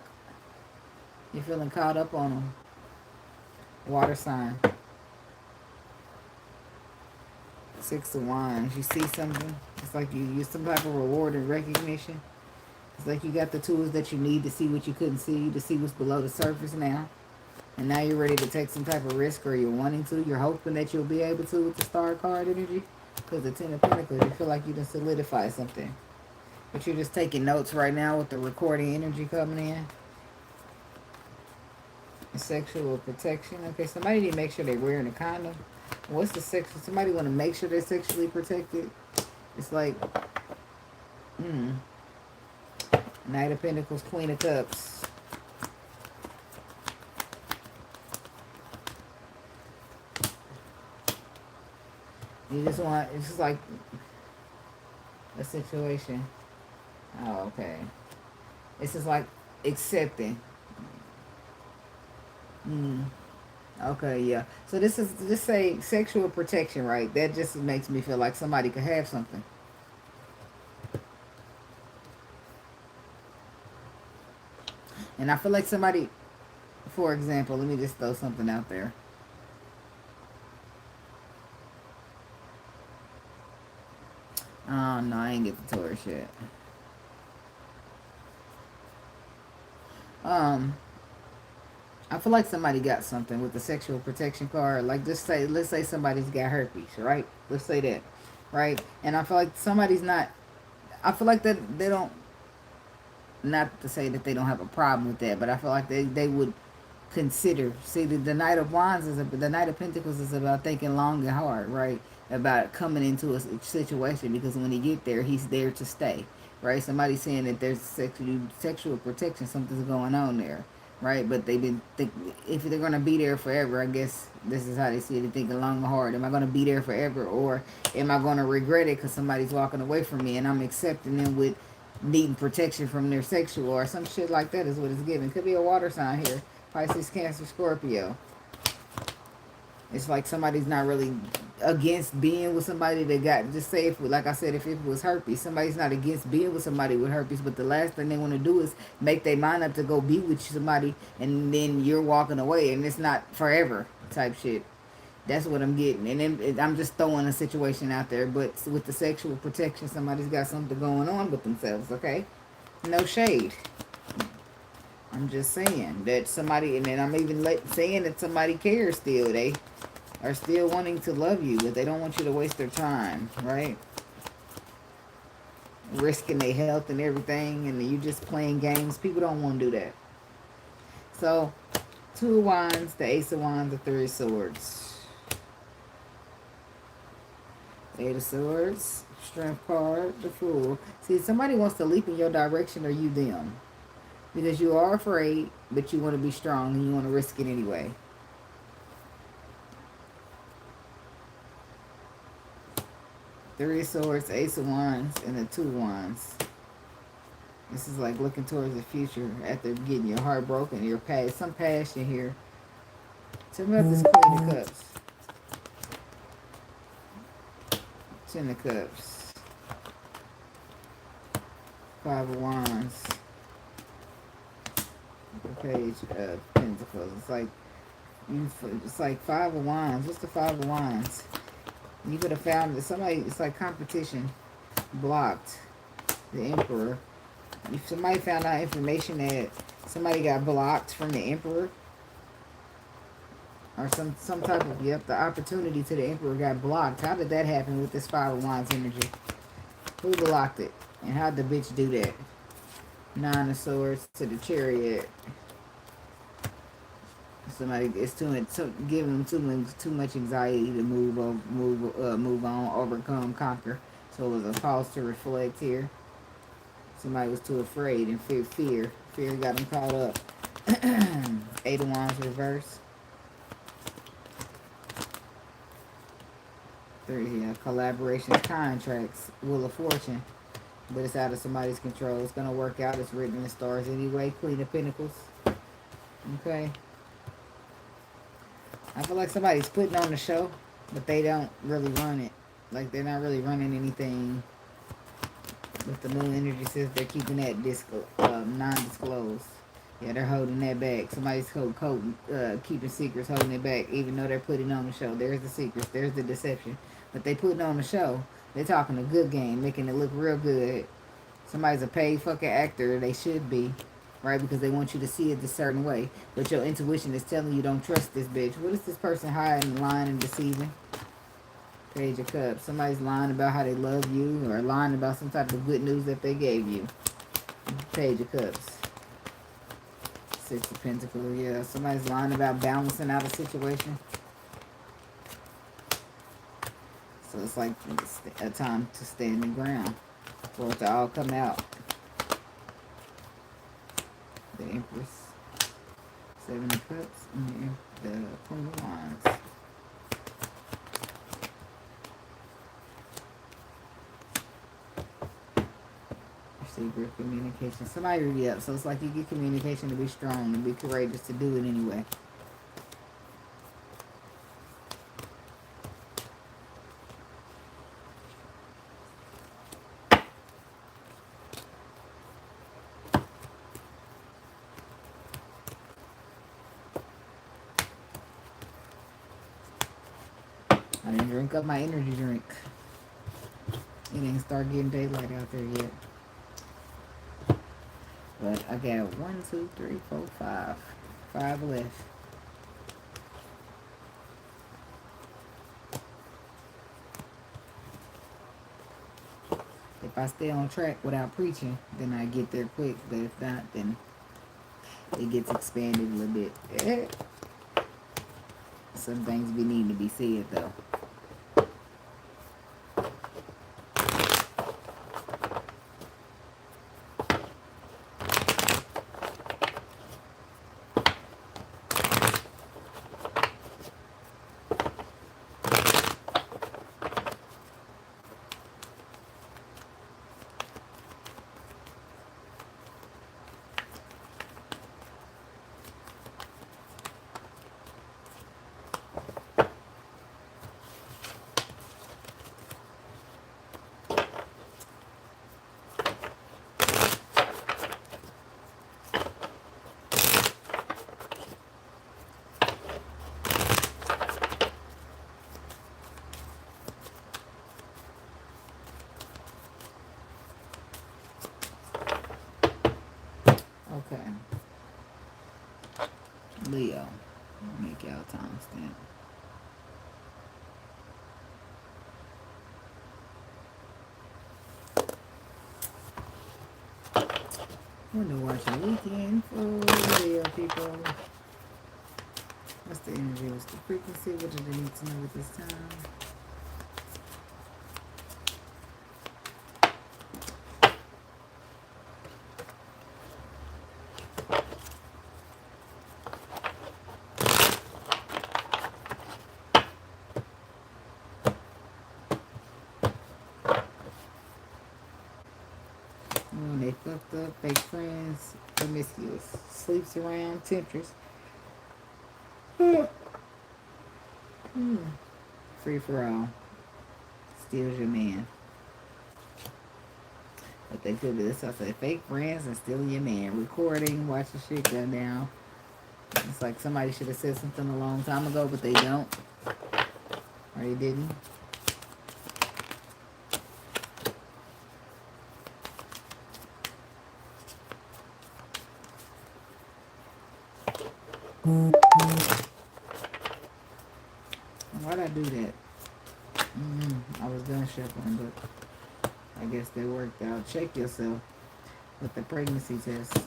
[SPEAKER 1] You're feeling caught up on them. Water sign. 6 of Wands. You see something. It's like you use some type of reward and recognition. It's like you got the tools that you need to see what you couldn't see, to see what's below the surface now. And now you're ready to take some type of risk, or you're wanting to. You're hoping that you'll be able to with the Star card energy. Because the 10 of Pentacles, you feel like you can solidify something. But you're just taking notes right now with the recording energy coming in. Sexual protection. Okay, somebody need to make sure they're wearing a condom. What's the sexual? Somebody want to make sure they're sexually protected. It's like, Knight of Pentacles, Queen of Cups. You just want, it's just like, a situation. Oh, okay. This is like accepting. Okay, yeah. So this is just say sexual protection, right? That just makes me feel like somebody could have something. And I feel like somebody, for example, let me just throw something out there. Oh no, I ain't get the Taurus yet. Um, I feel like somebody got something with the sexual protection card. Like, just say, let's say somebody's got herpes, right? Let's say that, right? And I feel like somebody's not. I feel like that they don't. Not to say that they don't have a problem with that, but I feel like they would consider. See, the Knight of Wands the Knight of Pentacles is about thinking long and hard, right? About coming into a situation, because when he get there, he's there to stay, right? Somebody's saying that there's sexual protection, something's going on there, right? But they've been if they're gonna be there forever, I guess this is how they see it. They're thinking long and hard. Am I gonna be there forever, or am I gonna regret it because somebody's walking away from me and I'm accepting them with needing protection from their sexual or some shit like that is what it's giving. Could be a water sign here. Pisces, Cancer, Scorpio. It's like somebody's not really against being with somebody that got, just say, if, like I said, if it was herpes, somebody's not against being with somebody with herpes, but the last thing they want to do is make their mind up to go be with somebody, and then you're walking away, and it's not forever type shit. That's what I'm getting. And then I'm just throwing a situation out there, but with the sexual protection, somebody's got something going on with themselves, okay? No shade. I'm just saying that somebody, and then I'm even saying that somebody cares still. They are still wanting to love you, but they don't want you to waste their time, right? Risking their health and everything, and you just playing games. People don't want to do that. So, Two of Wands, the Ace of Wands, the Three of Swords. Eight of Swords, Strength card, the Fool. See, somebody wants to leap in your direction, or you them. Because you are afraid, but you want to be strong and you want to risk it anyway. Three of Swords, Ace of Wands, and the Two of Wands. This is like looking towards the future after getting your heart broken, your past, some passion here. Tell me about this Queen of Cups. Ten of Cups. Five of Wands. The Page of Pentacles. It's like Five of Wands. What's the Five of Wands? You could have found that somebody, it's like competition. Blocked. The Emperor. If somebody found out information that somebody got blocked from the Emperor, or some type of, yep, the opportunity to the Emperor got blocked. How did that happen with this Five of Wands energy? Who blocked it? And how'd the bitch do that? Nine of Swords to the Chariot. Somebody, it's giving them too much anxiety to move on, overcome, conquer. So it was a pause to reflect here. Somebody was too afraid and fear got them caught up. Eight of Wands reverse. Three, collaboration, contracts, Wheel of Fortune. But it's out of somebody's control. It's going to work out. It's written in the stars anyway. Queen of Pentacles. Okay. I feel like somebody's putting on the show, but they don't really run it. Like, they're not really running anything. With the moon energy says they're keeping that non-disclosed. Yeah, they're holding that back. Somebody's keeping secrets, holding it back, even though they're putting on the show. There's the secrets. There's the deception. But they putting on the show. They're talking a good game, making it look real good. Somebody's a paid fucking actor. They should be, right? Because they want you to see it a certain way. But your intuition is telling you don't trust this bitch. What is this person hiding, lying, and deceiving? Page of Cups. Somebody's lying about how they love you, or lying about some type of good news that they gave you. Page of Cups. Six of Pentacles. Yeah, somebody's lying about balancing out a situation. So it's like a time to stand the ground for it to all come out. The Empress. Seven of Cups. And the Queen of Wands. secret communication. Somebody read up. So it's like you get communication to be strong and be courageous to do it anyway. I didn't drink up my energy drink. It ain't start getting daylight out there yet. But I got 1, 2, 3, 4, 5. 5 left. If I stay on track without preaching, then I get there quick. But if not, then it gets expanded a little bit. Some things be needing to be said though. Okay. Leo. Make y'all timestamp. We're gonna watch a weekend for Leo people. What's the energy? What's the frequency? What do they need to know at this time? They fucked up, fake friends, promiscuous, sleeps around, temptress. Free for all. Steals your man. But they could be this. I say fake friends and stealing your man. Recording, watching shit go down. It's like somebody should have said something a long time ago, but they don't. Or they didn't. Why'd I do that? I was done shuffling, but I guess they worked out. Check yourself with the pregnancy test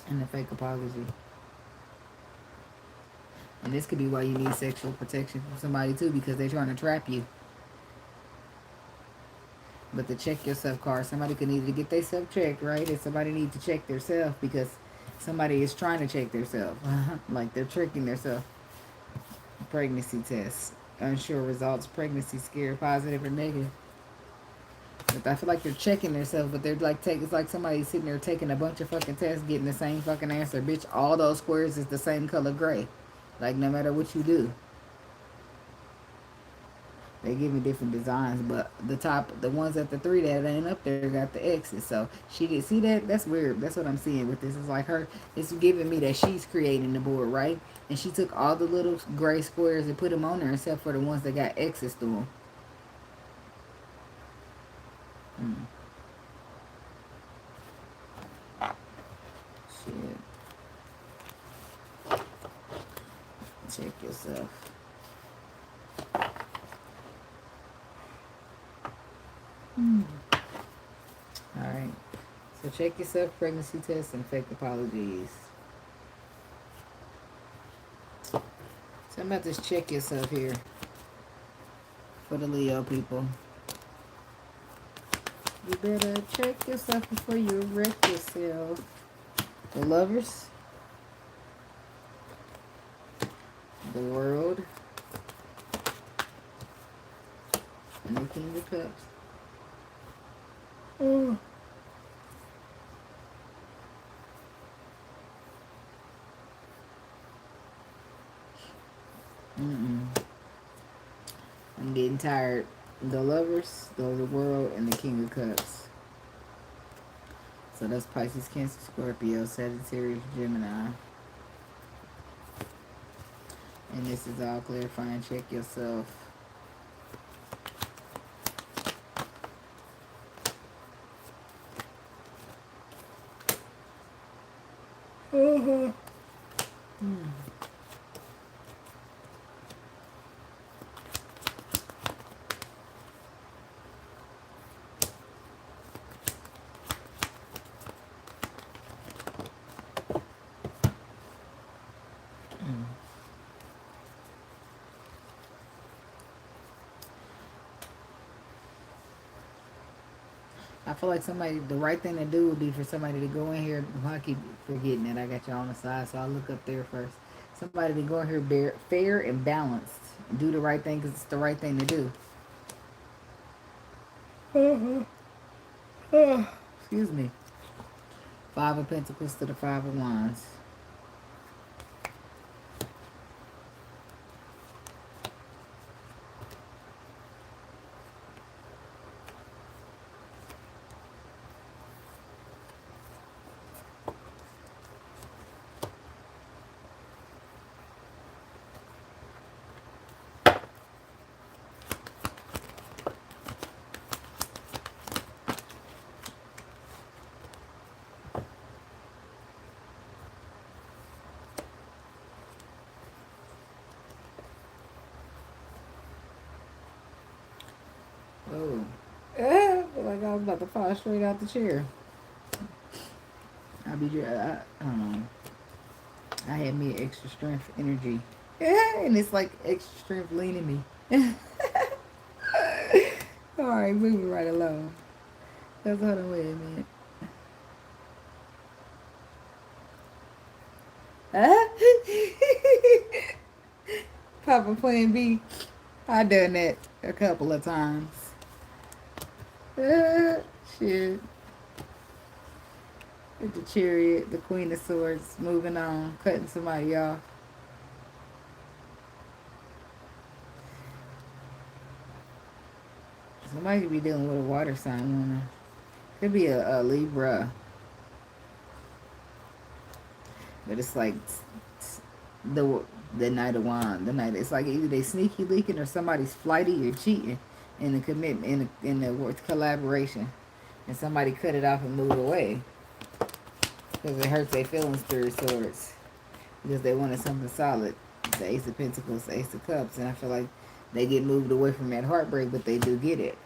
[SPEAKER 1] and the fake apology. And this could be why you need sexual protection from somebody too, because they're trying to trap you. But the check yourself card, somebody could need to get themselves checked, right? And somebody need to check themselves because somebody is trying to check themselves. Like they're tricking themselves. Pregnancy test. Unsure results. Pregnancy scare, positive or negative. But I feel like they're checking themselves, but they're like it's like somebody sitting there taking a bunch of fucking tests, getting the same fucking answer. Bitch, all those squares is the same color gray. Like no matter what you do. They give me different designs, but the ones at the 3 that ain't up there got the X's. So she did see that. That's weird. That's what I'm seeing with this. It's like it's giving me that she's creating the board, right? And she took all the little gray squares and put them on there, except for the ones that got X's through them. Shit. Check yourself. Alright. So check yourself, pregnancy test, and fake apologies. So I'm about to check yourself here for the Leo people. You better check yourself before you wreck yourself. The Lovers. The World. And the King of Cups. Oh. I'm getting tired. The Lovers, the World, and the King of Cups. So that's Pisces, Cancer, Scorpio, Sagittarius, Gemini. And this is all clarifying. Check yourself. I feel like the right thing to do would be for somebody to go in here. I keep forgetting it. I got you on the side, so I'll look up there first. Somebody to go in here fair and balanced. Do the right thing because it's the right thing to do. Excuse me. 5 of Pentacles to the 5 of Wands. Oh. I feel like I was about to fall straight out the chair. I had me extra strength energy. And it's like extra strength leaning me. Alright, moving right along. Let's hold on, wait a minute. Papa Plan B. I done that a couple of times. Shit. With the Chariot, the Queen of Swords, moving on, cutting somebody off. Somebody could be dealing with a water sign woman. Could be a Libra. But it's like the Knight of Wands. It's like either they sneaky leaking or somebody's flighty or cheating in the commitment, in the collaboration. And somebody cut it off and moved away. Because it hurts their feelings through swords. Because they wanted something solid. It's the Ace of Pentacles, the Ace of Cups. And I feel like they get moved away from that heartbreak, but they do get it.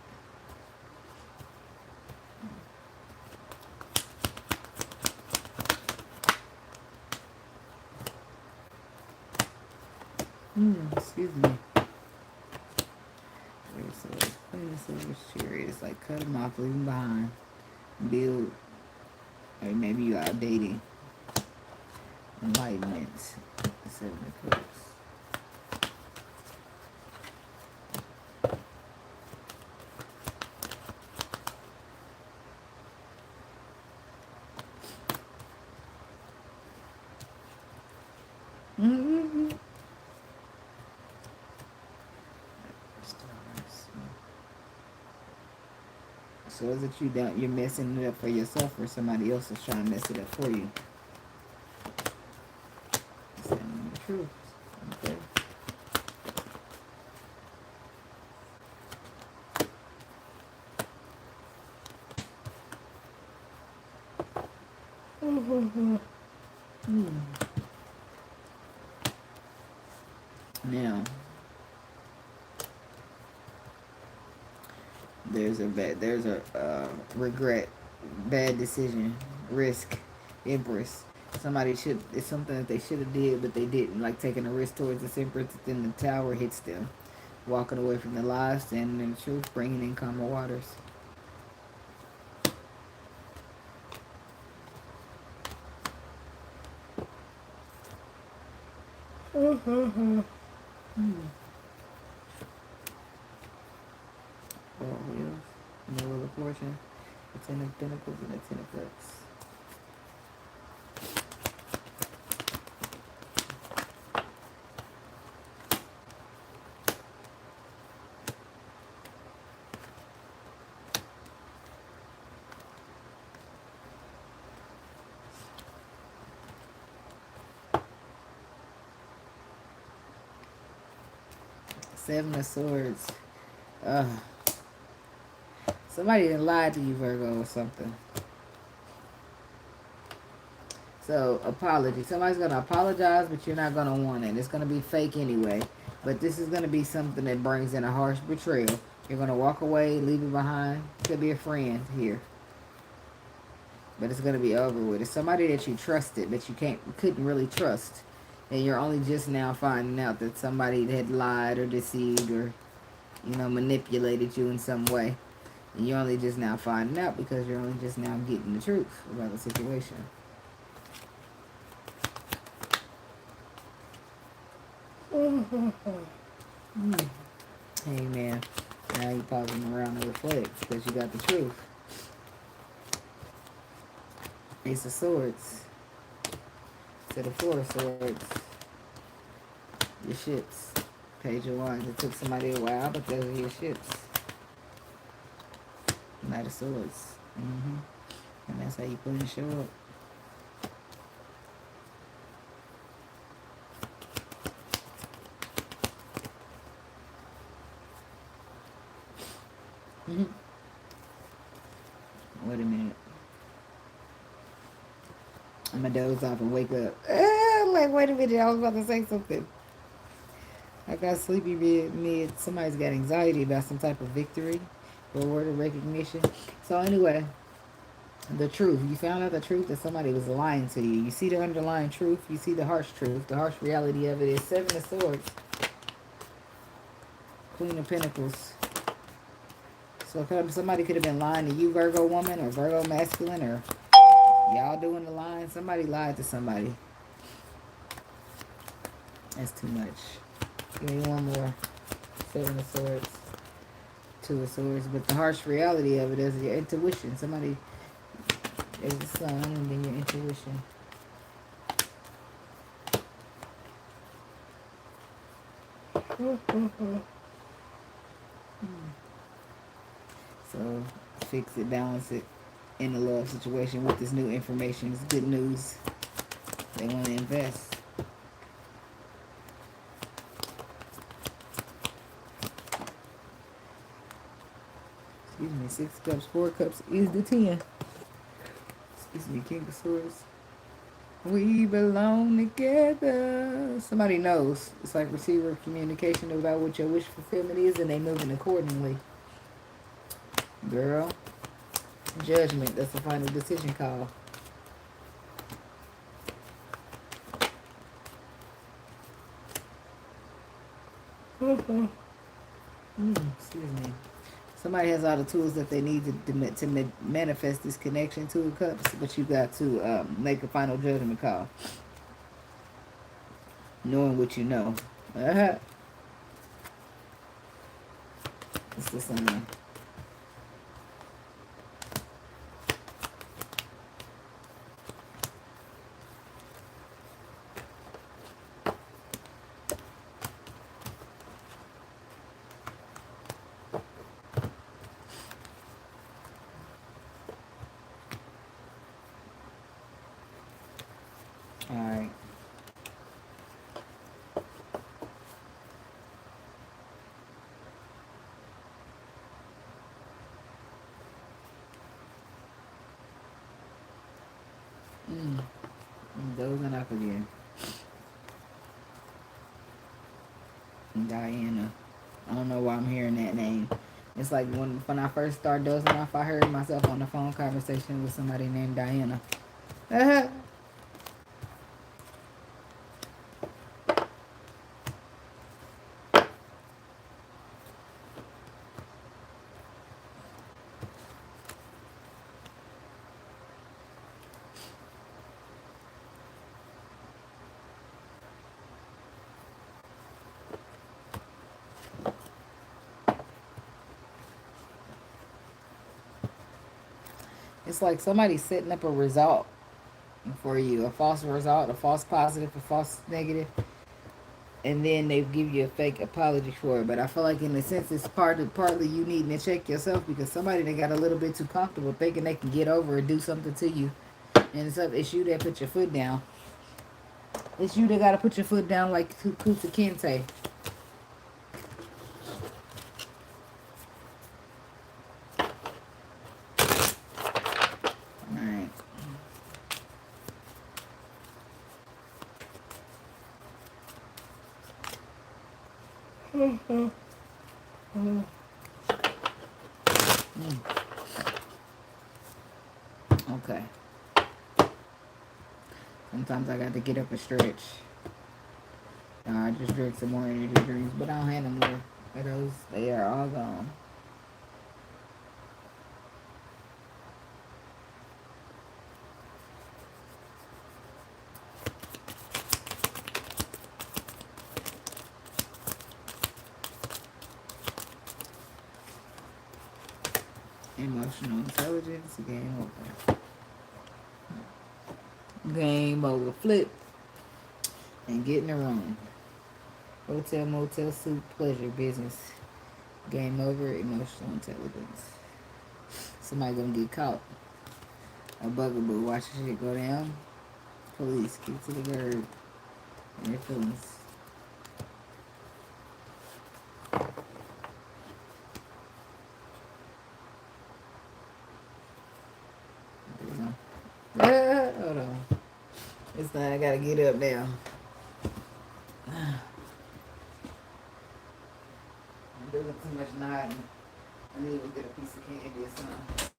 [SPEAKER 1] Excuse me. Queen of Swords, Chariot. It's like cut them off, leave them behind. Build. Or maybe you are dating. Enlightenment. The 7 of Cups. So is it you're messing it up for yourself, or somebody else is trying to mess it up for you? Saying the truth. Okay. Now, there's a regret, bad decision, risk, Empress. It's something that they should have did, but they didn't. Like taking a risk towards this Empress, then the Tower hits them. Walking away from the lies, standing in the truth, bringing in calmer waters. Wheels, the Wheel of Fortune, the 10 of Pentacles, and the 10 of Cups. Seven of Swords. Somebody done lied to you, Virgo, or something. So, apology. Somebody's going to apologize, but you're not going to want it. It's going to be fake anyway. But this is going to be something that brings in a harsh betrayal. You're going to walk away, leave it behind. Could be a friend here. But it's going to be over with. It's somebody that you trusted, that you couldn't really trust. And you're only just now finding out that somebody had lied or deceived or, manipulated you in some way. And you're only just now finding out because you're only just now getting the truth about the situation. Hey, man. Now you're pausing around to reflect because you got the truth. Ace of Swords. To the Four of Swords. Your ships. Page of Wands. It took somebody a while, but those are your ships. Knight of Swords. And that's how you put and show up. Wait a minute. I'm gonna doze off and wake up. Like, wait a minute, I was about to say something. I got sleepy mid. Somebody's got anxiety about some type of victory or word of recognition. So anyway, the truth. You found out the truth that somebody was lying to you. You see the underlying truth. You see the harsh truth. The harsh reality of it is Seven of Swords. Queen of Pentacles. So somebody could have been lying to you, Virgo woman, or Virgo masculine, or y'all doing the lying. Somebody lied to somebody. That's too much. Give me one more. Seven of Swords. Two of Swords. But the harsh reality of it is your intuition. Somebody is the sun and then your intuition. So fix it, balance it in a love situation with this new information. It's good news. They want to invest. Excuse me, 6 cups, 4 cups is the 10. Excuse me, King of Swords. We belong together. Somebody knows. It's like receiver of communication about what your wish fulfillment is, and they moving accordingly. Girl. Judgment. That's the final decision call. Excuse me. Somebody has all the tools that they need to manifest this connection. 2 of Cups, but you got to make a final judgment call. Knowing what you know. It's the Sun. Alright. Dozing off again. Diana. I don't know why I'm hearing that name. It's like when I first started dozing off, I heard myself on the phone conversation with somebody named Diana. It's like somebody's setting up a result for you. A false result, a false positive, a false negative. And then they give you a fake apology for it. But I feel like in a sense it's partly you needing to check yourself because somebody that got a little bit too comfortable thinking they can get over or do something to you. And it's you that put your foot down. It's you that got to put your foot down like Kuta Kente. Okay. Sometimes I got to get up and stretch. I just drink some more energy drinks, but I don't have no more of those. They are all gone. Emotional intelligence, game over. Game over. Flip and get in the room. Hotel, motel, suit, pleasure, business. Game over, emotional intelligence. Somebody gonna get caught. A bugaboo, watch shit go down. Police, kick to the curb. And their feelings. Hold on. It's not, I gotta get up now. I'm doing too much nodding. I need to get a piece of candy or something.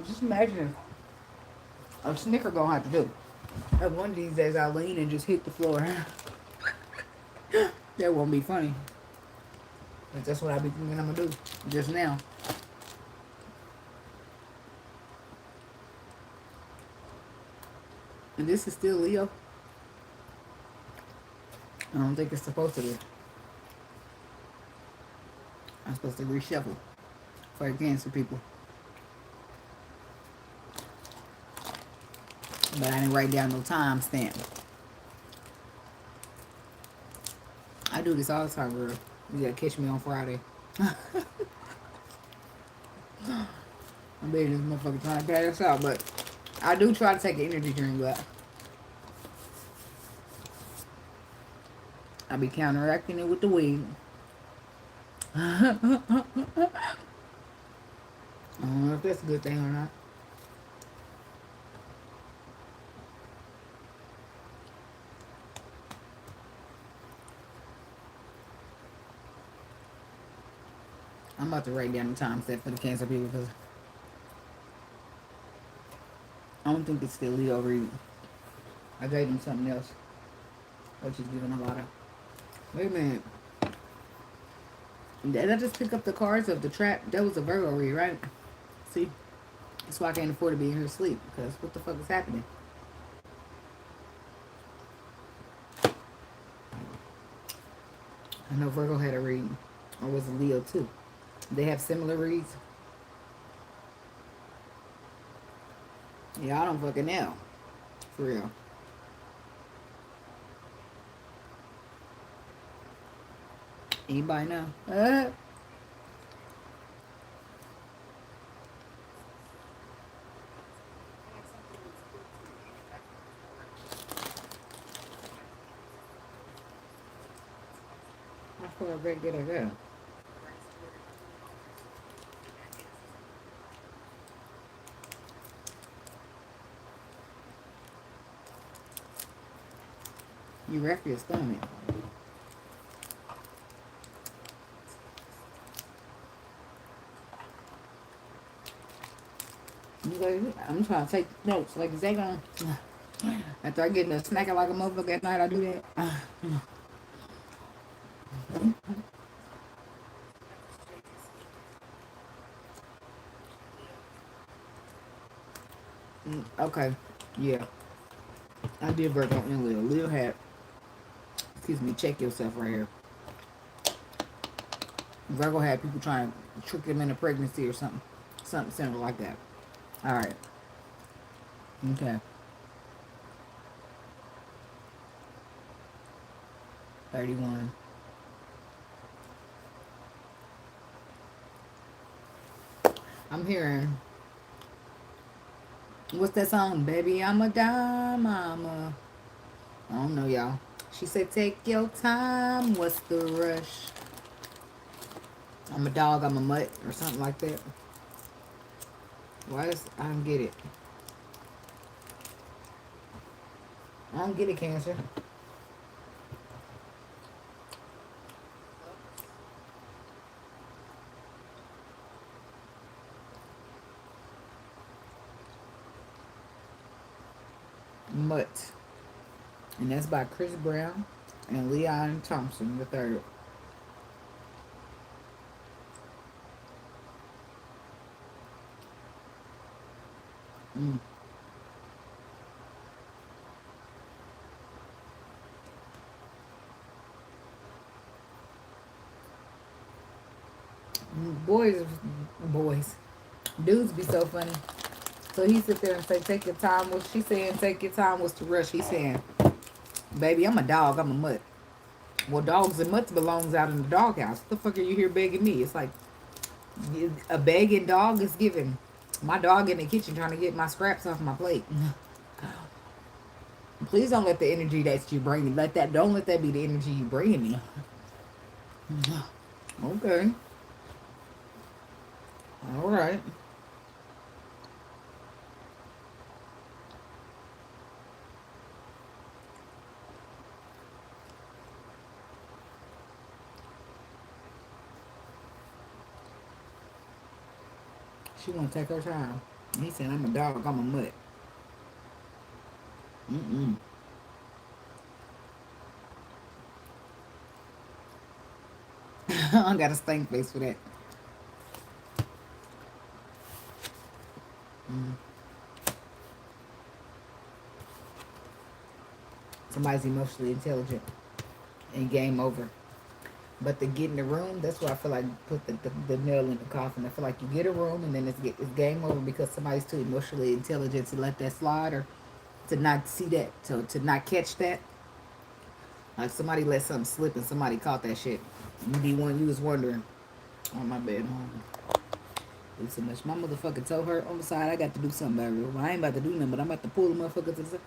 [SPEAKER 1] Just imagine a snicker gonna have to do. One of these days I'll lean and just hit the floor. That won't be funny. But that's what I be thinking I'm gonna do just now. And this is still Leo. I don't think it's supposed to be. I'm supposed to reshuffle for the Cancer people. But I didn't write down no time stamp. I do this all the time, girl. You gotta catch me on Friday. I'm betting this motherfucker trying to pass us out, but I do try to take an energy drink, but I be counteracting it with the weed. I don't know if that's a good thing or not. I'm about to write down the time set for the Cancer people because I don't think it's still Leo reading. I gave them something else, which is giving a lot of. Wait a minute. Did I just pick up the cards of the trap? That was a Virgo read, right? See? That's why I can't afford to be in here asleep, because what the fuck is happening? I know Virgo had a read. Or was it Leo too? They have similar reads. Yeah, I don't fucking know. For real. Anybody know? How far back did I go? You wreck your stomach. I'm trying to take notes. Like, is they gonna... After I get a snacking like a motherfucker at night, I do that. Okay. Yeah. I did work on a little hat. Excuse me, check yourself right here. Virgo had people trying to trick them into pregnancy or something. Something similar like that. Alright. Okay. 31. I'm hearing, what's that song? Baby, I'm a dime, mama. I don't know, y'all. She said, take your time. What's the rush? I'm a dog, I'm a mutt, or something like that. Why is, I don't get it. I don't get it, Cancer. Mutt. And that's by Chris Brown and Leon Thompson the third. Mm. Boys, dudes be so funny. So he sit there and say, take your time. What she saying, take your time was to rush. He saying, baby, I'm a dog, I'm a mutt. Well, dogs and mutts belongs out in the doghouse. What the fuck are you here begging me? It's like a begging dog is given. My dog in the kitchen trying to get my scraps off my plate. Please don't let the energy that you bring me, don't let that be the energy you bringing me. Okay. All right. She want to take her time. He said, I'm a dog, I'm a mutt. Mm-mm. I got a stank face for that. Mm. Somebody's emotionally intelligent and game over. But to get in the room, that's why I feel like put the nail in the coffin. I feel like you get a room and then it's game over because somebody's too emotionally intelligent to let that slide or to not see that, to not catch that. Like somebody let something slip and somebody caught that shit. You was wondering, oh my bad, do so much. My motherfucker told her on the side I got to do something about it. Well, I ain't about to do nothing, but I'm about to pull the motherfucker to the side.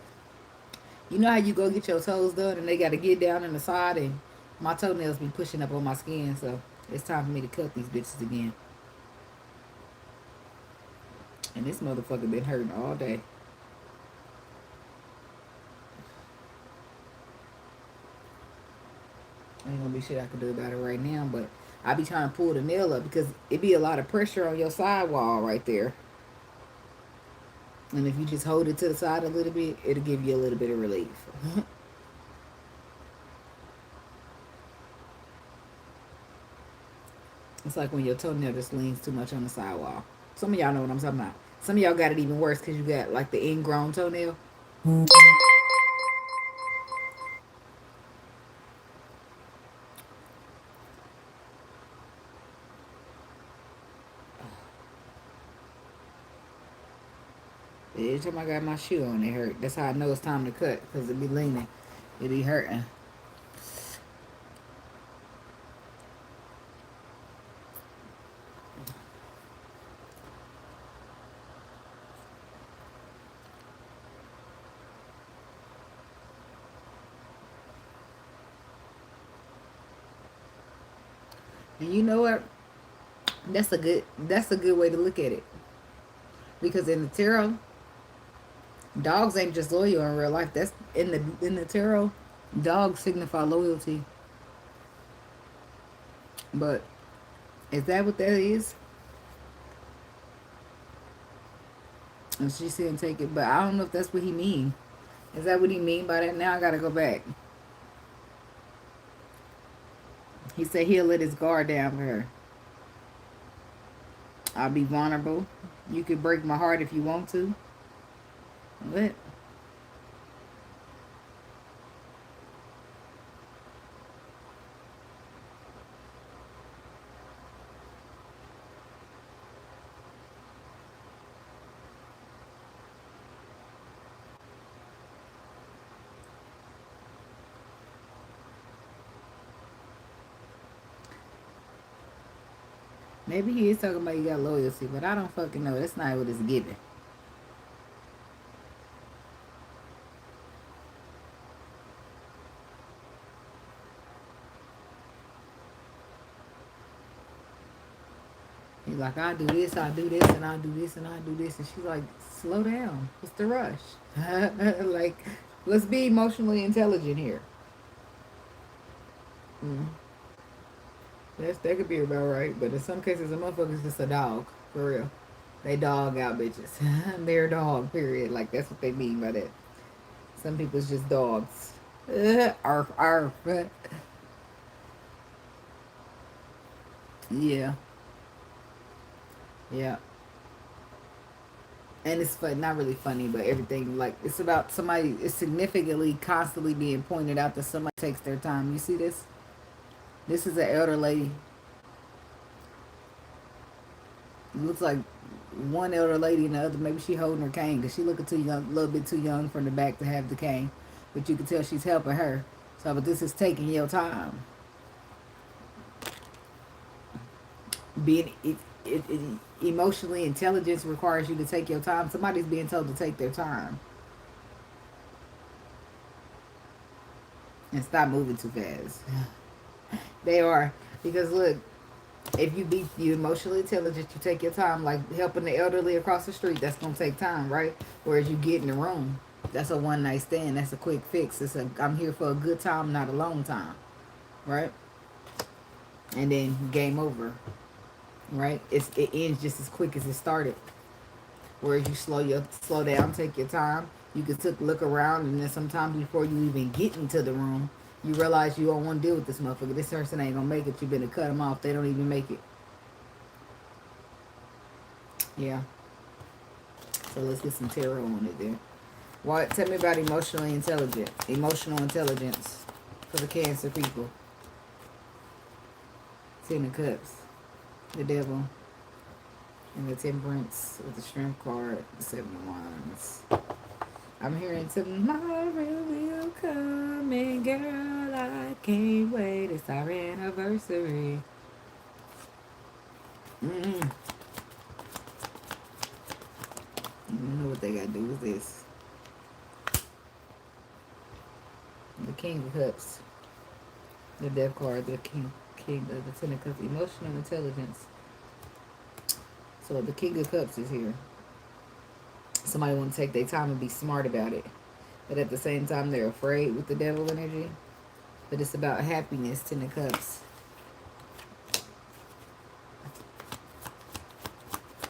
[SPEAKER 1] You know how you go get your toes done and they got to get down in the side and my toenails be pushing up on my skin, so it's time for me to cut these bitches again. And this motherfucker been hurting all day. Ain't gonna be shit I can do about it right now, but I be trying to pull the nail up because it be a lot of pressure on your sidewall right there. And if you just hold it to the side a little bit, it'll give you a little bit of relief. It's like when your toenail just leans too much on the sidewall. Some of y'all know what I'm talking about. Some of y'all got it even worse because you got like the ingrown toenail. Every time I got my shoe on, it hurt. That's how I know it's time to cut because it be leaning. It be hurting. And you know what? That's a good way to look at it. Because in the tarot, dogs ain't just loyal in real life. That's in the tarot, dogs signify loyalty. But is that what that is? And she said take it, but I don't know if that's what he mean. Is that what he mean by that? Now I gotta go back. He said he'll let his guard down for her. I'll be vulnerable. You could break my heart if you want to. What? Maybe he is talking about you got loyalty, but I don't fucking know. That's not what it's giving. He's like, I do this, I do this, and I do this, and I do this. And she's like, slow down. What's the rush? Like, let's be emotionally intelligent here. Mm. That could be about right. But in some cases, a motherfucker's just a dog. For real. They dog out bitches. They're a dog, period. Like, that's what they mean by that. Some people's just dogs. Arf, arf. Yeah. Yeah. And it's fun, not really funny, but everything, like, it's about somebody, it's significantly constantly being pointed out that somebody takes their time. You see this? This is an elder lady. It looks like one elder lady and the other, maybe she holding her cane because she looking too young, a little bit too young from the back to have the cane. But you can tell she's helping her. So, but this is taking your time. Being it emotionally intelligence requires you to take your time. Somebody's being told to take their time and stop moving too fast. They are, because look, if you emotionally intelligent, you take your time. Like helping the elderly across the street, that's gonna take time, right? Whereas you get in the room, that's a one night stand. That's a quick fix. I'm here for a good time, not a long time, right? And then game over, right? It ends just as quick as it started. Whereas you slow down, take your time. You can look around, and then sometimes before you even get into the room, you realize you don't want to deal with this motherfucker. This person ain't gonna make it. You better cut them off. They don't even make it. Yeah. So let's get some tarot on it then. What? Tell me about emotional intelligence for the Cancer people. Ten of Cups, the Devil, and the Temperance with the Strength card, the Seven of Wands. I'm hearing tomorrow will come, and girl, I can't wait. It's our anniversary. Mm-hmm. You know what they gotta do with this. The King of Cups, the Death card, the King of the Ten of Cups, emotional intelligence. So the King of Cups is here. Somebody want to take their time and be smart about it. But at the same time, they're afraid with the Devil energy. But it's about happiness, Ten of Cups.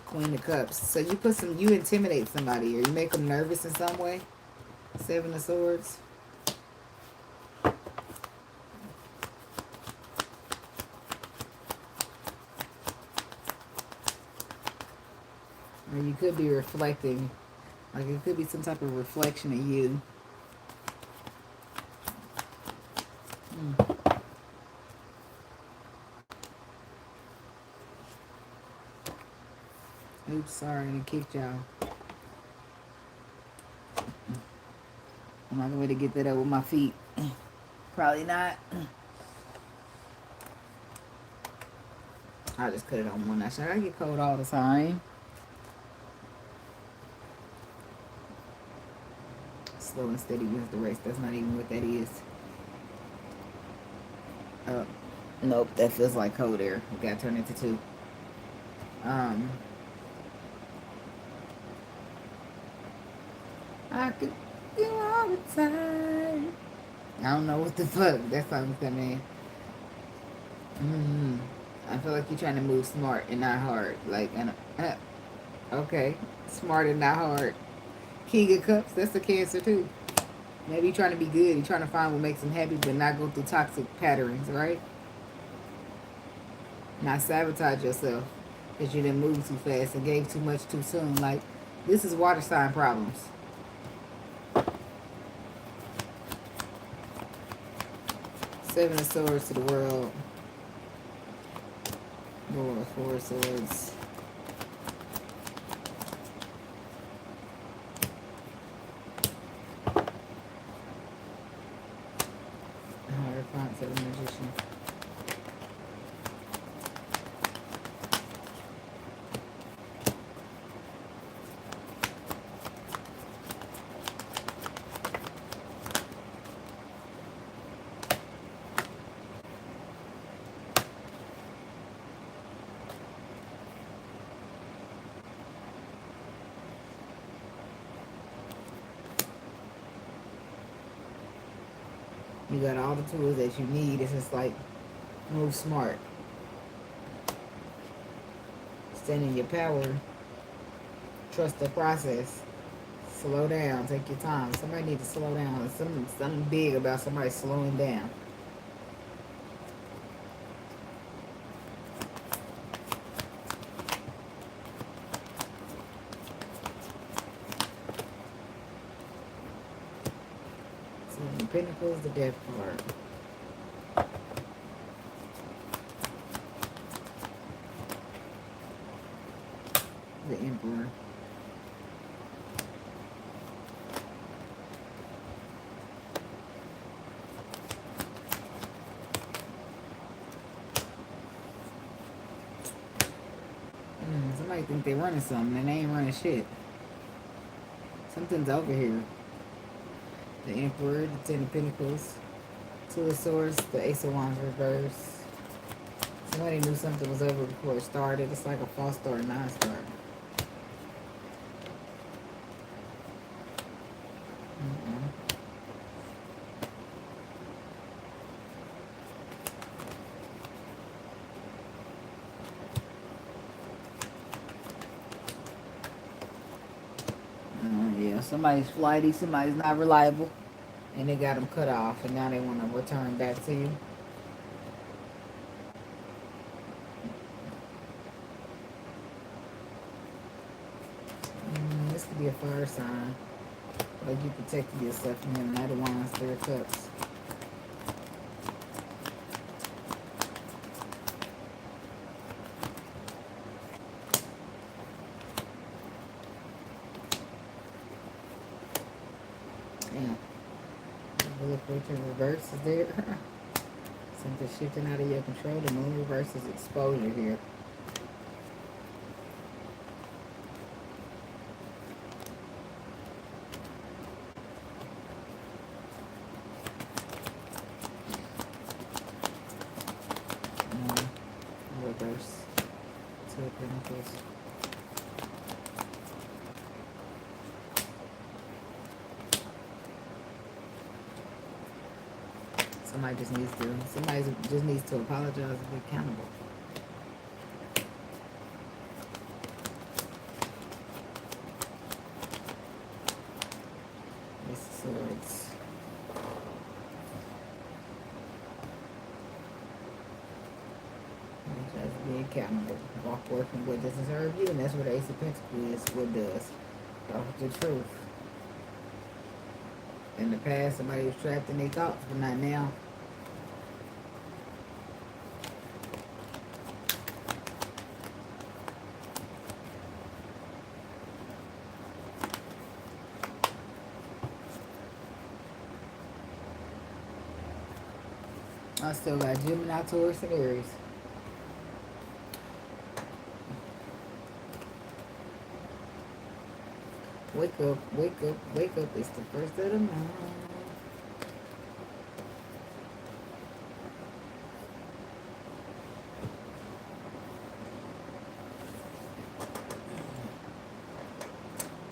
[SPEAKER 1] Queen of Cups. So you intimidate somebody or you make them nervous in some way. Seven of Swords. Or you could be reflecting. Like it could be some type of reflection of you. Oops, sorry, I kicked y'all. I'm not going to get that up with my feet. Probably not. I just cut it on one notch. I get cold all the time. Slow and steady wins the race. That's not even what that is. Nope, that feels like cold air. We gotta turn it to 2. I could do all the time. I don't know what the fuck that song's coming in. I feel like you're trying to move smart and not hard. Like, okay, smart and not hard. King of Cups, that's the Cancer too. Maybe you're trying to be good. You're trying to find what makes them happy, but not go through toxic patterns, right? Not sabotage yourself because you didn't move too fast and gave too much too soon. Like, this is water sign problems. Seven of Swords to the World. Lord, 4 of Swords. Hierophant, 7 Magician. You got all the tools that you need. It's just like, move smart. Stand in your power. Trust the process. Slow down. Take your time. Somebody needs to slow down. There's something big about somebody slowing down. So the Pentacles, the Death card. The Emperor. Somebody think they're running something and they ain't running shit. Something's over here. The Emperor, the Ten of Pentacles, Two of Swords, the Ace of Wands reverse. Somebody knew something was over before it started. It's like a false start, non-start. Yeah, somebody's flighty, somebody's not reliable, and they got them cut off, and now they want to return back to you. This could be a fire sign. Like you protected yourself from them. Knight of Wands, Three of Cups. Damn. Bullet fortune reverse is there. Something shifting out of your control. The moon reverse is exposure here. Reverse. Two of Pentacles. Somebody just needs to apologize and be accountable. Ace of Swords. Just be accountable. Walk away from what doesn't serve you, and that's what the Ace of Pentacles is. What does? Talk the truth. In the past, somebody was trapped in their thoughts, but not now. I still got Gemini, Taurus, and Aries. Wake up, wake up, wake up. It's the first of the month.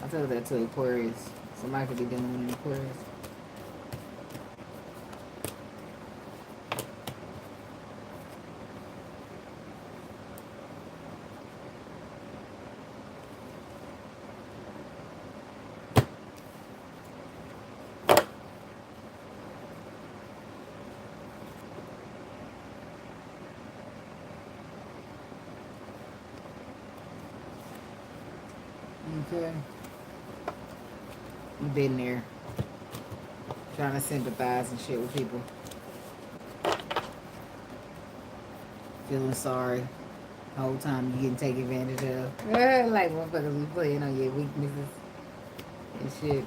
[SPEAKER 1] I tell that to Aquarius. Somebody could be dealing with an Aquarius. Okay. You've been there. Trying to sympathize and shit with people. Feeling sorry. The whole time you getting taken advantage of. Like motherfuckers be playing on your weaknesses and shit.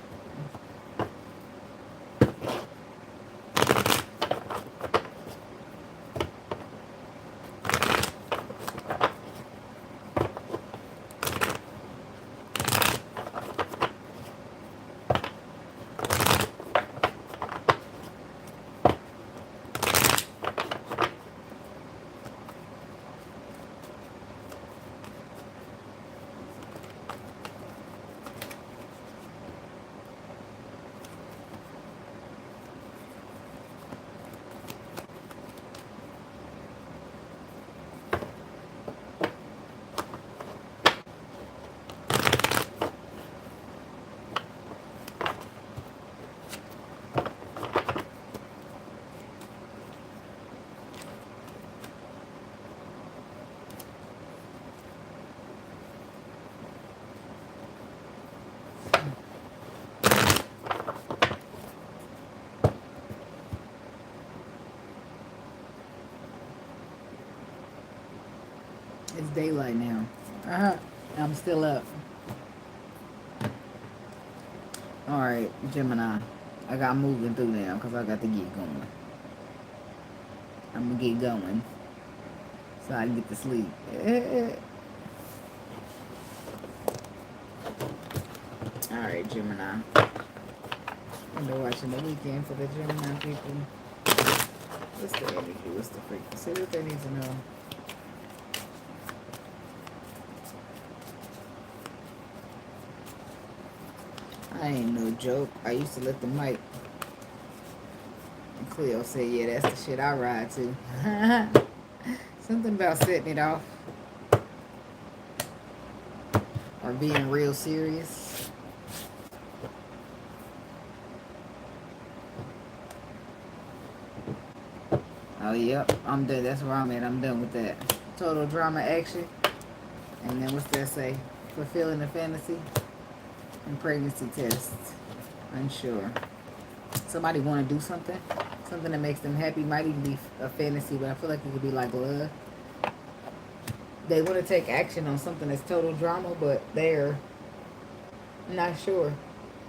[SPEAKER 1] It's daylight now. I'm still up. Alright, Gemini. I got moving through now because I got to get going. I'm going to get going so I can get to sleep. Alright, Gemini. They're watching the weekend for the Gemini people. What's the energy? What's the frequency? What they need to know? I ain't no joke. I used to let the mic. And Cleo said, yeah, that's the shit I ride to. Something about setting it off. Or being real serious. Oh, yep. I'm done. That's where I'm at. I'm done with that. Total drama action. And then what's that say? Fulfilling the fantasy. And pregnancy tests. Unsure. Somebody want to do something. Something that makes them happy. Might even be a fantasy, but I feel like it could be like love. They want to take action on something that's total drama, but they're not sure.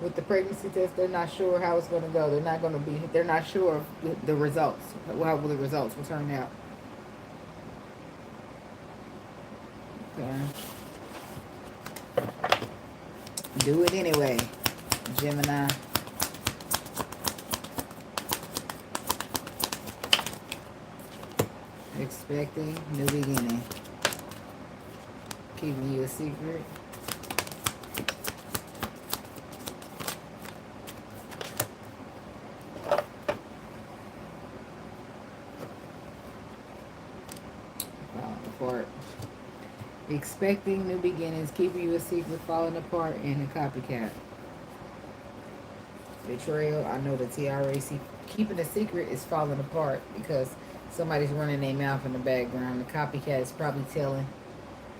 [SPEAKER 1] With the pregnancy test, they're not sure how it's going to go. They're not sure of the results. How will the results will turn out. Okay. Do it anyway, Gemini. Expecting new beginning. Keeping you a secret. Falling apart. Expecting new beginnings. Keeping you a secret. Falling apart. And a copycat. Betrayal. I know the TRAC. Keeping a secret is falling apart because somebody's running their mouth in the background. The copycat is probably saying,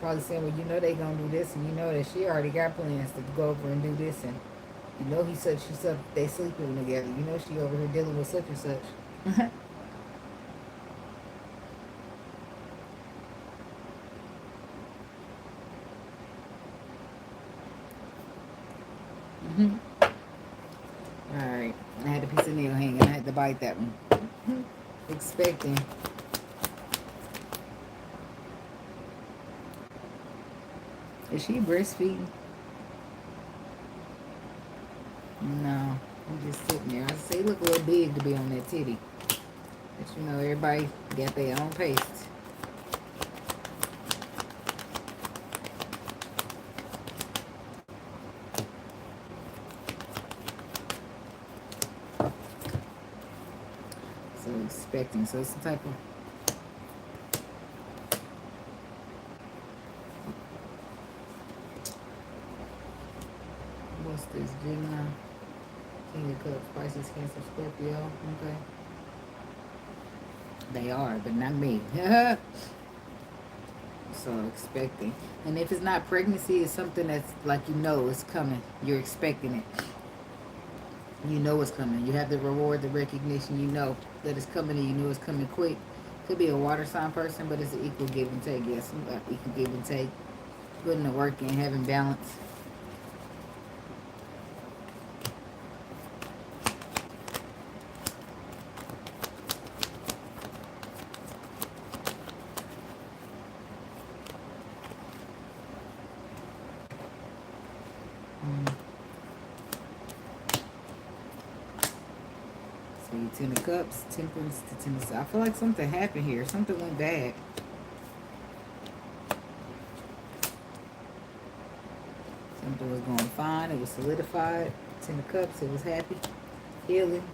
[SPEAKER 1] well, you know they gonna do this, and you know that she already got plans to go over and do this, and you know they sleeping together. You know she over here dealing with such and such. Alright. I had a piece of nail hanging. I had to bite that one. Expecting. Is she breastfeeding? No. I'm just sitting there. I say look a little big to be on that titty. But you know, everybody got their own pace. So expecting. So it's some type of what's this? Gemini, King of Cups, Pisces, Cancer, Scorpio. Okay. They are, but not me. So expecting. And if it's not pregnancy, it's something that's like you know it's coming. You're expecting it. You know it's coming. You have the reward, the recognition. You know that it's coming and you know it's coming quick. Could be a water sign person, but it's an equal give and take. Yes, equal give and take. Putting the work in, having balance. Ten of Cups, Temperance to Tennessee. I feel like something happened here. Something went bad. Something was going fine. It was solidified. Ten of Cups. It was happy. Healing.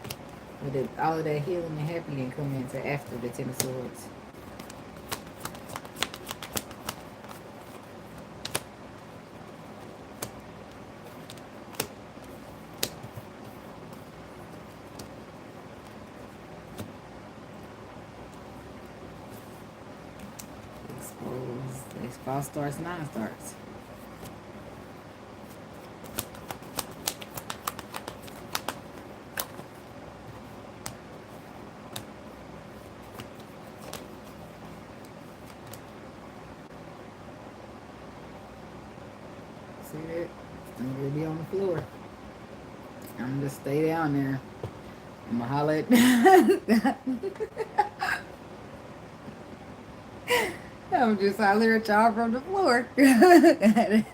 [SPEAKER 1] But all of that healing and happy didn't come into after the Ten of Swords. Fall starts, 9 starts. floor. I'm just stay down there. I'm gonna holler at I'm just holler at y'all from the floor. I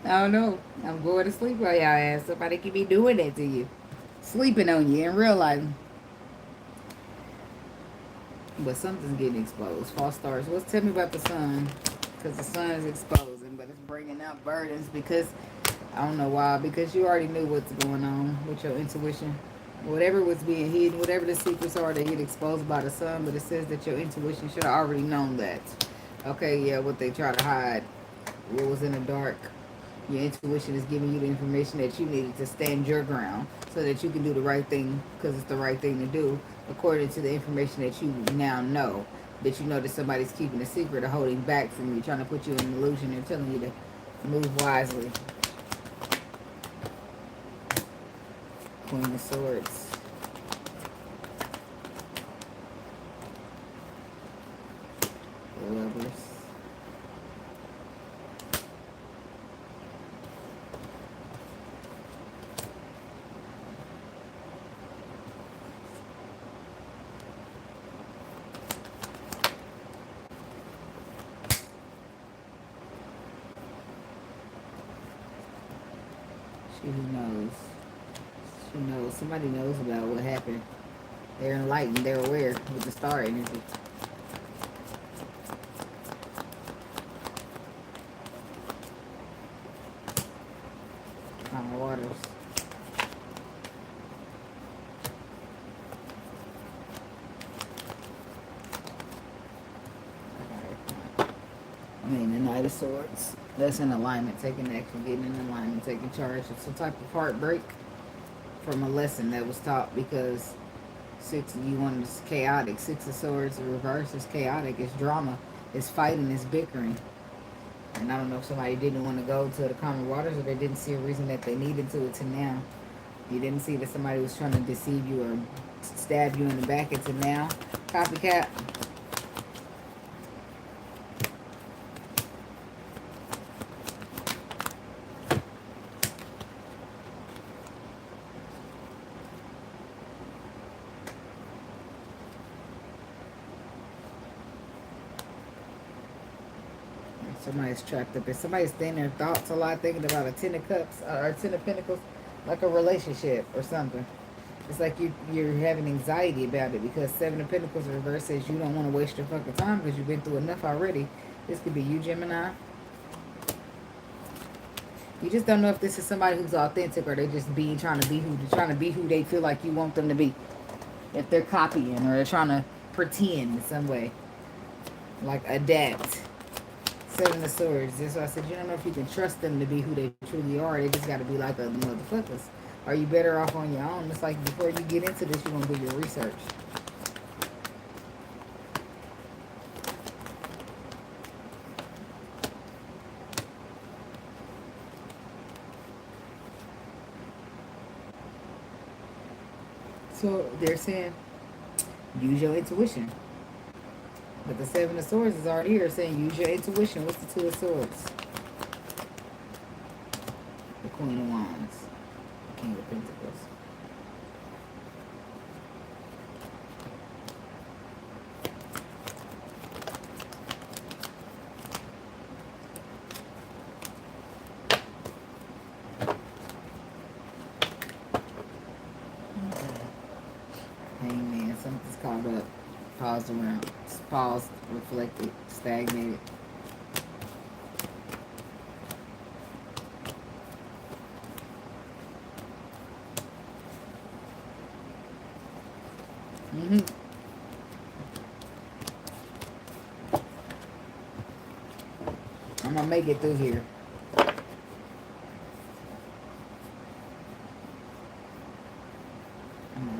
[SPEAKER 1] don't know. I'm going to sleep while y'all ass. Somebody could be doing that to you. Sleeping on you in real life. But something's getting exposed. False stars. What's tell me about the sun? Because the sun is exposing, but it's bringing out burdens because I don't know why. Because you already knew what's going on with your intuition. Whatever was being hidden, whatever the secrets are, they get exposed by the sun. But it says that your intuition should have already known that. Okay, yeah, what they try to hide, what was in the dark. Your intuition is giving you the information that you needed to stand your ground so that you can do the right thing because it's the right thing to do according to the information that you now know. That you know that somebody's keeping a secret or holding back from you, trying to put you in an illusion. They're telling you to move wisely. Queen of Swords. The Lovers. She knows. She knows. Somebody knows about what happened. They're enlightened. They're aware with the star energy. Calm waters. I mean, the Knight of Swords. That's in alignment, taking action, getting in alignment, taking charge. It's some type of heartbreak from a lesson that was taught because you want is chaotic. Six of Swords, the reverse is chaotic. It's drama. It's fighting. It's bickering. And I don't know if somebody didn't want to go to the calmer waters or they didn't see a reason that they needed to now. You didn't see that somebody was trying to deceive you or stab you in the back until now. Copycat. Somebody's trapped up. If somebody's staying in their thoughts a lot, thinking about a Ten of Cups or Ten of Pentacles, like a relationship or something. It's like you're having anxiety about it because Seven of Pentacles reverse says you don't want to waste your fucking time because you've been through enough already. This could be you, Gemini. You just don't know if this is somebody who's authentic or they just trying to be who they feel like you want them to be. If they're copying or they're trying to pretend in some way, like adapt. Seven of Swords. That's why I said you don't know if you can trust them to be who they truly are. They just got to be like other motherfuckers. Are you better off on your own? It's like before you get into this, you want to do your research. So they're saying use your intuition. But the Seven of Swords is already here saying use your intuition. What's the Two of Swords? The Queen of Wands. The King of Pentacles. Hangman. Something's caught up. Paused around. Paused, reflected, stagnated. I'm gonna make it through here.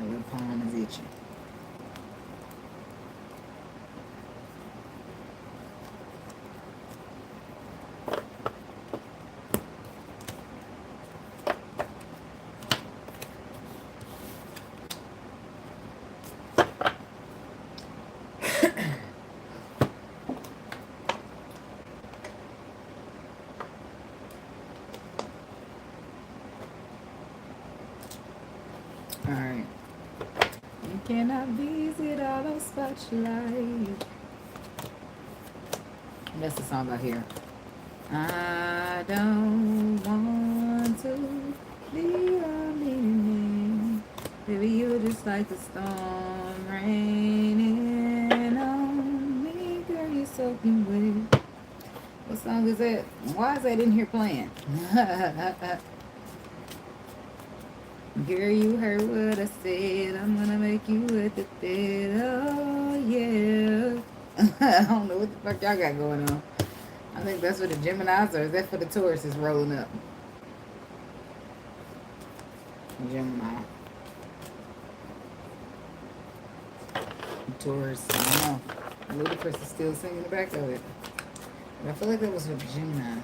[SPEAKER 1] Your palm is itching. Alright. You cannot visit all those spotlights. That's the song out here. I don't want to be a meaning. Baby, you're just like the storm raining on me. Girl, you're soaking wet. What song is that? Why is that in here playing? Girl, you heard what I said. I'm gonna make you with the dead. Oh, yeah. I don't know what the fuck y'all got going on. I think that's for the Geminis, or is that for the Taurus is rolling up? Gemini. Taurus, I don't know. Ludacris is still singing the back of it. But I feel like that was for the Geminis.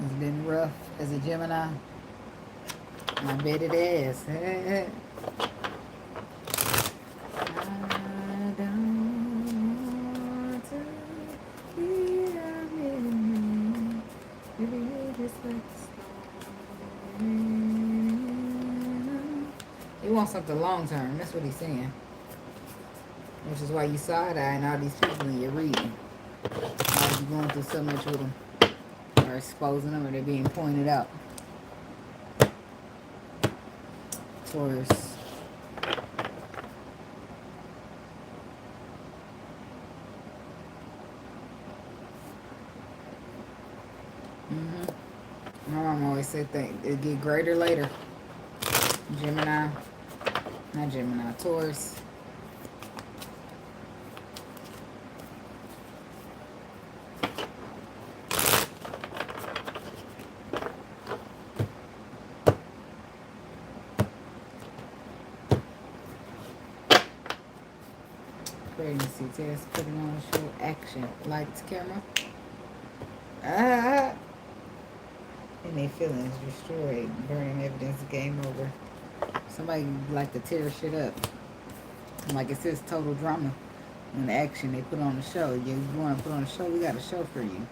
[SPEAKER 1] It's been rough as a Gemini. I bet it is. I don't want to be a millionaire. Maybe you just like the storm. He wants something long term. That's what he's saying. Which is why you side-eyeing all these people in your reading. Why are you going through so much with them? Or exposing them, or they're being pointed out. Taurus. My mom always said that it get greater later. Gemini. Not Gemini. Taurus. Pregnancy test, putting on a show, action, lights, camera. Ah! And their feelings destroyed, burning evidence, game over. Somebody like to tear shit up. Like it says total drama. And the action they put on the show. You want to put on a show, we got a show for you.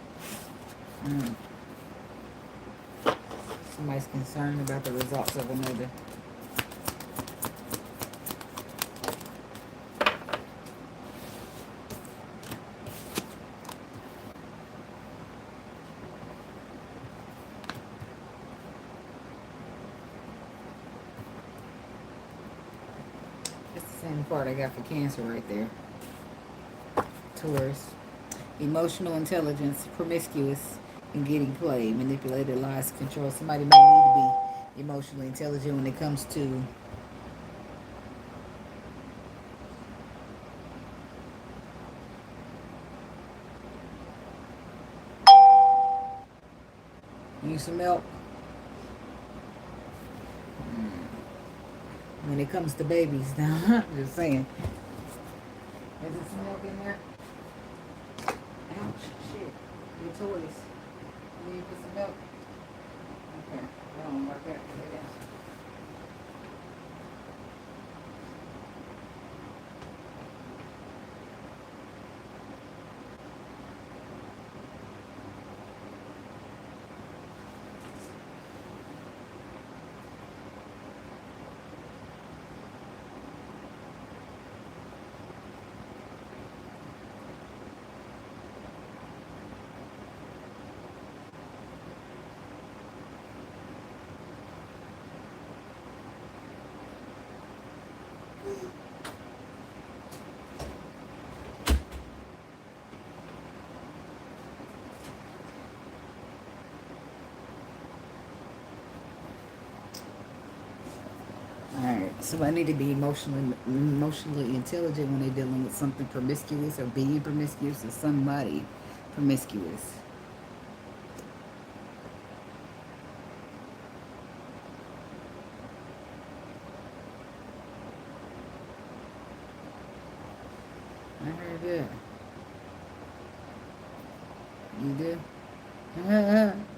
[SPEAKER 1] Somebody's concerned about the results of another. Same part I got for Cancer right there. Taurus. Emotional intelligence, promiscuous, and getting played, manipulated, lies, control. Somebody may need to be emotionally intelligent when it comes to use some milk. When it comes to babies, now, just saying. Is there some milk in there? Ouch, shit. Your toys. You need to put some milk? Okay, that don't work out. Alright, so I need to be emotionally intelligent when they're dealing with something promiscuous or being promiscuous or somebody promiscuous. I heard that. You do?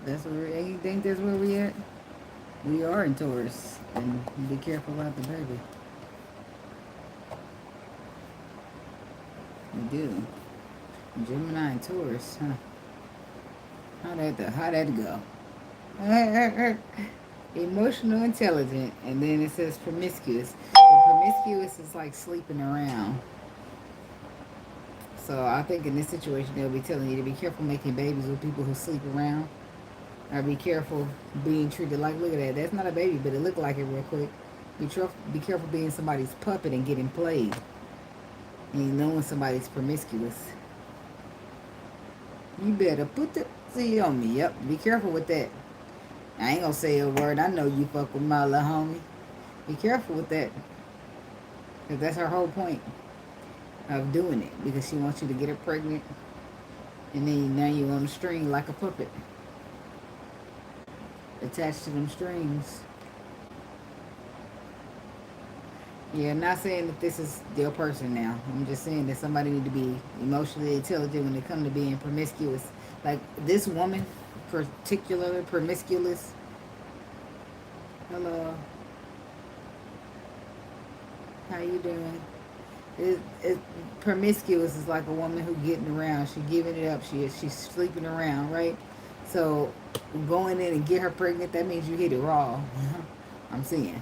[SPEAKER 1] That's where you think that's where we at? We are in Taurus, and be careful about the baby. We do. Gemini and Taurus, huh? How'd that go? Emotional intelligent, and then it says promiscuous. And promiscuous is like sleeping around. So I think in this situation they'll be telling you to be careful making babies with people who sleep around. Or be careful being treated like, look at that, that's not a baby, but it looked like it real quick. Be careful being somebody's puppet and getting played. And you know when somebody's promiscuous. You better put the C on me. Yep, be careful with that. I ain't gonna say a word. I know you fuck with my little homie. Be careful with that. Because that's her whole point of doing it. Because she wants you to get her pregnant. And then now you're on the string like a puppet. Attached to them strings. Yeah, I'm not saying that this is their person now. I'm just saying that somebody need to be emotionally intelligent when it comes to being promiscuous. Like this woman, particularly promiscuous. Hello. How you doing? Promiscuous is like a woman who getting around. She giving it up. She's sleeping around, right? So going in and get her pregnant, that means you hit it raw. I'm seeing.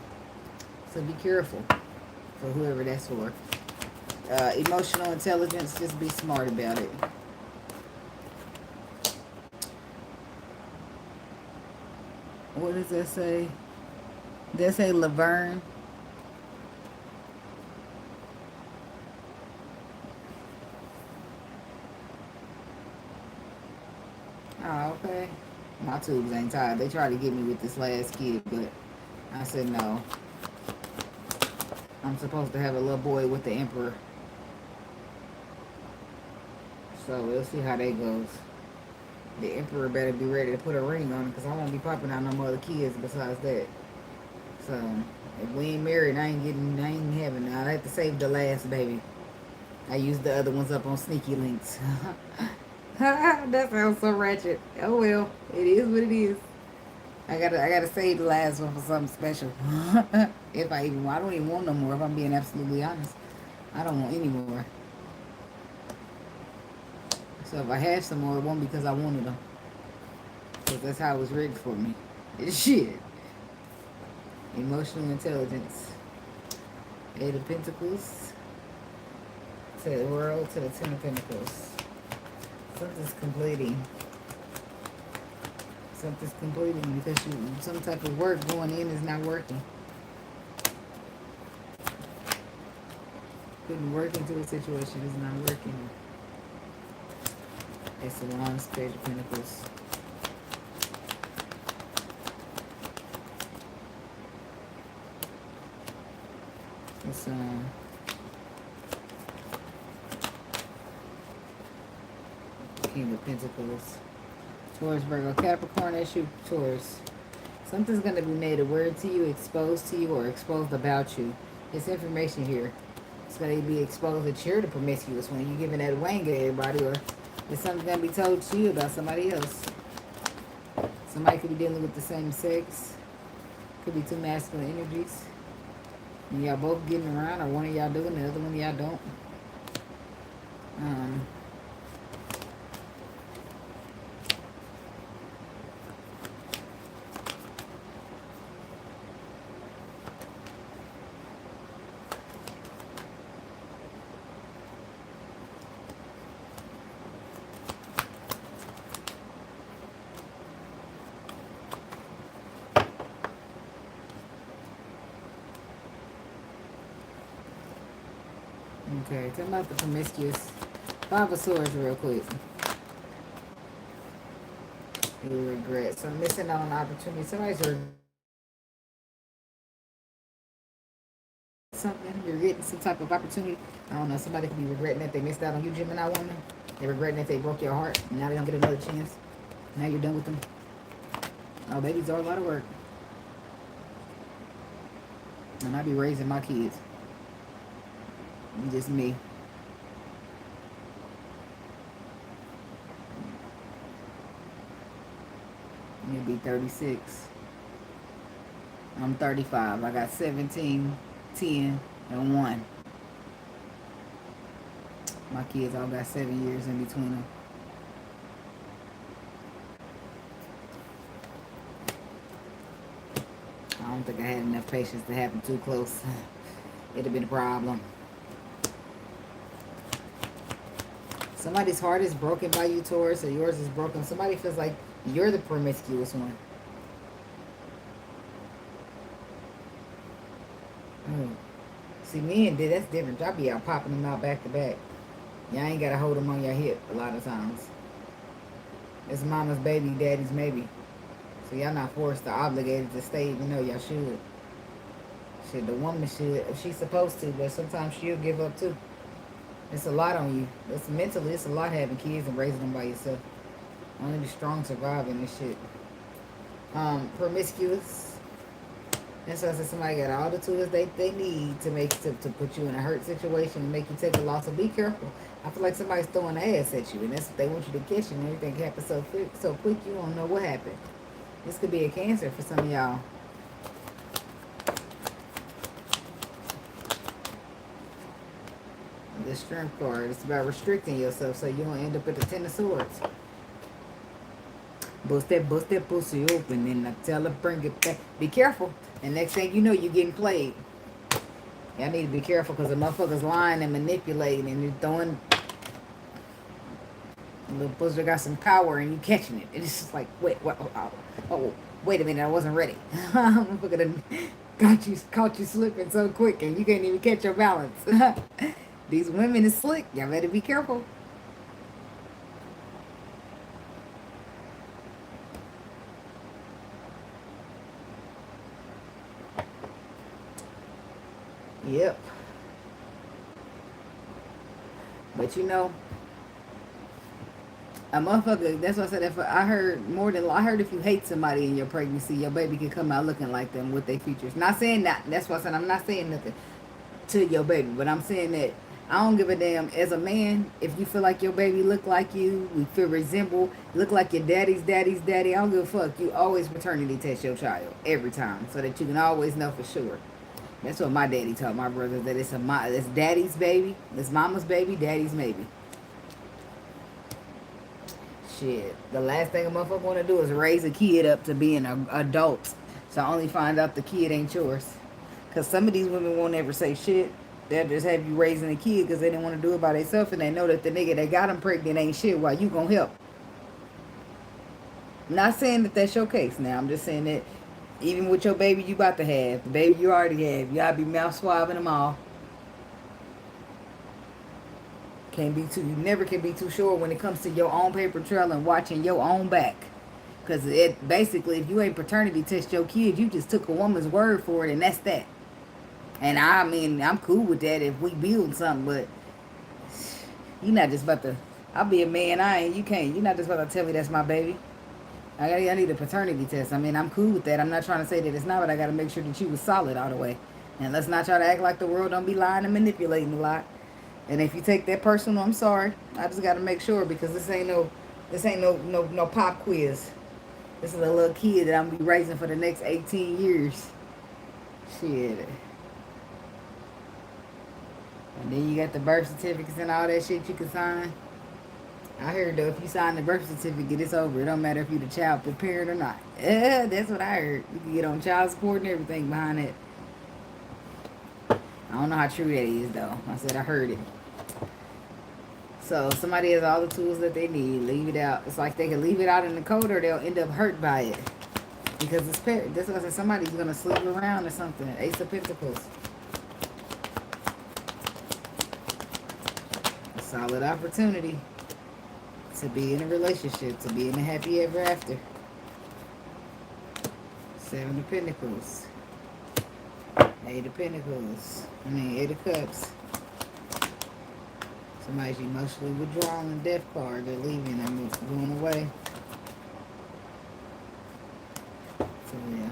[SPEAKER 1] So be careful for whoever that's for. Emotional intelligence, just be smart about it. What does that say? Does that say Laverne? Oh, okay. My tubes ain't tied. They tried to get me with this last kid, but I said no. I'm supposed to have a little boy with the emperor. So we'll see how that goes. The emperor better be ready to put a ring on it because I won't be popping out no more other kids besides that. So if we ain't married, I ain't having. I have to save the last baby. I used the other ones up on sneaky links. That sounds so ratchet. Oh well, it is what it is. I gotta save the last one for something special. If I don't even want no more. If I'm being absolutely honest, I don't want any more. So if I have some more, it won't be because I wanted them. Because that's how it was rigged for me. It's shit. Emotional intelligence. Eight of Pentacles. To the World, to the Ten of Pentacles. Something's completing. Something's completing because some type of work going in is not working. Putting work into a situation is not working. It's the Wands, Page of Pentacles. It's King of Pentacles. Taurus, Virgo, Capricorn, issue, Taurus. Something's going to be made aware to you, exposed to you, or exposed about you. This information here. It's going to be exposed that you're the promiscuous one. You're giving that wang at everybody, or there's something going to be told to you about somebody else. Somebody could be dealing with the same sex. Could be two masculine energies. And y'all both getting around, or one of y'all doing, the other one of y'all don't. Okay, tell me about the promiscuous. Five of Swords real quick. You regret. So missing out on opportunity. Somebody's something. You're getting some type of opportunity. I don't know. Somebody could be regretting that they missed out on you, Gemini woman. They're regretting that they broke your heart. And now they don't get another chance. Now you're done with them. Oh, babies are a lot of work. And I be raising my kids. Just me. You'll be 36. I'm 35. I got 17, 10, and 1. My kids all got 7 years in between them. I don't think I had enough patience to have them too close. It'd have been a problem. Somebody's heart is broken by you, Taurus, or yours is broken. Somebody feels like you're the promiscuous one. See, me and that's different. Y'all be out popping them out back to back. Y'all ain't got to hold them on your hip a lot of times. It's mama's baby, daddy's maybe. So y'all not forced or obligated to stay even though y'all should. Shit, the woman should if she's supposed to, but sometimes she'll give up too. It's a lot on you. It's mentally, it's a lot having kids and raising them by yourself. Only the strong survive in this shit. Promiscuous. That's why I said somebody got all the tools they need to make to put you in a hurt situation and make you take a loss. So be careful. I feel like somebody's throwing ass at you, and that's what they want you to catch you, and everything happens so quick you don't know what happened. This could be a Cancer for some of y'all. The Strength card. It's about restricting yourself so you don't end up at the Ten of Swords. Bust that pussy open and I tell her bring it back. Be careful. And next thing you know, you're getting played. Y'all need to be careful because the motherfuckers lying and manipulating and you're throwing a little pussy got some power and you catching it. It's just like, wait, what? Oh, wait a minute, I wasn't ready. Motherfucker caught you slipping so quick and you can't even catch your balance. These women is slick. Y'all better be careful. Yep. But you know, a motherfucker, that's why I said I heard if you hate somebody in your pregnancy, your baby can come out looking like them with their features. Not saying that. That's why I said I'm not saying nothing to your baby, but I'm saying that I don't give a damn as a man if you feel like your baby look like you, we feel resemble, look like your daddy's daddy. I don't give a fuck. You always paternity test your child every time so that you can always know for sure. That's what my daddy told my brothers, that it's daddy's baby, it's mama's baby, daddy's maybe. Shit, the last thing a motherfucker want to do is raise a kid up to being an adult. So I only find out the kid ain't yours. Because some of these women won't ever say shit. They'll just have you raising a kid because they didn't want to do it by themselves. And they know that the nigga that got them pregnant ain't shit. Why you gonna help? I'm not saying that that's your case now. I'm just saying that even with your baby you about to have, the baby you already have, y'all be mouth swabbing them all. You never can be too sure when it comes to your own paper trail and watching your own back. Because it basically, if you ain't paternity test your kid, you just took a woman's word for it and that's that. And I mean, I'm cool with that if we build something, but you're not just about to, I'll be a man, you're not just about to tell me that's my baby. I need a paternity test. I mean, I'm cool with that. I'm not trying to say that it's not, but I got to make sure that you was solid all the way. And let's not try to act like the world don't be lying and manipulating a lot. And if you take that personal, I'm sorry. I just got to make sure because this ain't no pop quiz. This is a little kid that I'm going to be raising for the next 18 years. Shit. And then you got the birth certificates and all that shit you can sign. I heard though, if you sign the birth certificate, it's over. It don't matter if you're the child parent or not. That's what I heard. You can get on child support and everything behind it. I don't know how true that is though. I said I heard it. So somebody has all the tools that they need. Leave it out. It's like they can leave it out in the cold or they'll end up hurt by it. Because it's paired. That's what I said. Somebody's going to sleep around or something. Ace of Pentacles. A solid opportunity to be in a relationship, to be in a happy ever after. Seven of Pentacles. Eight of Pentacles. Eight of Cups. Somebody's emotionally withdrawing the Death card. They're leaving. They're going away. So yeah.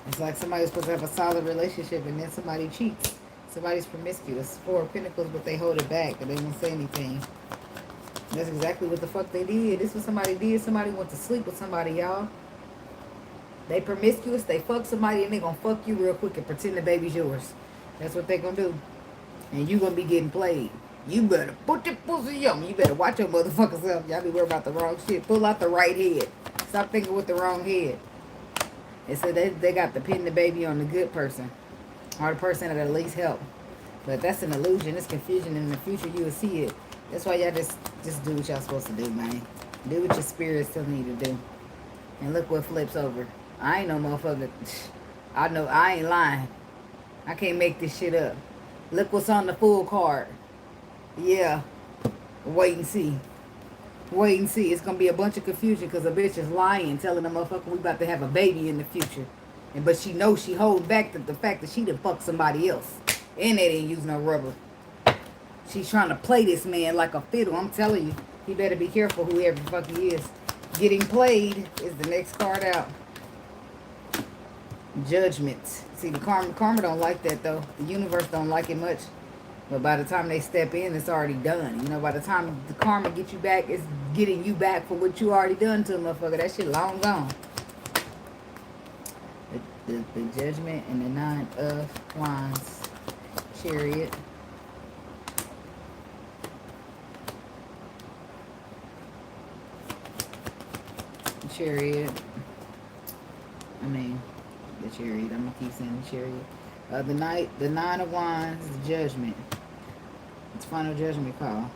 [SPEAKER 1] It's like somebody's supposed to have a solid relationship and then somebody cheats. Somebody's promiscuous. Four of Pentacles, but they hold it back and they won't say anything. That's exactly what the fuck they did. This is what somebody did. Somebody went to sleep with somebody, y'all. They promiscuous, they fuck somebody, and they gonna fuck you real quick and pretend the baby's yours. That's what they gonna do. And you gonna be getting played. You better put that pussy on. You better watch your motherfucking self. Y'all be worried about the wrong shit. Pull out the right head. Stop thinking with the wrong head. And so they got to pin the baby on the good person. Or the person that at least help. But that's an illusion. It's confusion. In the future, you will see it. That's why y'all just do what y'all supposed to do, man. Do what your spirit's telling you to do. And look what flips over. I ain't no motherfucker. I know. I ain't lying. I can't make this shit up. Look what's on the full card. Yeah. Wait and see. Wait and see. It's going to be a bunch of confusion because a bitch is lying, telling the motherfucker we about to have a baby in the future. But she knows she holds back the fact that she done fucked somebody else. And they didn't use no rubber. She's trying to play this man like a fiddle. I'm telling you. He better be careful whoever the fuck he is. Getting played is the next card out. Judgment. See, the karma don't like that, though. The universe don't like it much. But by the time they step in, it's already done. You know, by the time the karma gets you back, it's getting you back for what you already done to a motherfucker. That shit long gone. The Judgment and the Nine of Wands. Chariot. Chariot. I mean, the Chariot. I'm gonna keep saying the Chariot. The Nine of Wands is Judgment. It's final judgment call.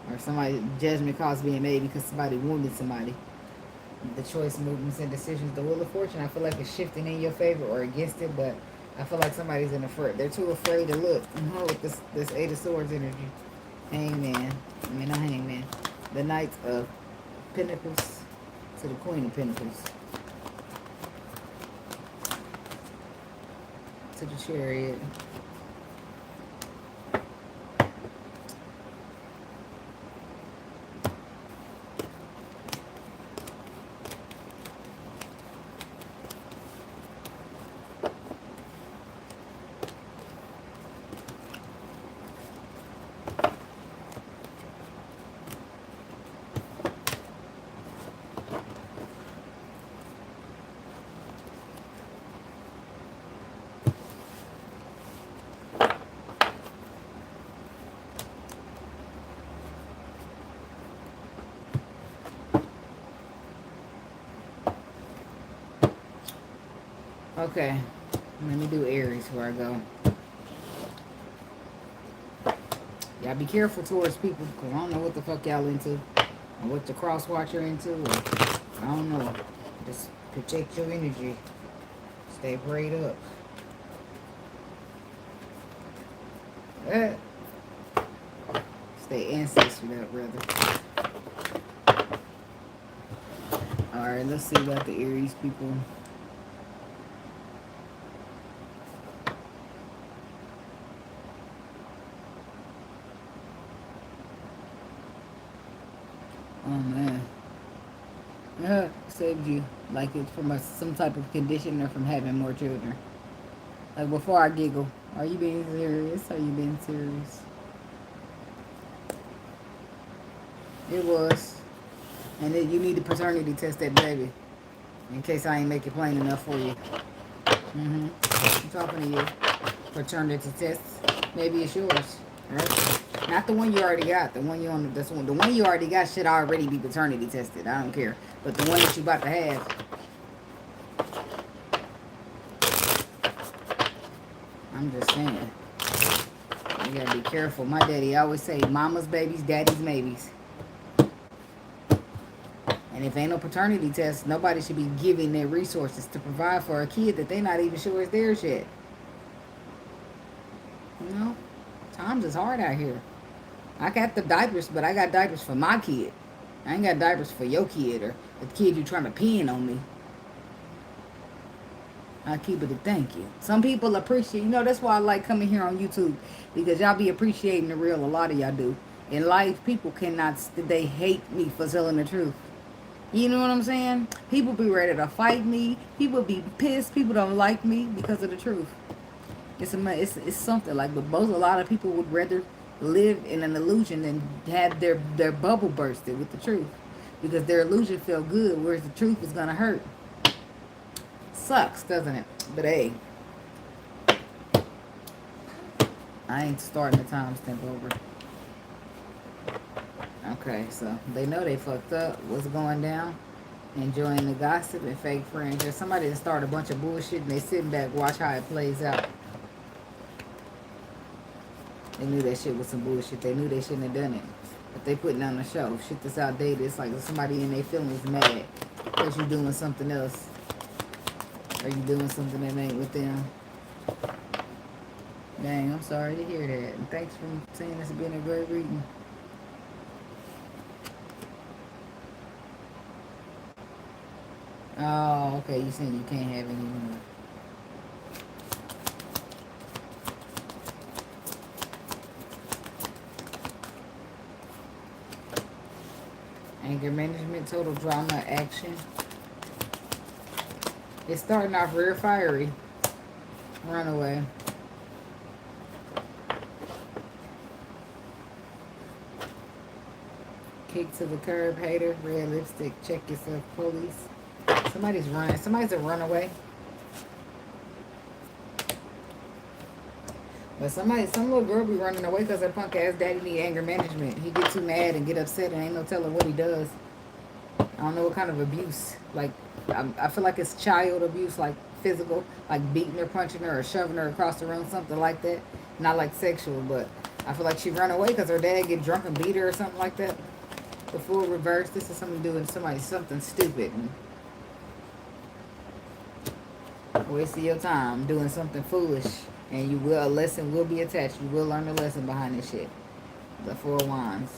[SPEAKER 1] Or somebody judgment calls being made because somebody wounded somebody. The choice, movements, and decisions. The Wheel of Fortune, I feel like it's shifting in your favor or against it, but I feel like somebody's in the front. They're too afraid to look. With this Eight of Swords energy. Hangman. I mean, not Hangman. The Knight of Pentacles to the Queen of Pentacles. To the Chariot. Okay, let me do Aries before I go. Y'all be careful towards people, because I don't know what the fuck y'all into, or what the crosswatcher into, or I don't know. Just protect your energy. Stay prayed up. Stay ancestry up, brother. Alright, let's see about the Aries people. Oh man, saved you, like it's from some type of condition or from having more children. Like before I giggle, are you being serious? Are you being serious? It was, and then you need to paternity test that baby, in case I ain't make it plain enough for you. I'm talking to you. Paternity test, maybe it's yours, right? Not the one you already got. The one you on. This one. The one you already got should already be paternity tested. I don't care. But the one that you about to have, I'm just saying. You gotta be careful. My daddy always say, "Mama's babies, daddy's maybes." And if ain't no paternity test, nobody should be giving their resources to provide for a kid that they not even sure is theirs yet. You know, times is hard out here. I got the diapers, but I got diapers for my kid. I ain't got diapers for your kid or the kid you trying to pin on me. I keep it a thank you. Some people appreciate, you know, that's why I like coming here on YouTube. Because y'all be appreciating the real, a lot of y'all do. In life, people cannot, they hate me for telling the truth. You know what I'm saying? People be ready to fight me. People be pissed. People don't like me because of the truth. It's something like, but a lot of people would rather live in an illusion than have their bubble bursted with the truth, because their illusion felt good, whereas the truth is gonna hurt. Sucks, doesn't it? But hey, I ain't starting the timestamp over. Okay, so they know they fucked up. What's going down? Enjoying the gossip and fake friends. There's somebody that started a bunch of bullshit and they sitting back, watch how it plays out. They knew that shit was some bullshit. They knew they shouldn't have done it. But they putting on the show. Shit that's outdated. It's like somebody in their feelings mad because you doing something else. Or you doing something that ain't with them. Dang, I'm sorry to hear that. And thanks for saying it's been a great reading. Oh, okay. You saying you can't have any more. Anger management, total drama, action. It's starting off real fiery. Runaway. Kick to the curb, hater, red lipstick, check yourself, police. Somebody's running. Somebody's a runaway. But some little girl be running away because her punk ass daddy need anger management. He get too mad and get upset and ain't no telling what he does. I don't know what kind of abuse. Like, I feel like it's child abuse, like physical, like beating her, punching her, or shoving her across the room, something like that. Not like sexual, but I feel like she run away because her dad get drunk and beat her or something like that. The full reverse. This is something doing something stupid. And wasting your time doing something foolish. And you will, a lesson will be attached. You will learn a lesson behind this shit. The Four of Wands.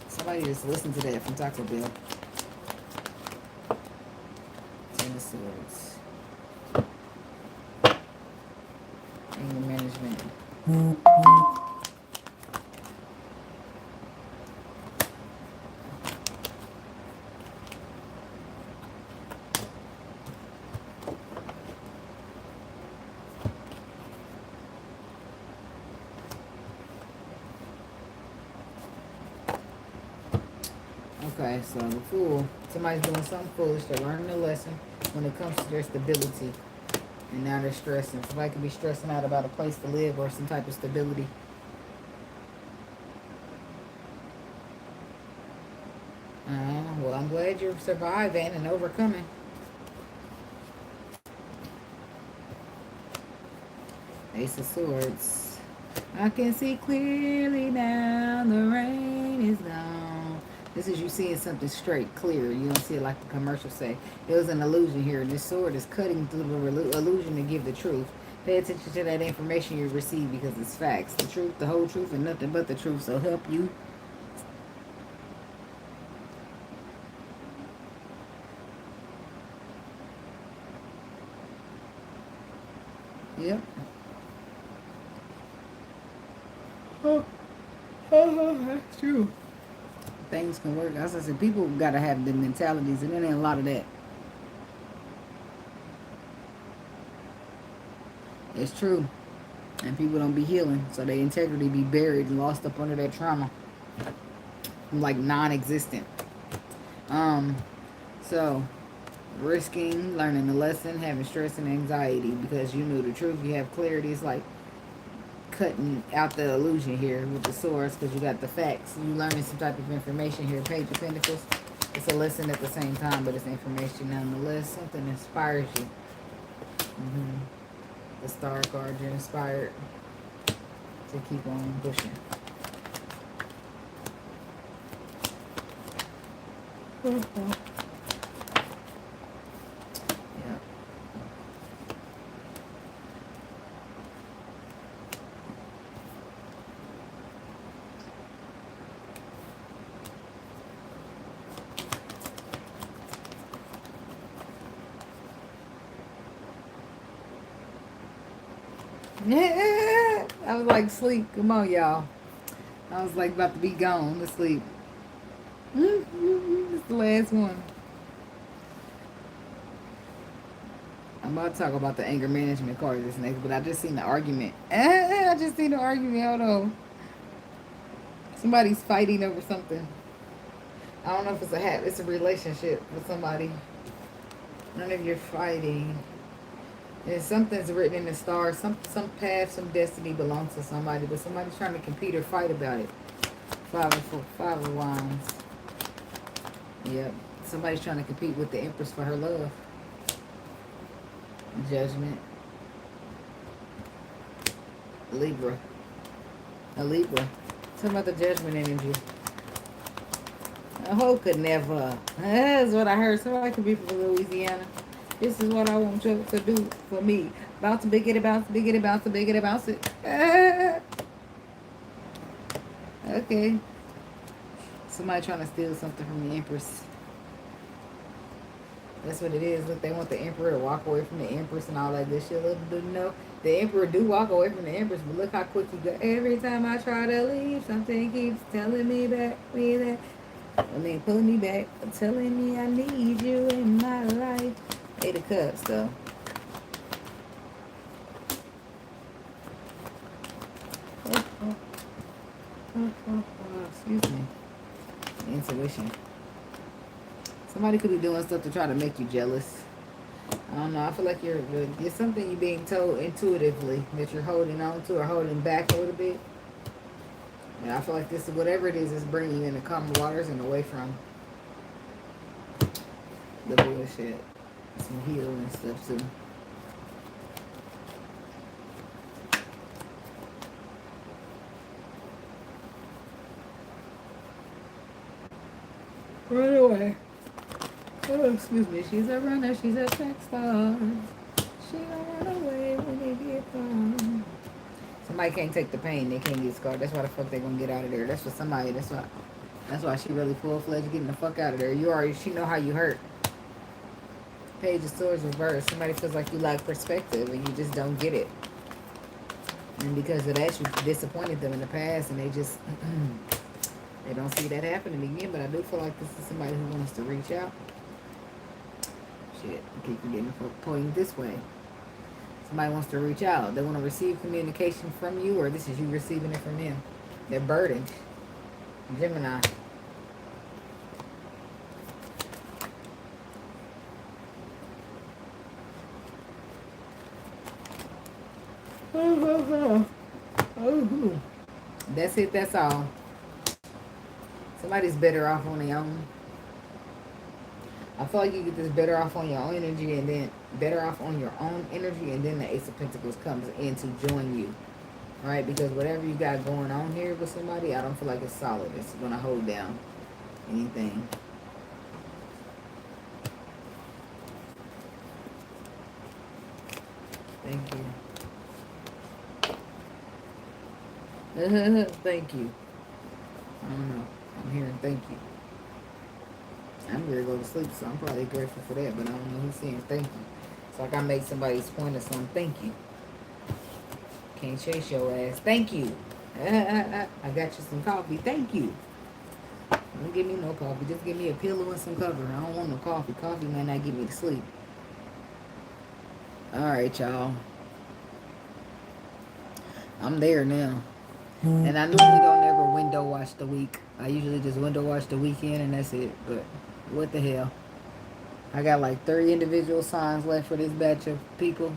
[SPEAKER 1] Somebody just listen to that from Taco Bell. Ten of Swords. Anger management. Okay, so the Fool, somebody's doing something foolish. They're learning a lesson when it comes to their stability. And now they're stressing. Somebody could be stressing out about a place to live or some type of stability. Well, I'm glad you're surviving and overcoming. Ace of Swords. I can see clearly now, the rain is gone. This is you seeing something straight, clear. You don't see it like the commercial say. It was an illusion here. This sword is cutting through the illusion to give the truth. Pay attention to that information you receive because it's facts. The truth, the whole truth, and nothing but the truth. So help you. Yep. That's true. Things can work. As I said, people got to have the mentalities, and there ain't a lot of that. It's true. And people don't be healing, so their integrity be buried and lost up under that trauma. Like non-existent. So, risking, learning the lesson, having stress and anxiety because you knew the truth. You have clarity. It's like cutting out the illusion here with the swords because you got the facts. You learning some type of information here. Page of Pentacles. It's a lesson at the same time, but it's information nonetheless. Something inspires you. The Star card, you're inspired to keep on pushing. Yeah, I was like, sleep. Come on, y'all. I was like about to be gone to sleep. It's the last one. I'm about to talk about the anger management card this next, but I just seen the argument. I just seen the argument. Hold on. Somebody's fighting over something. I don't know if it's a hat. It's a relationship with somebody. None of you're fighting. And something's written in the stars. Some path, some destiny belongs to somebody, but somebody's trying to compete or fight about it. Five of Wands. Yep. Somebody's trying to compete with the Empress for her love. Judgment. Libra. A Libra. Some other judgment energy. A hoe could never. That's what I heard. Somebody could be from Louisiana. This is what I want you to do for me. Bounce a biggity, bounce a biggity, bounce a biggity, bounce it. Okay. Somebody trying to steal something from the Empress. That's what it is. Look, they want the Emperor to walk away from the Empress and all that good shit. Look, no, the Emperor do walk away from the Empress, but look how quick you go. Every time I try to leave, something keeps telling me back, me that. And then pull me back, telling me I need you in my life. Eight of Cups, though. Excuse me. Intuition. Somebody could be doing stuff to try to make you jealous. I don't know. I feel like it's something you're being told intuitively that you're holding on to or holding back a little bit. And I feel like this is whatever it is bringing you into calm waters and away from the bullshit. Some healing and stuff too. Run away. Oh, excuse me. She's a runner. She's a track star. She don't run away when they get far. Somebody can't take the pain. They can't get scarred. That's why the fuck they gonna get out of there. That's for somebody. That's why she really full-fledged getting the fuck out of there. She know how you hurt. Page of Swords reversed. Somebody feels like you lack perspective and you just don't get it. And because of that, you disappointed them in the past and they just... they don't see that happening again. But I do feel like this is somebody who wants to reach out. Shit, I keep getting pointing this way. Somebody wants to reach out. They want to receive communication from you, or this is you receiving it from them. They're burdened. Gemini. That's it. That's all. Somebody's better off on their own. I feel like you get this better off on your own energy and then better off on your own energy and then the Ace of Pentacles comes in to join you. Right? Because whatever you got going on here with somebody, I don't feel like it's solid. It's going to hold down anything. Thank you. Thank you. I don't know. I'm hearing thank you. I'm ready to go to sleep, so I'm probably grateful for that, but I don't know who's saying thank you. It's like I make somebody's point or something. Thank you. Can't chase your ass. Thank you. I got you some coffee. Thank you. Don't give me no coffee. Just give me a pillow and some cover. I don't want no coffee. Coffee might not get me to sleep. Alright, y'all. I'm there now. And I normally don't ever window watch the week. I usually just window watch the weekend and that's it. But what the hell? I got like 30 individual signs left for this batch of people.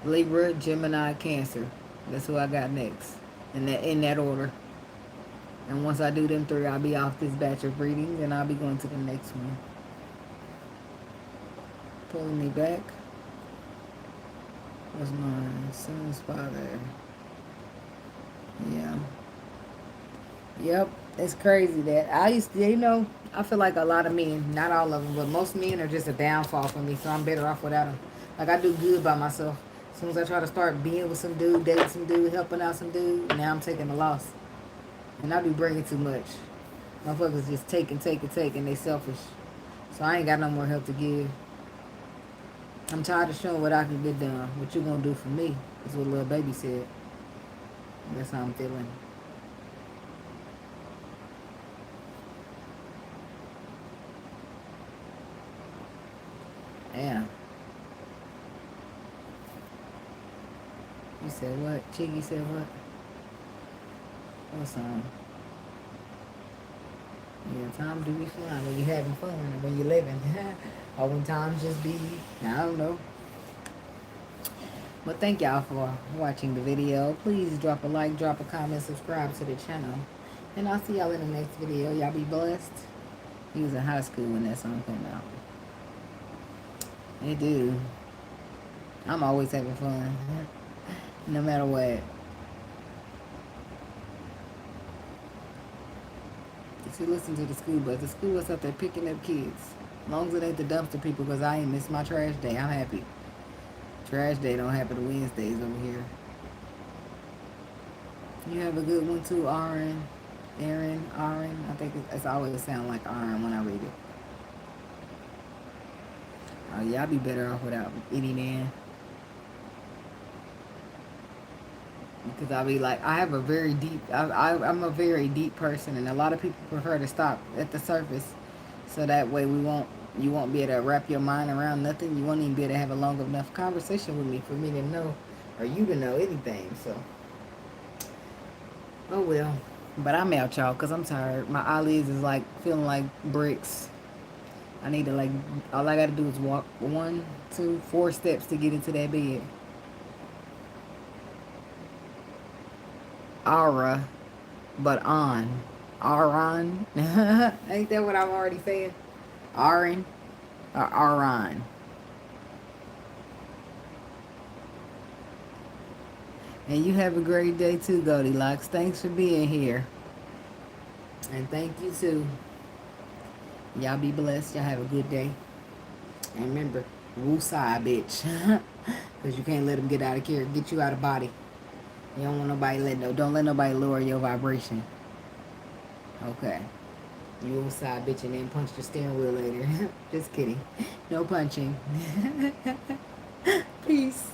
[SPEAKER 1] Libra, Gemini, Cancer. That's who I got next. In that order. And once I do them 3, I'll be off this batch of readings and I'll be going to the next one. Pulling me back. What's mine? Sun spot there. Yeah. Yep. It's crazy that I used to, I feel like a lot of men, not all of them, but most men are just a downfall for me, so I'm better off without them. Like, I do good by myself. As soon as I try to start being with some dude, dating some dude, helping out some dude, now I'm taking a loss. And I be bringing too much. Motherfuckers just taking, they selfish. So I ain't got no more help to give. I'm tired of showing what I can get done. What you gonna do for me is what little baby said. That's how I'm feeling. Yeah. You said what? Chiggy said what? What's on? Yeah, time do be flying when you're having fun and when you're living. Or when times just be, I don't know. But thank y'all for watching the video. Please drop a like, drop a comment, subscribe to the channel. And I'll see y'all in the next video. Y'all be blessed. He was in high school when that song came out. They do. I'm always having fun. No matter what. See, listen to the school bus. The school bus up there picking up kids. As long as it ain't the dumpster people, because I ain't miss my trash day. I'm happy. Trash day don't happen Wednesdays over here. You have a good one too, Aaron. Aaron. I think it's always sound like Aaron when I read it. Oh, y'all be better off without any man. Because I'll be like, I have a very deep, I'm a very deep person, and a lot of people prefer to stop at the surface, so that way you won't be able to wrap your mind around nothing. You won't even be able to have a long enough conversation with me for me to know, or you to know anything. So, oh well. But I'm out, y'all, because I'm tired. My eyelids is like feeling like bricks. I need to like, all I got to do is walk 1, 2, 4 steps to get into that bed. Aura, but on. Aron. Ain't that what I'm already saying? Aaron or Aron. And you have a great day too, Goldilocks. Thanks for being here. And thank you too. Y'all be blessed. Y'all have a good day. And remember, woosah, bitch. Because you can't let them get out of here, get you out of body. You don't want nobody don't let nobody lower your vibration. Okay. You woosah, bitch, and then punch the steering wheel later. Just kidding. No punching. Peace.